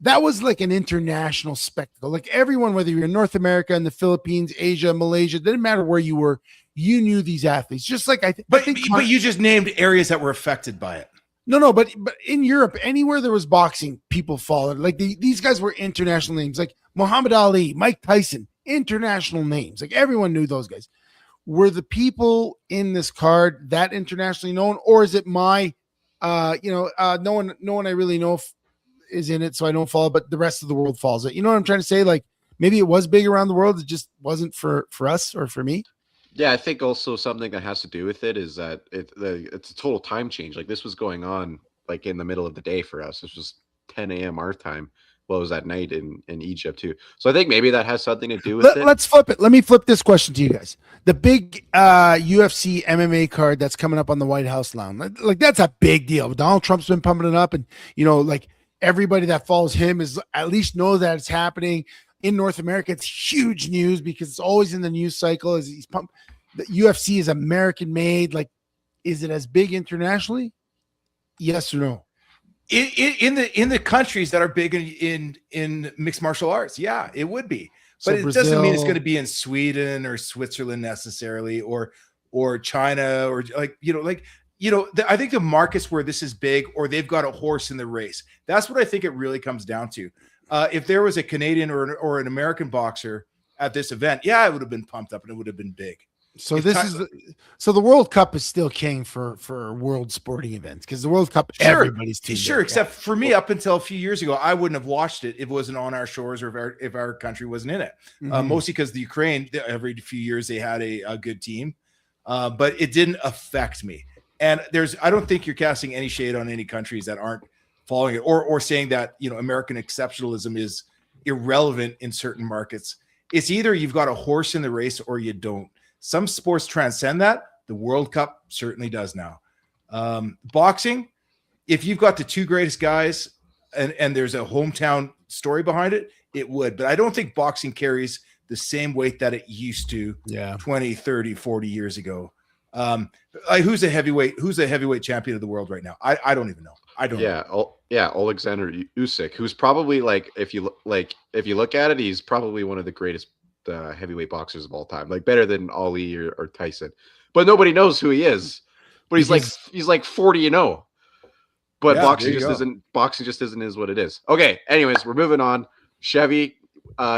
That was like an international spectacle. Like everyone, whether you're in North America, in the Philippines, Asia, Malaysia, didn't matter where you were, you knew these athletes. Just like but you just named areas that were affected by it. No, but in Europe, anywhere there was boxing, people followed. Like these guys were international names, like Muhammad Ali, Mike Tyson, international names. Like everyone knew those guys. Were the people in this card that internationally known, or is it no one I really know is in it, so I don't follow, but the rest of the world follows it? You know what I'm trying to say? Like maybe it was big around the world, it just wasn't for us or for me. Yeah, I think also something that has to do with it is that it's a total time change. Like this was going on like in the middle of the day for us. This was 10 a.m. our time. Well, it was at night in Egypt too. So I think maybe that has something to do with it. Let's flip it. Let me flip this question to you guys. The big UFC MMA card that's coming up on the White House lawn, like that's a big deal. Donald Trump's been pumping it up, and like everybody that follows him is at least know that it's happening in North America. It's huge news because it's always in the news cycle. As he's pumped, the UFC is American made. Like, is it as big internationally? Yes or no? In the countries that are big in mixed martial arts, yeah, it would be. But it doesn't mean it's going to be in Sweden or Switzerland necessarily, or China, or I think the markets where this is big, or they've got a horse in the race. That's what I think it really comes down to. If there was a Canadian or an American boxer at this event, yeah, it would have been pumped up and it would have been big. So the World Cup is still king for world sporting events, because the World Cup, everybody's too sure, big. Except for me, up until a few years ago, I wouldn't have watched it if it wasn't on our shores, or if our country wasn't in it. Mostly because the Ukraine, every few years they had a good team, but it didn't affect me. And I don't think you're casting any shade on any countries that aren't following it, or saying that American exceptionalism is irrelevant in certain markets. It's either you've got a horse in the race or you don't. Some sports transcend that. The World Cup certainly does now. Boxing, if you've got the two greatest guys and there's a hometown story behind it, it would. But I don't think boxing carries the same weight that it used to 20, 30, 40 years ago. Who's a heavyweight champion of the world right now? I don't even know. I don't know. Alexander Usyk, who's probably, like, if you look at it, he's probably one of the greatest heavyweight boxers of all time, like better than Ali or Tyson, but nobody knows who he is. But he's like 40-0. But boxing just isn't is what it is. Okay, anyways, we're moving on. Chevy,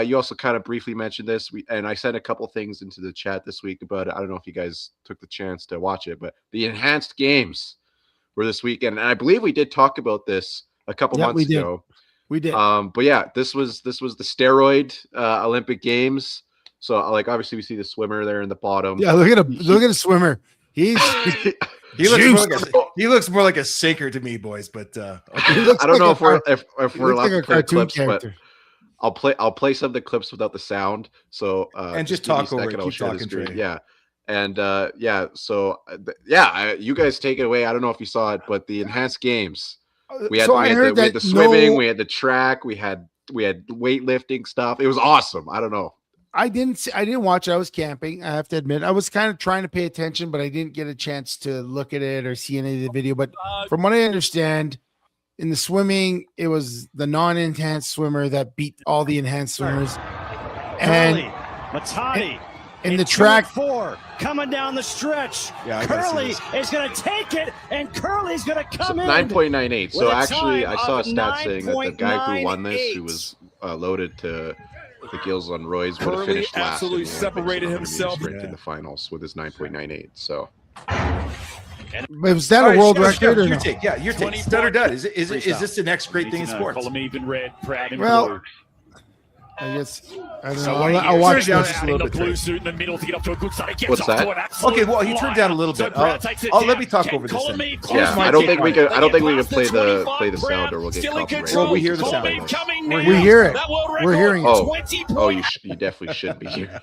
you also kind of briefly mentioned this, and I sent a couple things into the chat this week about it. I don't know if you guys took the chance to watch it, but the enhanced games were this weekend, and I believe we did talk about this a couple months ago. We did. But yeah, this was the steroid Olympic Games. So, like, obviously we see the swimmer there in the bottom. Yeah, look at him. Look at the swimmer. He looks more like a sinker to me, boys. But I don't know if we're allowed to play clips, character. But I'll play some of the clips without the sound. So and just talk over it. Keep talking, Trey. Yeah. And you guys take it away. I don't know if you saw it, but the enhanced games. We had the swimming, we had the track, we had weightlifting stuff. It was awesome. I don't know. I didn't watch it. I was camping. I have to admit, I was kind of trying to pay attention, but I didn't get a chance to look at it or see any of the video. But from what I understand, in the swimming, it was the non-enhanced swimmer that beat all the enhanced swimmers. And Matani. In the track 4 coming down the stretch. Yeah, Curly is going to take it, and Curly's going to come in 9.98. So actually, I saw a stat saying that the guy who won this, who was loaded to the gills on roids, would have finished last. Absolutely separated himself into the finals with his 9.98. So, was that a world record or no? Yeah, your take. Stud or dud? Is this the next great thing in sports? Column even red, proud and blue. I guess I don't know. I'll watch this a little bit. Blue suit in the middle to get up to a good start. What's that? Okay, well, he turned down a little bit. Let me talk over this. Yeah, I don't think we could play the sound, or we'll get copyrighted. Well, we hear the sound. We hear it. We're hearing it. You definitely should be here.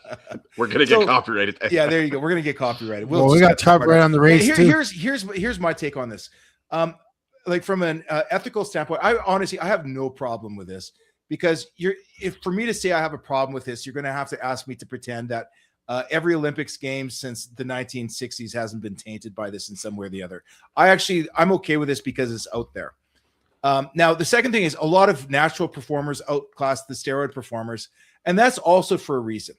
We're gonna get copyrighted. Yeah, there you go. We're gonna get copyrighted. Well, we got copyright on the race too. Here's my take on this. Like from an ethical standpoint, I have no problem with this. Because if for me to say I have a problem with this, you're going to have to ask me to pretend that every Olympics Games since the 1960s hasn't been tainted by this in some way or the other. I'm okay with this because it's out there. Now, the second thing is a lot of natural performers outclass the steroid performers, and that's also for a reason.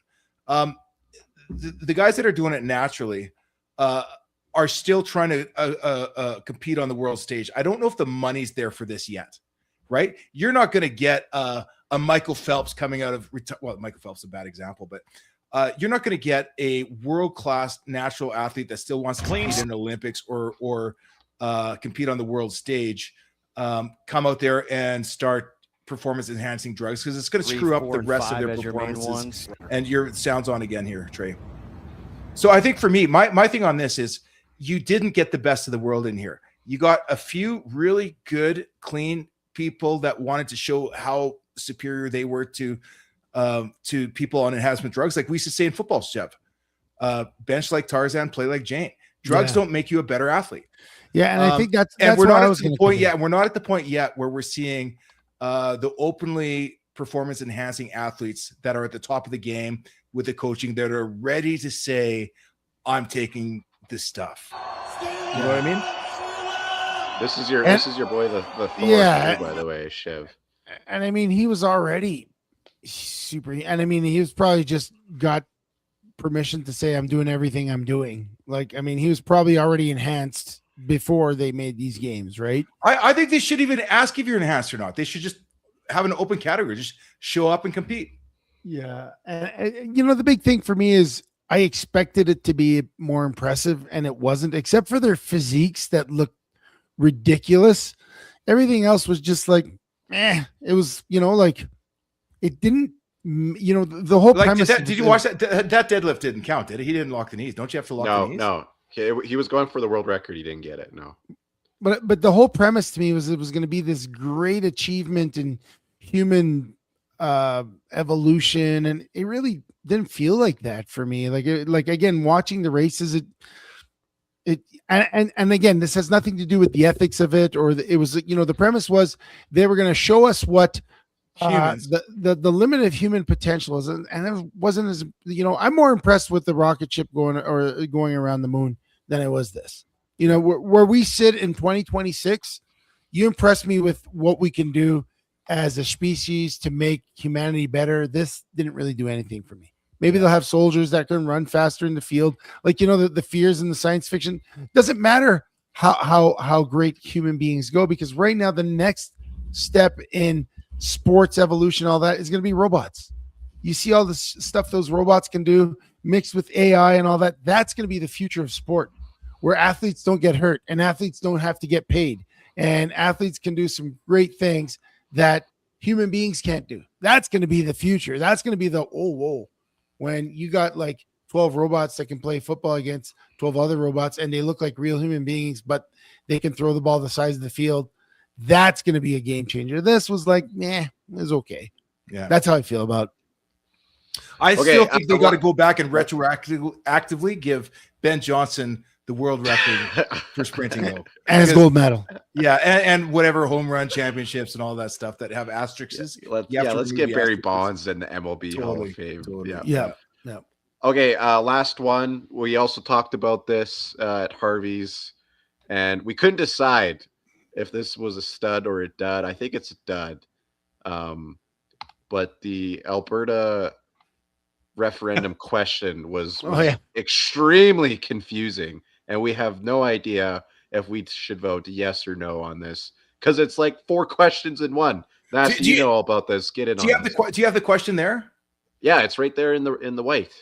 The guys that are doing it naturally are still trying to compete on the world stage. I don't know if the money's there for this yet. Right? You're not going to get a Michael Phelps coming out of Michael Phelps is a bad example, but you're not going to get a world-class natural athlete that still wants to compete in the Olympics or compete on the world stage come out there and start performance-enhancing drugs, because it's going to screw up the rest of their performances. And your sound's on again here, Trey. So I think for me, my thing on this is you didn't get the best of the world in here. You got a few really good, clean people that wanted to show how superior they were to people on enhancement drugs. Like we used to say in football, Chev, bench like Tarzan, play like Jane. Drugs don't make you a better athlete. Yeah, and I think that's we're not at the point yet. We're not at the point yet where we're seeing the openly performance enhancing athletes that are at the top of the game with the coaching that are ready to say, I'm taking this stuff. You know what I mean? This is your boy, the Thor, by the way, Chev. And I mean, he was already super, and I mean, he was probably just got permission to say, I'm doing everything I'm doing. Like, I mean, he was probably already enhanced before they made these games, right? I think they should even ask if you're enhanced or not. They should just have an open category, just show up and compete. Yeah. And you know, the big thing for me is I expected it to be more impressive, and it wasn't, except for their physiques that looked ridiculous. Everything else was just like, it was, you know, like it didn't, you know, the whole like, premise. Did you watch that? That deadlift didn't count, did it? He didn't lock the knees. Don't you have to lock the knees? No. He was going for the world record. He didn't get it. No. But the whole premise to me was it was going to be this great achievement in human evolution, and it really didn't feel like that for me. Like again, watching the races, and again, this has nothing to do with the ethics of it, it was, you know, the premise was they were going to show us what the limit of human potential is, and it wasn't as, you know, I'm more impressed with the rocket ship going around the moon than I was this. You know, where we sit in 2026, you impressed me with what we can do as a species to make humanity better. This didn't really do anything for me. Maybe they'll have soldiers that can run faster in the field. Like, you know, the fears in the science fiction doesn't matter how great human beings go, because right now the next step in sports evolution, all that, is going to be robots. You see all this stuff those robots can do mixed with AI and all that. That's going to be the future of sport, where athletes don't get hurt and athletes don't have to get paid, and athletes can do some great things that human beings can't do. That's going to be the future. That's going to be the, when you got like 12 robots that can play football against 12 other robots, and they look like real human beings, but they can throw the ball the size of the field. That's going to be a game changer. This was like, it was okay. Yeah. That's how I feel about it. I still think they got to go back and retroactively give Ben Johnson the world record for sprinting, though, and his gold medal. Yeah, and whatever home run championships and all that stuff that have asterisks. Let's get Barry Bonds and the MLB Hall of Fame. Totally. Yeah. Okay, last one. We also talked about this at Harvey's, and we couldn't decide if this was a stud or a dud. I think it's a dud. But the Alberta referendum question was extremely confusing, and we have no idea if we should vote yes or no on this, because it's like 4 questions in one. That's you know all about this. Get in. Do you have the question there? Yeah, it's right there in the white.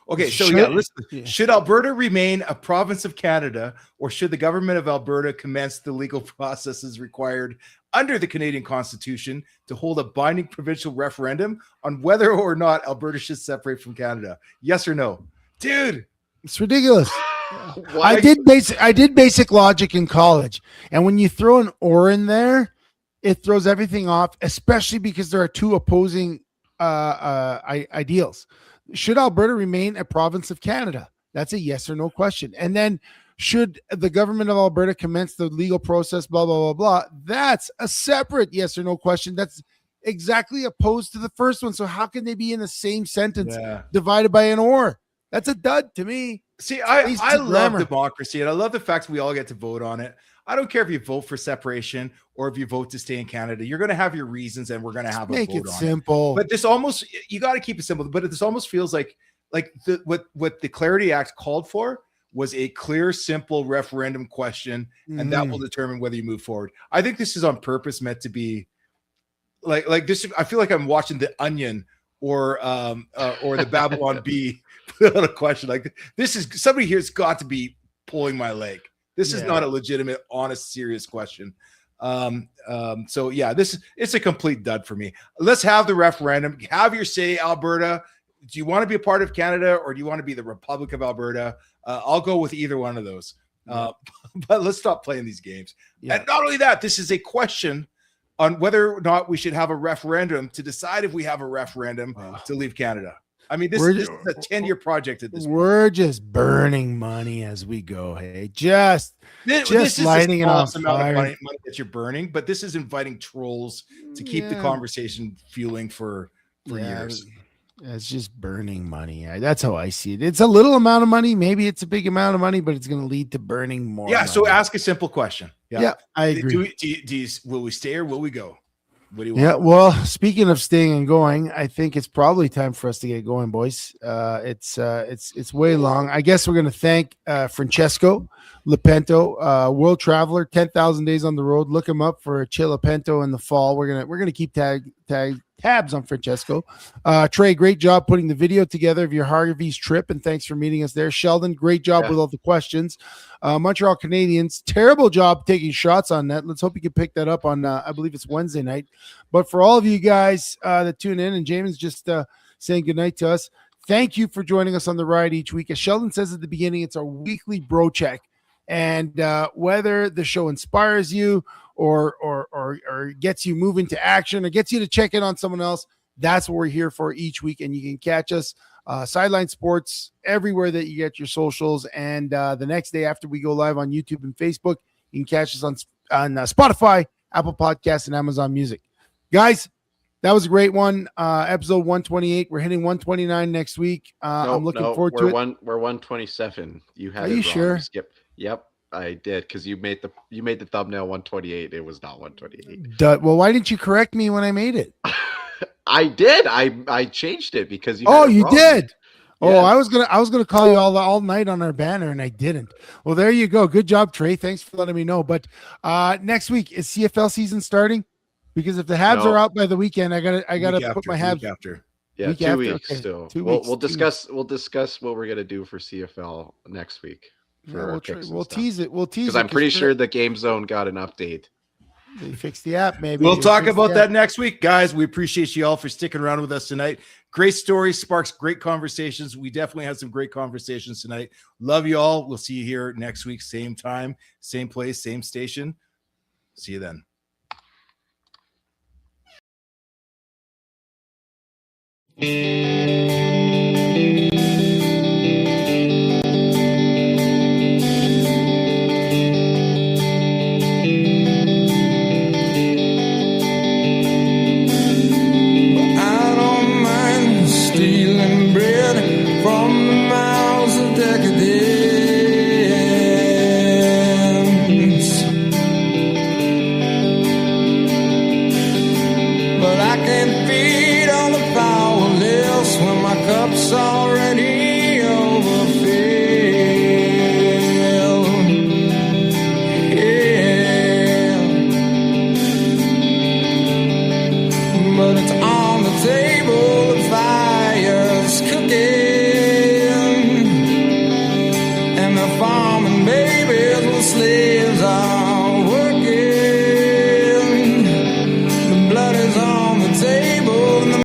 Okay, so listen. Should Alberta remain a province of Canada, or should the government of Alberta commence the legal processes required under the Canadian Constitution to hold a binding provincial referendum on whether or not Alberta should separate from Canada? Yes or no? Dude, it's ridiculous. I did basic logic in college, and when you throw an or in there, it throws everything off, especially because there are 2 opposing ideals. Should Alberta remain a province of Canada? That's a yes or no question. And then, should the government of Alberta commence the legal process, blah, blah, blah, blah? That's a separate yes or no question. That's exactly opposed to the first one. So how can they be in the same sentence divided by an or? That's a dud to me. See, I love democracy, and I love the fact that we all get to vote on it. I don't care if you vote for separation or if you vote to stay in Canada. You're going to have your reasons, and we're going to have a vote on it. Make it simple. But this almost, you got to keep it simple. But this almost feels like what the Clarity Act called for was a clear, simple referendum question, and that will determine whether you move forward. I think this is on purpose meant to be like this. I feel like I'm watching The Onion or the Babylon Bee put out a question like this. Is somebody here's got to be pulling my leg. This is not a legitimate, honest, serious question. So yeah, it's a complete dud for me. Let's have the referendum. Have your say, Alberta. you want to be a part of Canada or do you want to be the Republic of Alberta? I'll go with either one of those. But let's stop playing these games. Yeah. And not only that, this is a question on whether or not we should have a referendum to decide if we have a referendum to leave Canada. I mean, this is a 10-year project at this point. We're just burning money as we go. Hey, just lighting it on fire. Amount of money that you're burning, but this is inviting trolls to keep the conversation fueling for years. It's just burning money. That's how I see it. It's a little amount of money. Maybe it's a big amount of money, but it's going to lead to burning more. Yeah. money. So ask a simple question. Yeah, I agree. Will we stay or will we go? What do you want? Yeah. Well, speaking of staying and going, I think it's probably time for us to get going, boys. It's way long. I guess we're going to thank Francesco Lepanto, world traveler, 10,000 days on the road. Look him up for Che Lepanto in the fall. We're gonna keep tabs on Francesco. Trey, great job putting the video together of your Harvey's trip, and thanks for meeting us there. Sheldon, great job with all the questions. Montreal Canadiens, terrible job taking shots on net. Let's hope you can pick that up on I believe it's Wednesday night. But for all of you guys that tune in, and James just saying goodnight to us, thank you for joining us on the ride each week. As Sheldon says at the beginning, it's our weekly bro check. And whether the show inspires you or gets you moving to action or gets you to check in on someone else, that's what we're here for each week. And you can catch us Sideline Sports everywhere that you get your socials. And the next day after we go live on YouTube and Facebook, you can catch us on Spotify, Apple Podcasts, and Amazon Music. Guys, that was a great one. Episode 128. We're hitting 129 next week. I'm looking forward to it. We're 127. You had Are it you wrong. sure? Skip. Yep, I did, because you made the thumbnail 128. It was not 128. Well, why didn't you correct me when I made it? I did. I changed it because you. Oh, you did. Yeah. Oh, I was gonna call you all night on our banner, and I didn't. Well, there you go. Good job, Trey. Thanks for letting me know. But next week is CFL season starting, because if the Habs are out by the weekend, I gotta put my Habs after. Yeah, week 2 after. weeks Okay. still. 2 We'll weeks. We'll discuss what we're gonna do for CFL next week. We'll tease it. We'll tease it because I'm pretty sure the Game Zone got an update. They fixed the app. Maybe we'll talk about that next week, guys. We appreciate you all for sticking around with us tonight. Great stories, sparks great conversations. We definitely had some great conversations tonight. Love you all. We'll see you here next week, same time, same place, same station. See you then. But I can't feed all the powerless when my cup's already